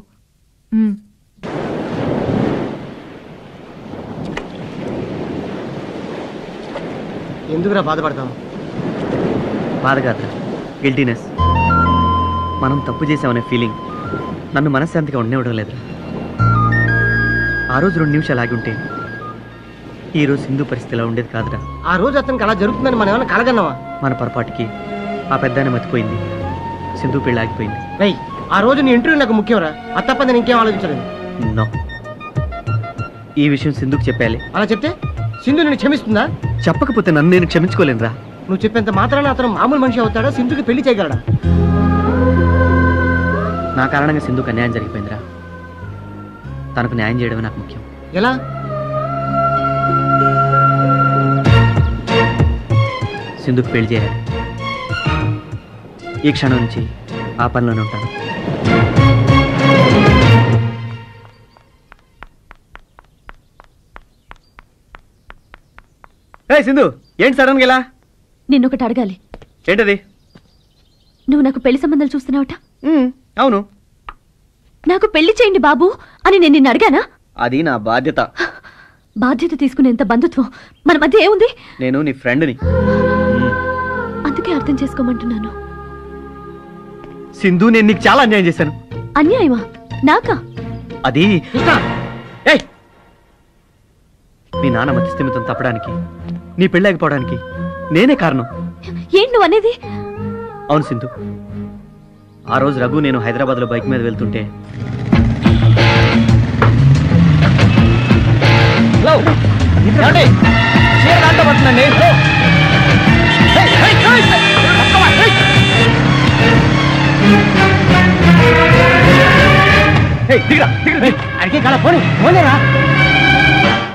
ఎందుకురా బాధపడతాం? బాధ కాదురా, గిల్టీనెస్. మనం తప్పు చేసామనే ఫీలింగ్ నన్ను మనశ్శాంతిగా ఉండనివ్వడం లేదురా. ఆ రోజు 2 నిమిషాలు ఆగి ఉంటే ఈ రోజు సింధు పరిస్థితి ఇలా ఉండేది కాదురా. ఆ రోజు అతనికి అలా జరుగుతుందని మనం ఏమైనా కలగన్నావా? మన పొరపాటుకి ఆ పెద్దాన్ని మతిపోయింది, సింధు పెళ్ళి ఆగిపోయింది. రై, ఆ రోజు నీ ఇంటర్వ్యూ నాకు ముఖ్యంరా. అది తప్ప నేను ఇంకేం ఆలోచించలేదు. నో, ఈ విషయం సింధుకు చెప్పాలి. అలా చెప్తే సింధు నేను క్షమిస్తుందా? చెప్పకపోతే నన్ను నేను క్షమించుకోలేనురా. నువ్వు చెప్పేంత మాత్రాన అతను మామూలు మనిషి అవుతాడా? సింధుకి పెళ్లి చేయగలడా? నా కారణంగా సింధుకు అన్యాయం జరిగిపోయిందిరా. తనకు న్యాయం చేయడమే నాకు ముఖ్యం. ఎలా? సింధుకు పెళ్లి చేయాలి. ఈ క్షణం నుంచి ఆ పనిలోనే ఉంటాను. సింధు, ఏంటి సడన్ గా ఇలా? నిన్నొకటి అడగాలి. ఏంటది? నువ్వు నాకు పెళ్లి సంబంధాలు చూస్తున్నావట? అవును. నాకు పెళ్లి చేయండి బాబు అని నేను నిన్ను అడిగానా? అది నా బాధ్యత. బాధ్యత తీసుకునేంత బంధుత్వం మన మధ్య ఏముంది? నేను నీ ఫ్రెండ్ని. అర్థం చేసుకోమంటున్నాను. సింధు, నేను నీకు చాలా అన్యాయం చేశాను. అన్యాయమా? నాకా? అది మీ నాన్న మధ్యస్థిమితం తప్పడానికి, నీ పెళ్ళాగిపోవడానికి నేనే కారణం. ఏంటి నువ్వు అనేది? అవును సింధు, ఆ రోజు రఘు నేను హైదరాబాద్లో బైక్ మీద వెళ్తుంటే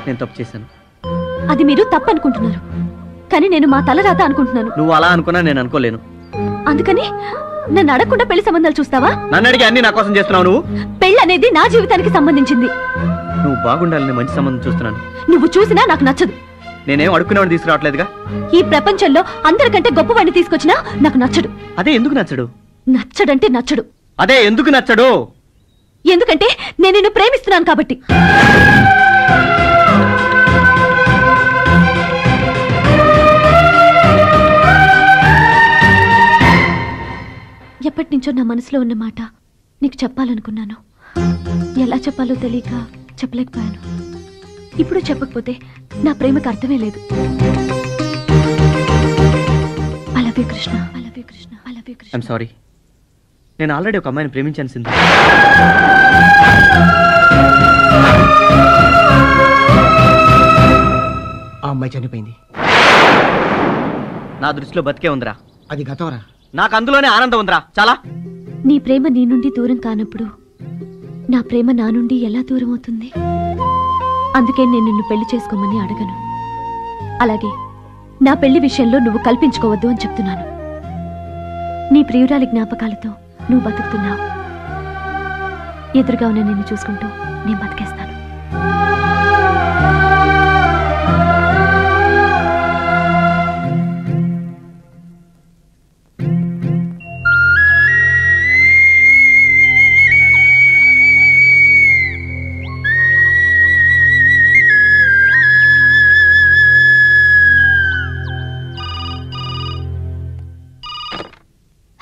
నేను తప్పు చేశాను. అది మీరు తప్పు అనుకుంటున్నారు, కానీ నేను మా తల రాత అనుకుంటున్నాను. నువ్వు అలా అనుకున్నా నేను అనుకోలేను. అందుకని నన్ను అడగకుండా పెళ్లి సంబంధాలు చూస్తావా? నన్ను అడిగి అన్ని నా కోసం చేస్తున్నావు. నువ్వు పెళ్లి అనేది నా జీవితానికి సంబంధించింది. నువ్వు బాగుండాలని మంచి సంబంధం చూస్తున్నాను. నువ్వు చూసినా నాకు నచ్చదు. నేనేం అడుక్కునేవాడిని తీసుకురావట్లేదుగా. ఈ ప్రపంచంలో అందరికంటే గొప్పవాడిని తీసుకొచ్చినా నాకు నచ్చడు. అదే ఎందుకు నచ్చడు? నచ్చడంటే నచ్చడు. అదే ఎందుకు నచ్చడు? ఎందుకంటే నేను నిన్ను ప్రేమిస్తున్నాను కాబట్టి. ఎప్పటి నుంచో నా మనసులో ఉన్న మాట నీకు చెప్పాలనుకున్నాను. ఎలా చెప్పాలో తెలియక చెప్పలేకపోయాను. ఇప్పుడు చెప్పకపోతే నా ప్రేమకు అర్థమే లేదు. I love you, Krishna. I love you, Krishna. I love you, Krishna. I'm sorry. నేను ఆల్రెడీ ఒక అమ్మాయిని ప్రేమించాను సింధు. ఆ అమ్మాయి చనిపోయింది. నా దృష్టిలో బతికే ఉందిరా. అది గతంరా. నాకు అందులోనే ఆనందం ఉందిరా. చాలా. నీ ప్రేమ నీ నుండి దూరం కానప్పుడు నా ప్రేమ నా నుండి ఎలా దూరం అవుతుంది? అందుకే నేను నిన్ను పెళ్లి చేసుకోమని అడగను. అలాగే నా పెళ్లి విషయంలో నువ్వు కల్పించుకోవద్దు అని చెప్తున్నాను. నీ ప్రియురాలి జ్ఞాపకాలతో నువ్వు బతుకుతున్నావు. ఎదురుగా ఉన్న నిన్ను చూసుకుంటూ నేను బతికేస్తాను.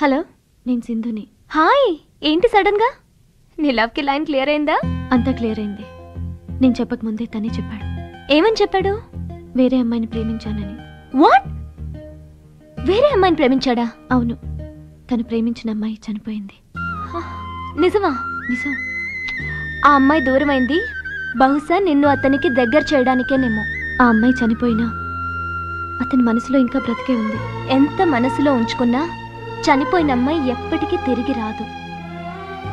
హలో, నేను సింధుని. హాయ్, ఏంటి సడన్ గా? నీ లవ్ కి లైన్ క్లియర్ అయిందా? అంతా క్లియర్ అయింది. నేను చెప్పకముందే తనే చెప్పాడు. ఏమని చెప్పాడు? వేరే అమ్మాయిని ప్రేమించానని. వాట్? వేరే అమ్మాయిని ప్రేమించాడా? అవును, తను ప్రేమించిన అమ్మాయి చనిపోయింది. నిజమా? నిజం. ఆ అమ్మాయి దూరమైంది బహుశా నిన్ను అతనికి దగ్గర చేయడానికేనేమో. ఆ అమ్మాయి చనిపోయినా అతని మనసులో ఇంకా బ్రతికే ఉంది. ఎంత మనసులో ఉంచుకున్నా చనిపోయిన అమ్మాయి ఎప్పటికీ తిరిగి రాదు.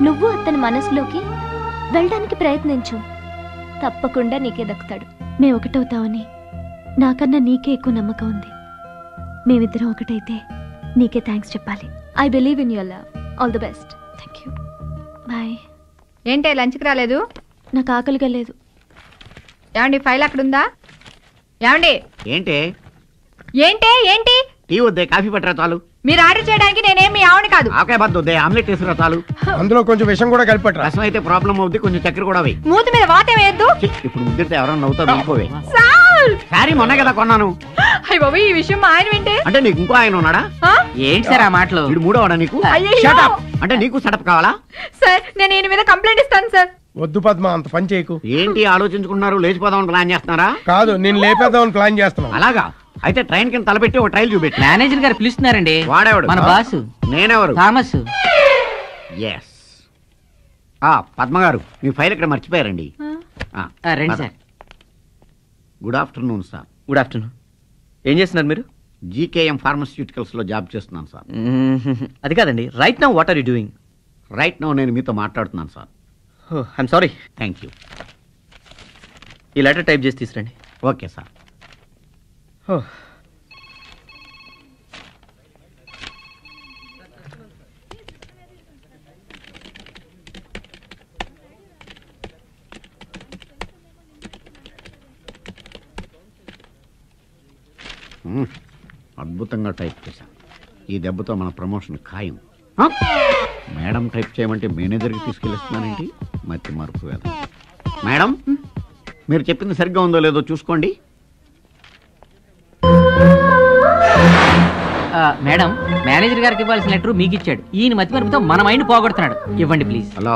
నువ్వు అతని మనసులోకి వెళ్ళడానికి ప్రయత్నించు, తప్పకుండా నీకే దక్కుతాడు. మేము ఒకటవుతామని నాకన్నా నీకే ఎక్కువ నమ్మకం ఉంది. మేమిద్దరం ఒకటైతే నీకే థ్యాంక్స్ చెప్పాలి. I believe in your love. All the best. Thank you. Bye. ఏంటే లంచ్కి రాలేదు? నాకు ఆకలిగా లేదు. ఏమండి, ఫైల్ అక్కడ ఉందా? ఏమండి? ఏంటి ఏంటే ఏంటి? టీ వద్దే, కాఫీ పట్టరా చాలు. మీరు ఆర్డర్ చేయడానికి నేనేం మీ ఆవిడ కాదు. ఆకాయ బద్దు వద్దే, ఆమ్లెట్ వేసుకురా చాలు. అందులో కొంచెం విషం కూడా కలిపట్రా. రసం అయితే ప్రాబ్లం అవుద్ది, కొంచెం చక్కెర కూడా వేయి. మూతి మీద వాతే వేయద్దు. ఇప్పుడు ముద్దిరితే ఎవరన్నా నవ్వుతారు, వెళ్ళిపోవే. సాల్! సారీ, మొన్న కదా కొన్నాను. అయ్య బాబు, ఈ విషయం మా ఆయన వింటే? అంటే నీకు ఇంకో ఆయన ఉన్నాడా? ఏంటి సార్ ఆ మాటలు? వీడు మూడోవాడా నీకు? అయ్యయ్యో! Shut up! అంటే నీకు సెటప్ కావాలా? సార్, నేను ఈయన మీద కంప్లైంట్ ఇస్తాను సార్. వద్దు పద్మ, అంత పని చేయకు. ఏంటి ఆలోచించుకున్నారు? లేచిపోదామని ప్లాన్ చేస్తున్నారా? కాదు, నేను లేపేద్దామని ప్లాన్ చేస్తున్నాను. అలాగా? అయితే ట్రైన్ కింద తలపెట్టి ఒక ట్రైల్ చూపెట్టి. మేనేజర్ గారు పిలుస్తున్నారండి. వాడేవాడు? మన బాస్. నేనెవరు? థామస్. ఎస్. పద్మ గారు, మీ ఫైల్ ఇక్కడ మర్చిపోయారండి. రండి sir. Good afternoon sir. Good afternoon. ఏం చేస్తున్నారు మీరు? జీకేఎం ఫార్మస్యూటికల్స్ లో జాబ్ చేస్తున్నాను సార్. అది కాదండి, right now what are you doing? Right now నేను మీతో మాట్లాడుతున్నాను sir. I'm sorry. Thank you. ఈ లెటర్ టైప్ చేసి తీసురండి. Okay sir. అద్భుతంగా టైప్ చేశాను. ఈ దెబ్బతో మన ప్రమోషన్ ఖాయం. మేడం టైప్ చేయమంటే మేనేజర్కి తీసుకెళ్ళిస్తున్నానేంటి? మతి మరుపు వేద. మేడం, మీరు చెప్పింది సరిగ్గా ఉందో లేదో చూసుకోండి. మేడం, మేనేజర్ గారికి ఇవ్వాల్సిన లెటర్ మీకు ఇచ్చాడు. ఈయన మతి మరుపుతో మన మైండ్ పోగొడుతున్నాడు. ఇవ్వండి ప్లీజ్. హలో,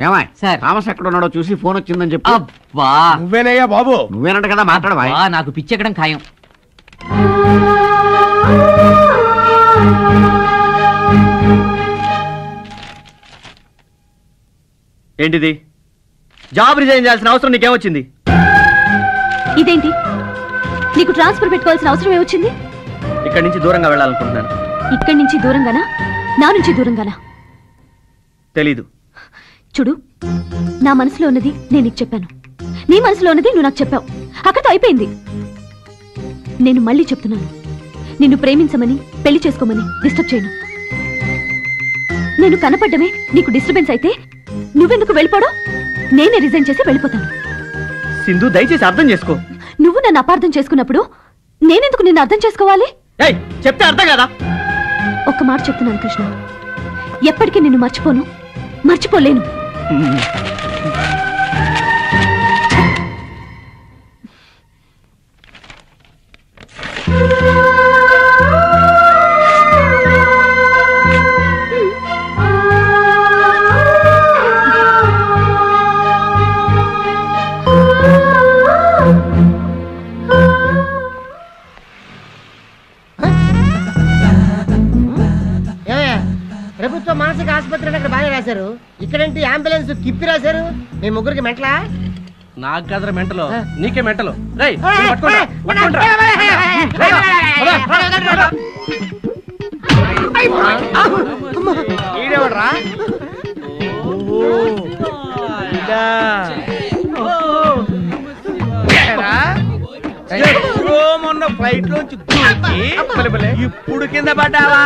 ఏమా సార్, థామస్ ఎక్కడ ఉన్నాడో చూసి ఫోన్ వచ్చిందని చెప్పి. అబ్బా, నువ్వేనయ్యా బాబు? నువ్వేనంట కదా, మాట్లాడవా? నాకు పిచ్చెక్కడం ఖాయం. ఏంటిది? జాబ్ రిజైన్ చేయాల్సిన అవసరం నీకేమొచ్చింది? ఇదేంటి, నీకు ట్రాన్స్ఫర్ పెట్టుకోవాల్సిన అవసరం ఏమొచ్చింది? ఇక్కడి నుంచి దూరంగా వెళ్ళాలనుకుంటున్నాను. ఇక్కడి నుంచి దూరంగానా, నా నుంచి దూరంగానా? తెలీదు. చూడు, నా మనసులో ఉన్నది నేను నీకు చెప్పాను, నీ మనసులో ఉన్నది నువ్వు నాకు చెప్పావు. అక్కడితో అయిపోయింది. నేను మళ్ళీ చెప్తున్నాను, నిన్ను ప్రేమించమని పెళ్లి చేసుకోమని డిస్టర్బ్ చేయను. నేను కనపడ్డమే నీకు డిస్టర్బెన్స్ అయితే నువ్వెందుకు వెళ్ళిపోవడం? నేనే రిజైన్ చేసి వెళ్ళిపోతాను. సింధు, దయచేసి అర్థం చేసుకో. నువ్వు నన్ను అపార్థం చేసుకున్నప్పుడు నేనెందుకు నిన్ను అర్థం చేసుకోవాలి? చెప్తే అర్థం కదా. ఒక్క మాట చెప్తున్నాను కృష్ణ, ఎప్పటికీ నిన్ను మర్చిపోను, మర్చిపోలేను. ప్రభుత్వ మానసిక ఆసుపత్రి అక్కడ బాగా రాశారు, ఇక్కడేంటి అంబులెన్స్ తిప్పి రాశారు? మీ ముగ్గురికి మెంటలా? నాకు కదరా మెంటలో, నీకే మెంటలో. ఈడేవడ్రా? మొన్న ఫ్లైట్ లోంచి ఇప్పుడు కింద పడ్డావా?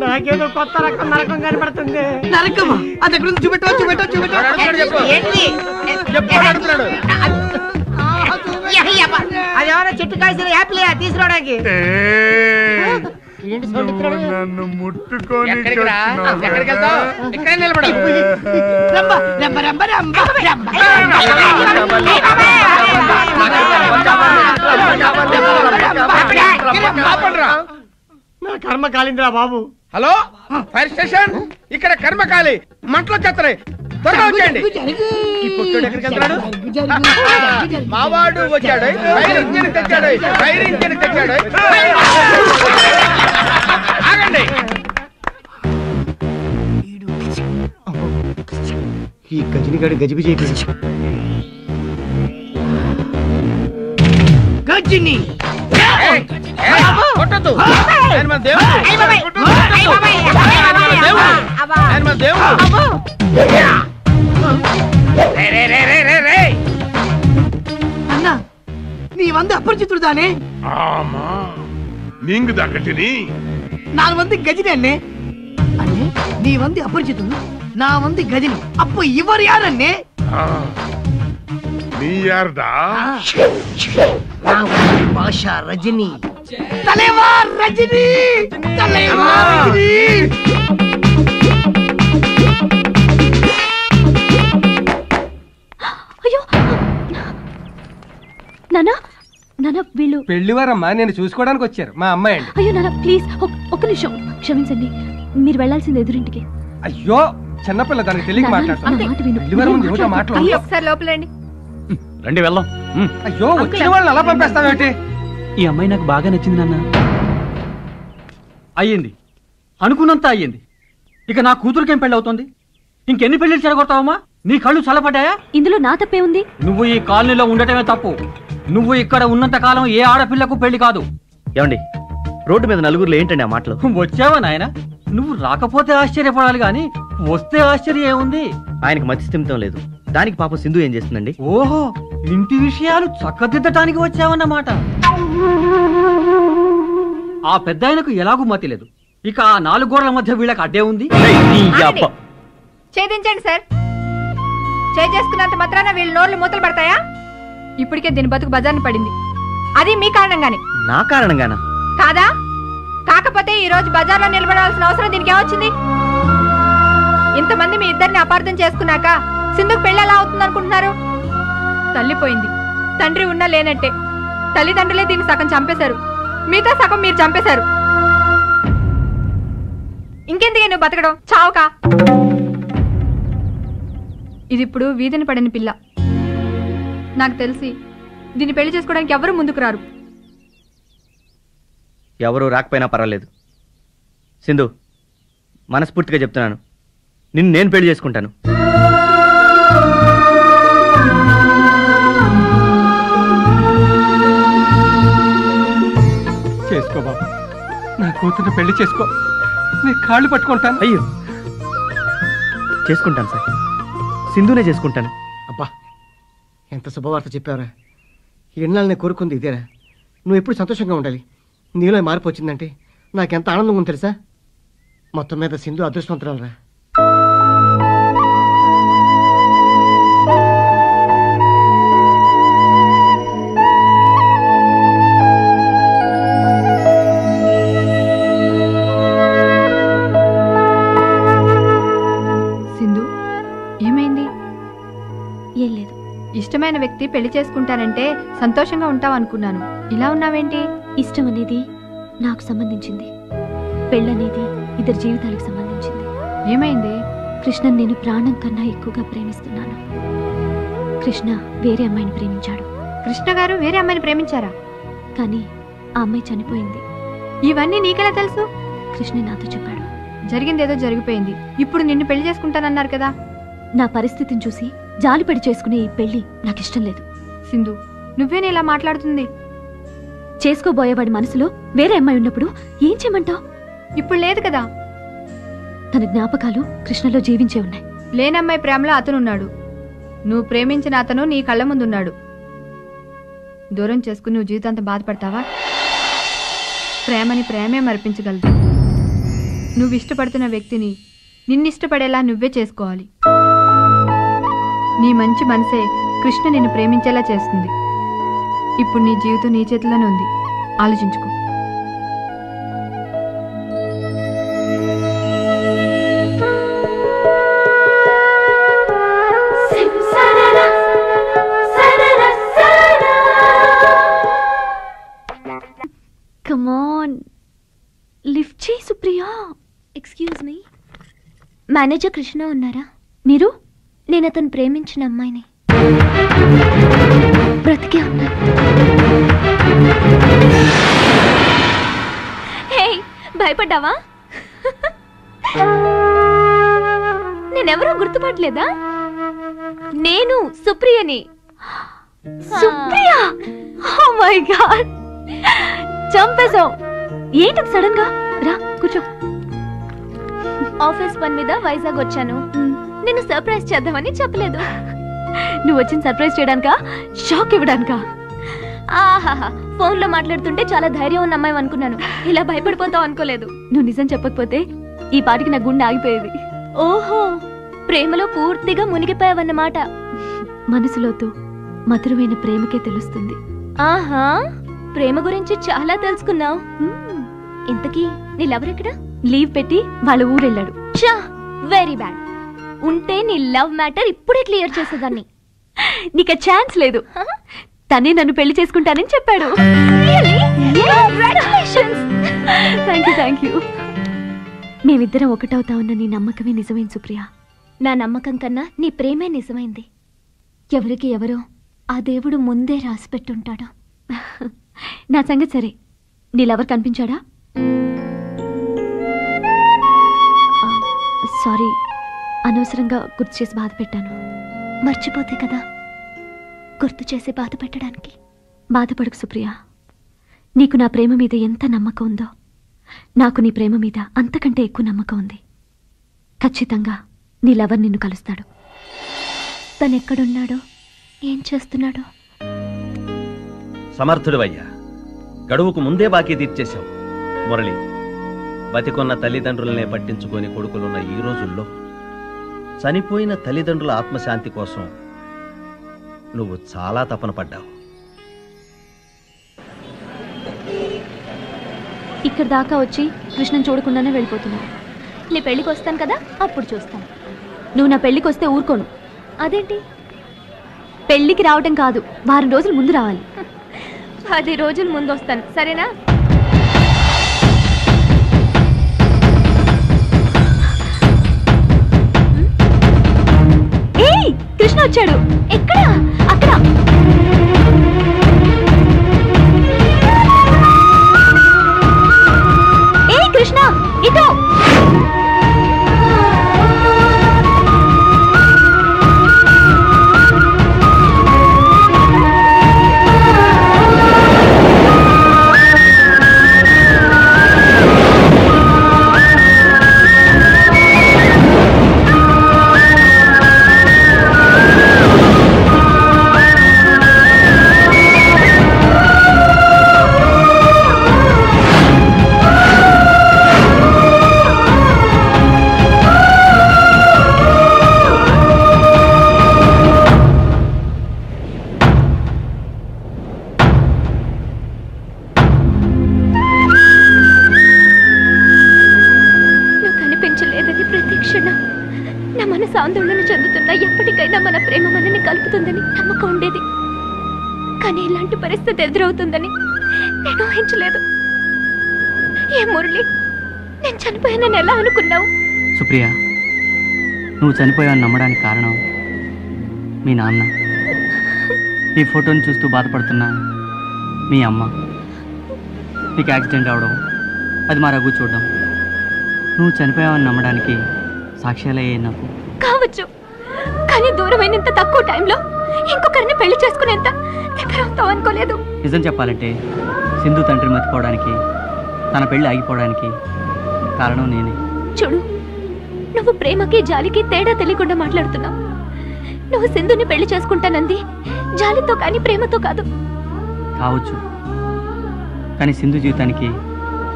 నాకేదో కొత్త రకం నరకం కనపడుతుంది. నరకమా? అది ఎక్కడ ఉంది? అది ఏమైనా చెట్టు కాసిన యాపిల్ తీసుకురావడానికి? నన్ను ముట్టుకొని ఎక్కడికి వెళ్తావు? ఇక్కడ నిలబడు. నా కర్మ కాలిందిరా బాబు. హలో, ఫైర్ స్టేషన్, ఇక్కడ కర్మకాలి, మంటలో చెత్తరే, త్వరగా వచ్చేయండి. ఈ పుట్టుడు ఎక్కడికి వెళ్తున్నాడు? మావాడు వచ్చాడు, ఫైర్ ఇంజిన్ తెచ్చాడు, ఫైర్ ఇంజిన్ తెచ్చాడు. ఆగండి. ఈ గజనిగాడు గజిబిజి అయిపోయింది. గజిని కొట్టద్దు, ఆయన మన దేవుడు. ఆయన మన దేవుడు. అన్నా, நீ வந்து அபரிச்சித்துடு தானே? ஆமா, நீங்க தக்கட்டினி. நான் வந்து கஜினி அண்ணே. அண்ணே, நீ வந்து அபரிச்சித்துடு, நான் வந்து கஜினி. அப்ப இவர் யார் அண்ணே? நீ யார்டா? நான் வந்து பாஷா ரஜினி. தலைவா ரஜினி, தலைவா ரஜினி. అయ్యో నానా, నానా వీళ్ళు పెళ్లివారమ్మా, నేను చూసుకోవడానికి వచ్చారు, మా అమ్మాయి అండి. అయ్యో నానా ప్లీజ్ ఒక్క నిమిషం క్షమించండి, మీరు వెళ్ళాల్సింది ఎదురింటికి. అయ్యో చిన్నపిల్ల, దానికి తెలియక మాట్లాడుతాను. పెళ్లివారం ముందు ఏమిటో మాట్లాడు. ఒకసారి లోపలండి. రండి వెళ్దాం. అయ్యో వచ్చిన వాళ్ళని అలా పంపేస్తావేంటి? ఈ అమ్మాయి నాకు బాగా నచ్చింది నాన్న. అయ్యింది, అనుకున్నంత అయ్యింది. ఇక నా కూతురికేం పెళ్లి అవుతుంది? ఇంకెన్ని పెళ్లిళ్ళు చెడగొడతావమ్మా? నీ కళ్ళు చల్లపడ్డాయా? ఇందులో నా తప్పే ఉంది? నువ్వు ఈ కాలనీలో ఉండటమే తప్పు. నువ్వు ఇక్కడ ఉన్నంత కాలం ఏ ఆడపిల్లకు పెళ్లి కాదు. ఏమండి, రోడ్డు మీద నలుగురులో ఏంటండి ఆ మాటలు? వచ్చావా నాయన? నువ్వు రాకపోతే ఆశ్చర్యపడాలి గాని వస్తే ఆశ్చర్యం ఏముంది? ఆయనకు మతి స్థిమితం లేదు, దానికి పాపం సింధు ఏం చేస్తుందండి? ఓహో, ఇంటి విషయాలు చక్కదిద్దటానికి వచ్చావన్నమాట. ఆ పెద్ద ఆయనకు ఎలాగూ మతి లేదు, ఇక ఆ 4 గోడల మధ్య వీళ్ళకి అడ్డే ఉంది. ఛేదించండి సార్. చేసుకున్నంత మాత్రాన వీళ్ళ నోర్లు మూతలు పడతాయా? ఇప్పటికే దీని బతుకు బజార్ని పడింది, అది మీ కారణంగానే. నా కారణంగానా? కాదా? కాకపోతే ఈ రోజు బజార్లో నిలబడాల్సిన అవసరం దీనికి ఏమొచ్చింది? ఇంతమంది మీ ఇద్దరిని అపార్థం చేసుకున్నాక సింధుకు పెళ్లి ఎలా అవుతుంది అనుకుంటున్నారు? తల్లిపోయింది, తండ్రి ఉన్నా లేనట్టే. తల్లిదండ్రులే దీన్ని సగం చంపేశారు. మిగతా సగం మీరు చంపేశారు. ఇంకెందుకే నువ్వు బతకడం, చావుకా. ఇది ఇప్పుడు వీధిని పడిన పిల్ల. నాకు తెలిసి దీన్ని పెళ్లి చేసుకోవడానికి ఎవరు ముందుకు రారు. ఎవరు రాకపోయినా పర్వాలేదు సింధు, మనస్ఫూర్తిగా చెప్తున్నాను, నిన్ను నేను పెళ్లి చేసుకుంటాను. చేసుకో బాబు, నా కూతురు పెళ్లి చేసుకో, నీ కాళ్ళు పట్టుకుంటాను. అయ్యో, చేసుకుంటాను సార్, సింధునే చేసుకుంటాను. అబ్బా, ఎంత శుభవార్త చెప్పావురా. ఎన్నాళ్ళు నేను కోరుకుంది ఇదేరా. నువ్వు ఎప్పుడు సంతోషంగా ఉండాలి. నీలో మార్పు వచ్చిందంటే నాకెంత ఆనందంగా ఉంది తెలుసా. మొత్తం మీద సింధు అదృష్టవంతురాలరా. సింధు, ఏమైంది? ఏం లేదు. ఇష్టమైన వ్యక్తి పెళ్లి చేసుకుంటానంటే సంతోషంగా ఉంటావు అనుకున్నాను. ఇలా ఉన్నావేంటి? ఇష్టం అనేది నాకు సంబంధించింది, పెళ్ళనేది ఇద్దరు జీవితాలకు సంబంధించింది. ఏమైంది? కృష్ణన్ నేను ప్రాణం కన్నా ఎక్కువగా ప్రేమిస్తున్నాను. కృష్ణ వేరే అమ్మాయిని ప్రేమించాడు. కృష్ణ గారు వేరే అమ్మాయిని ప్రేమించారా? కానీ ఆ అమ్మాయి చనిపోయింది. ఇవన్నీ నీకెలా తెలుసు? కృష్ణ నాతో చెప్పాడు. జరిగిందేదో జరిగిపోయింది. ఇప్పుడు నిన్ను పెళ్లి చేసుకుంటానన్నారు కదా. నా పరిస్థితిని చూసి జాలిపడి చేసుకునే ఈ పెళ్లి నాకిష్టం లేదు. సింధు, నువ్వేనే ఇలా మాట్లాడుతుంది? చేసుకోబోయేవాడి మనసులో వేరే అమ్మాయి ఉన్నప్పుడు ఏం చేయమంటావు? ఇప్పుడు లేదు కదా. తన జ్ఞాపకాలు కృష్ణలో జీవించే ఉన్నాయి. లేనమ్మాయి ప్రేమలో అతనున్నాడు. నువ్వు ప్రేమించిన అతను నీ కళ్ళ ముందున్నాడు. దూరం చేసుకుని నువ్వు జీవితాంతం బాధపడతావా? ప్రేమని ప్రేమే మరిపించగలదు. నువ్వు ఇష్టపడుతున్న వ్యక్తిని నిన్నిష్టపడేలా నువ్వే చేసుకోవాలి. నీ మంచి మనసే కృష్ణ నిన్ను ప్రేమించేలా చేస్తుంది. ఇప్పుడు నీ జీవితం నీ చేతిలోనే ఉంది. ఆలోచించుకో. Come on, లిఫ్ట్ చేయి Supriya. Excuse me, manager Krishna ఉన్నారా? మీరు? నేను అతను ప్రేమించిన అమ్మాయిని. బ్రతికే ఉన్నా. హే, భయపడ్డావా? నేనెవరో గుర్తుపట్టలేదా? నేను సుప్రియని. సుప్రియా! ఓ మై గాడ్, చంపేశావు. ఏంటి సడన్ గా? రా కూర్చో. ఆఫీస్ పని మీద వైజాగ్ వచ్చాను. నిన్ను సర్ప్రైజ్ చేద్దామని చెప్పలేదు. నువ్వు వచ్చిన సర్ప్రైజ్ చేయడానికా, షాక్ ఇవ్వడానికా? ఆహాహా, ఫోన్ లో మాట్లాడుతుంటే చాలా ధైర్యం ఉన్న అమ్మాయి అనుకున్నాను. ఇలా భయపడిపోతావు అనుకోలేదు. నువ్వు నిజం చెప్పకపోతే ఈ పాటికి నా గుండె ఆగిపోయేది. ఓహో, ప్రేమలో పూర్తిగా మునిగిపోయావన్నమాట. మనసులోతో మధురమైన ప్రేమకే తెలుస్తుంది. ఆహా, ప్రేమ గురించి చాలా తెలుసుకున్నావు. ఇంతకీ నీ లవర్ ఎక్కడ? లీవ్ పెట్టి వాళ్ళ ఊరెళ్ళాడు. చా, వెరీ బ్యాడ్. ఉంటే నీ లవ్ మ్యాటర్ ఇప్పుడే క్లియర్ చేసేదాన్ని. నీకు ఛాన్స్ లేదు. తనే నన్ను పెళ్లి చేసుకుంటానని చెప్పాడు. Thank you. మేమిద్దరం ఒకటవుతామన్న నీ నమ్మకమే నిజమైంది సుప్రియ. నా నమ్మకం కన్నా నీ ప్రేమే నిజమైంది. ఎవరికి ఎవరో ఆ దేవుడు ముందే రాసి పెట్టుంటాడు. నా సంగతి సరే, నీళ్ళెవరు కనిపించాడా? సారీ, అనవసరంగా గుర్తు చేసి బాధ పెట్టాను. మర్చిపోతే కదా గుర్తు చేసి బాధ పెట్టడానికి. బాధపడకు సుప్రియ. నీకు నా ప్రేమ మీద ఎంత నమ్మకం ఉందో నాకు నీ ప్రేమ మీద అంతకంటే ఎక్కువ నమ్మకం ఉంది. ఖచ్చితంగా నీ లవర్ నిన్ను కలుస్తాడు. తనెక్కడున్నాడో, ఏం చేస్తున్నాడో? సమర్థుడివయ్యా, గడువుకు ముందే బాకీ తీర్చేశావు. మురళి, బతికొన్న తల్లిదండ్రులనే పట్టించుకొని కొడుకులున్న ఈ రోజుల్లో చనిపోయిన తల్లిదండ్రుల ఆత్మశాంతి కోసం నువ్వు చాలా తపన పడ్డావు. ఇక్కడ దాకా వచ్చి కృష్ణన్ చూడకుండానే వెళ్ళిపోతున్నావు. నీ పెళ్ళికి వస్తాను కదా, అప్పుడు చూస్తాను. నువ్వు నా పెళ్లికి వస్తే ఊరుకోను. అదేంటి? పెళ్లికి రావటం కాదు, వారం రోజులు ముందు రావాలి. 10 రోజుల ముందు వస్తాను, సరేనా? ఇటు ఆందోళన చెందుతున్నా ఎప్పటికైనా మన ప్రేమ మనల్ని కలుపుతుందని నమ్మకం ఉండేది. కానీ ఇలాంటి పరిస్థితి ఎదురవుతుందని నేను ఊహించలేదు. ఏ మురళి, నేను చనిపోయానని ఎలా అనుకున్నావు? సుప్రియ, నువ్వు చనిపోయావని నమ్మడానికి కారణం మీ నాన్న, ఈ ఫోటోని చూస్తూ బాధపడుతున్నా మీ అమ్మ, నీకు యాక్సిడెంట్ అవడం, అది మా రఘు చూడడం, నువ్వు చనిపోయావని నమ్మడానికి సాక్ష్యాలయ్యే నాకు కావచ్చు. కానీ దూరమైనంత తక్కువ టైంలో ఇంకొకరిని పెళ్లి చేసుకునేంత దగ్గర అవుతావు అనుకోలేదు. నిజం చెప్పాలంటే సింధు తండ్రి మర్చిపోవడానికి, తన పెళ్లి ఆగిపోవడానికి కారణం నేనే. చూడు, నువ్వు ప్రేమకి జాలికి తేడా తెలియకుండా మాట్లాడుతున్నావు. నువ్వు సింధుని పెళ్లి చేసుకుంటానంది జాలితో కానీ ప్రేమతో కాదు. కావచ్చు, కానీ సింధు జీవితానికి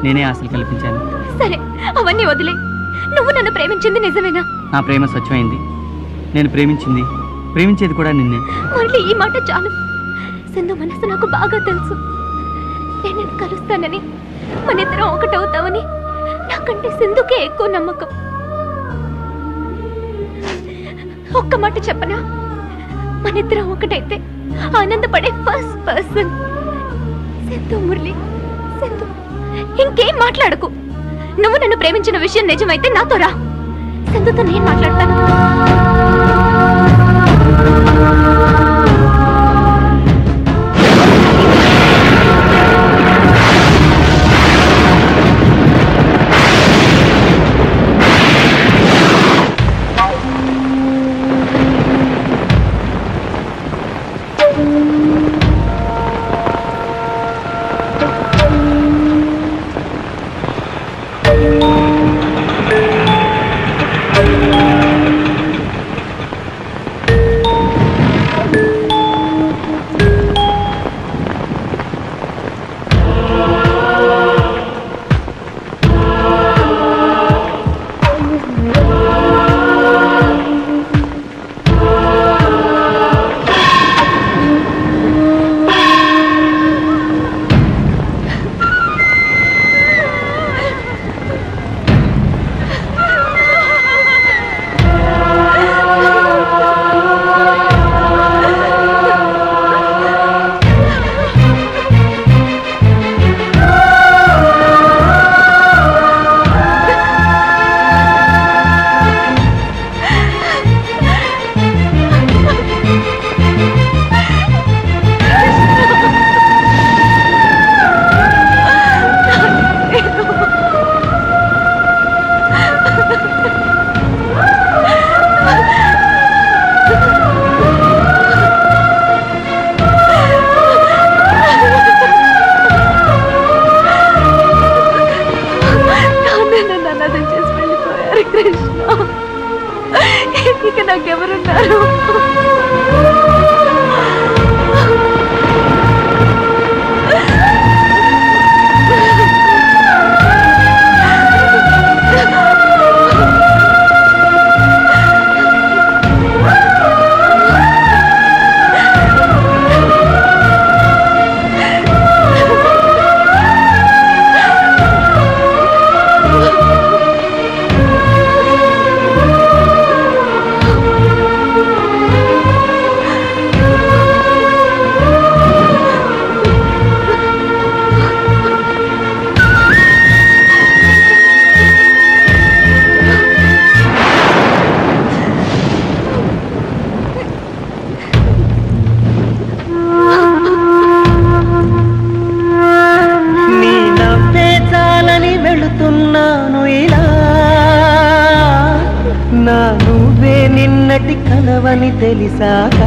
నేనే ఆశలు కల్పించాను. సరే, అవన్నీ వదిలే. నువ్వు నన్ను ప్రేమించింది నిజమేనా? నా ప్రేమ స్వచ్ఛమైంది. నేను ప్రేమించేది కూడా నిన్నే. మళ్ళీ ఈ మాట చాలు. సింధు మనసు నాకు బాగా తెలుసు. నేను నిన్ను కలుస్తానని, మనిద్దరం ఒకటవుతామని నాకంటే సింధుకే ఎక్కువ నమ్మకం. ఒక్క మాట చెప్పనా? మనిద్దరం ఒకటైతే ఆనందపడే ఫస్ట్ పర్సన్ సింధు. మురళి, సింధు, ఇంకేం మాట్లాడకు. నువ్వు నన్ను ప్రేమించిన విషయం నిజమైతే నాతో రా. సింధుతో నేను మాట్లాడతాను. ఇక నాకెవరున్నారు? నా నువ్వే నిన్నటి కలవని తెలిసాక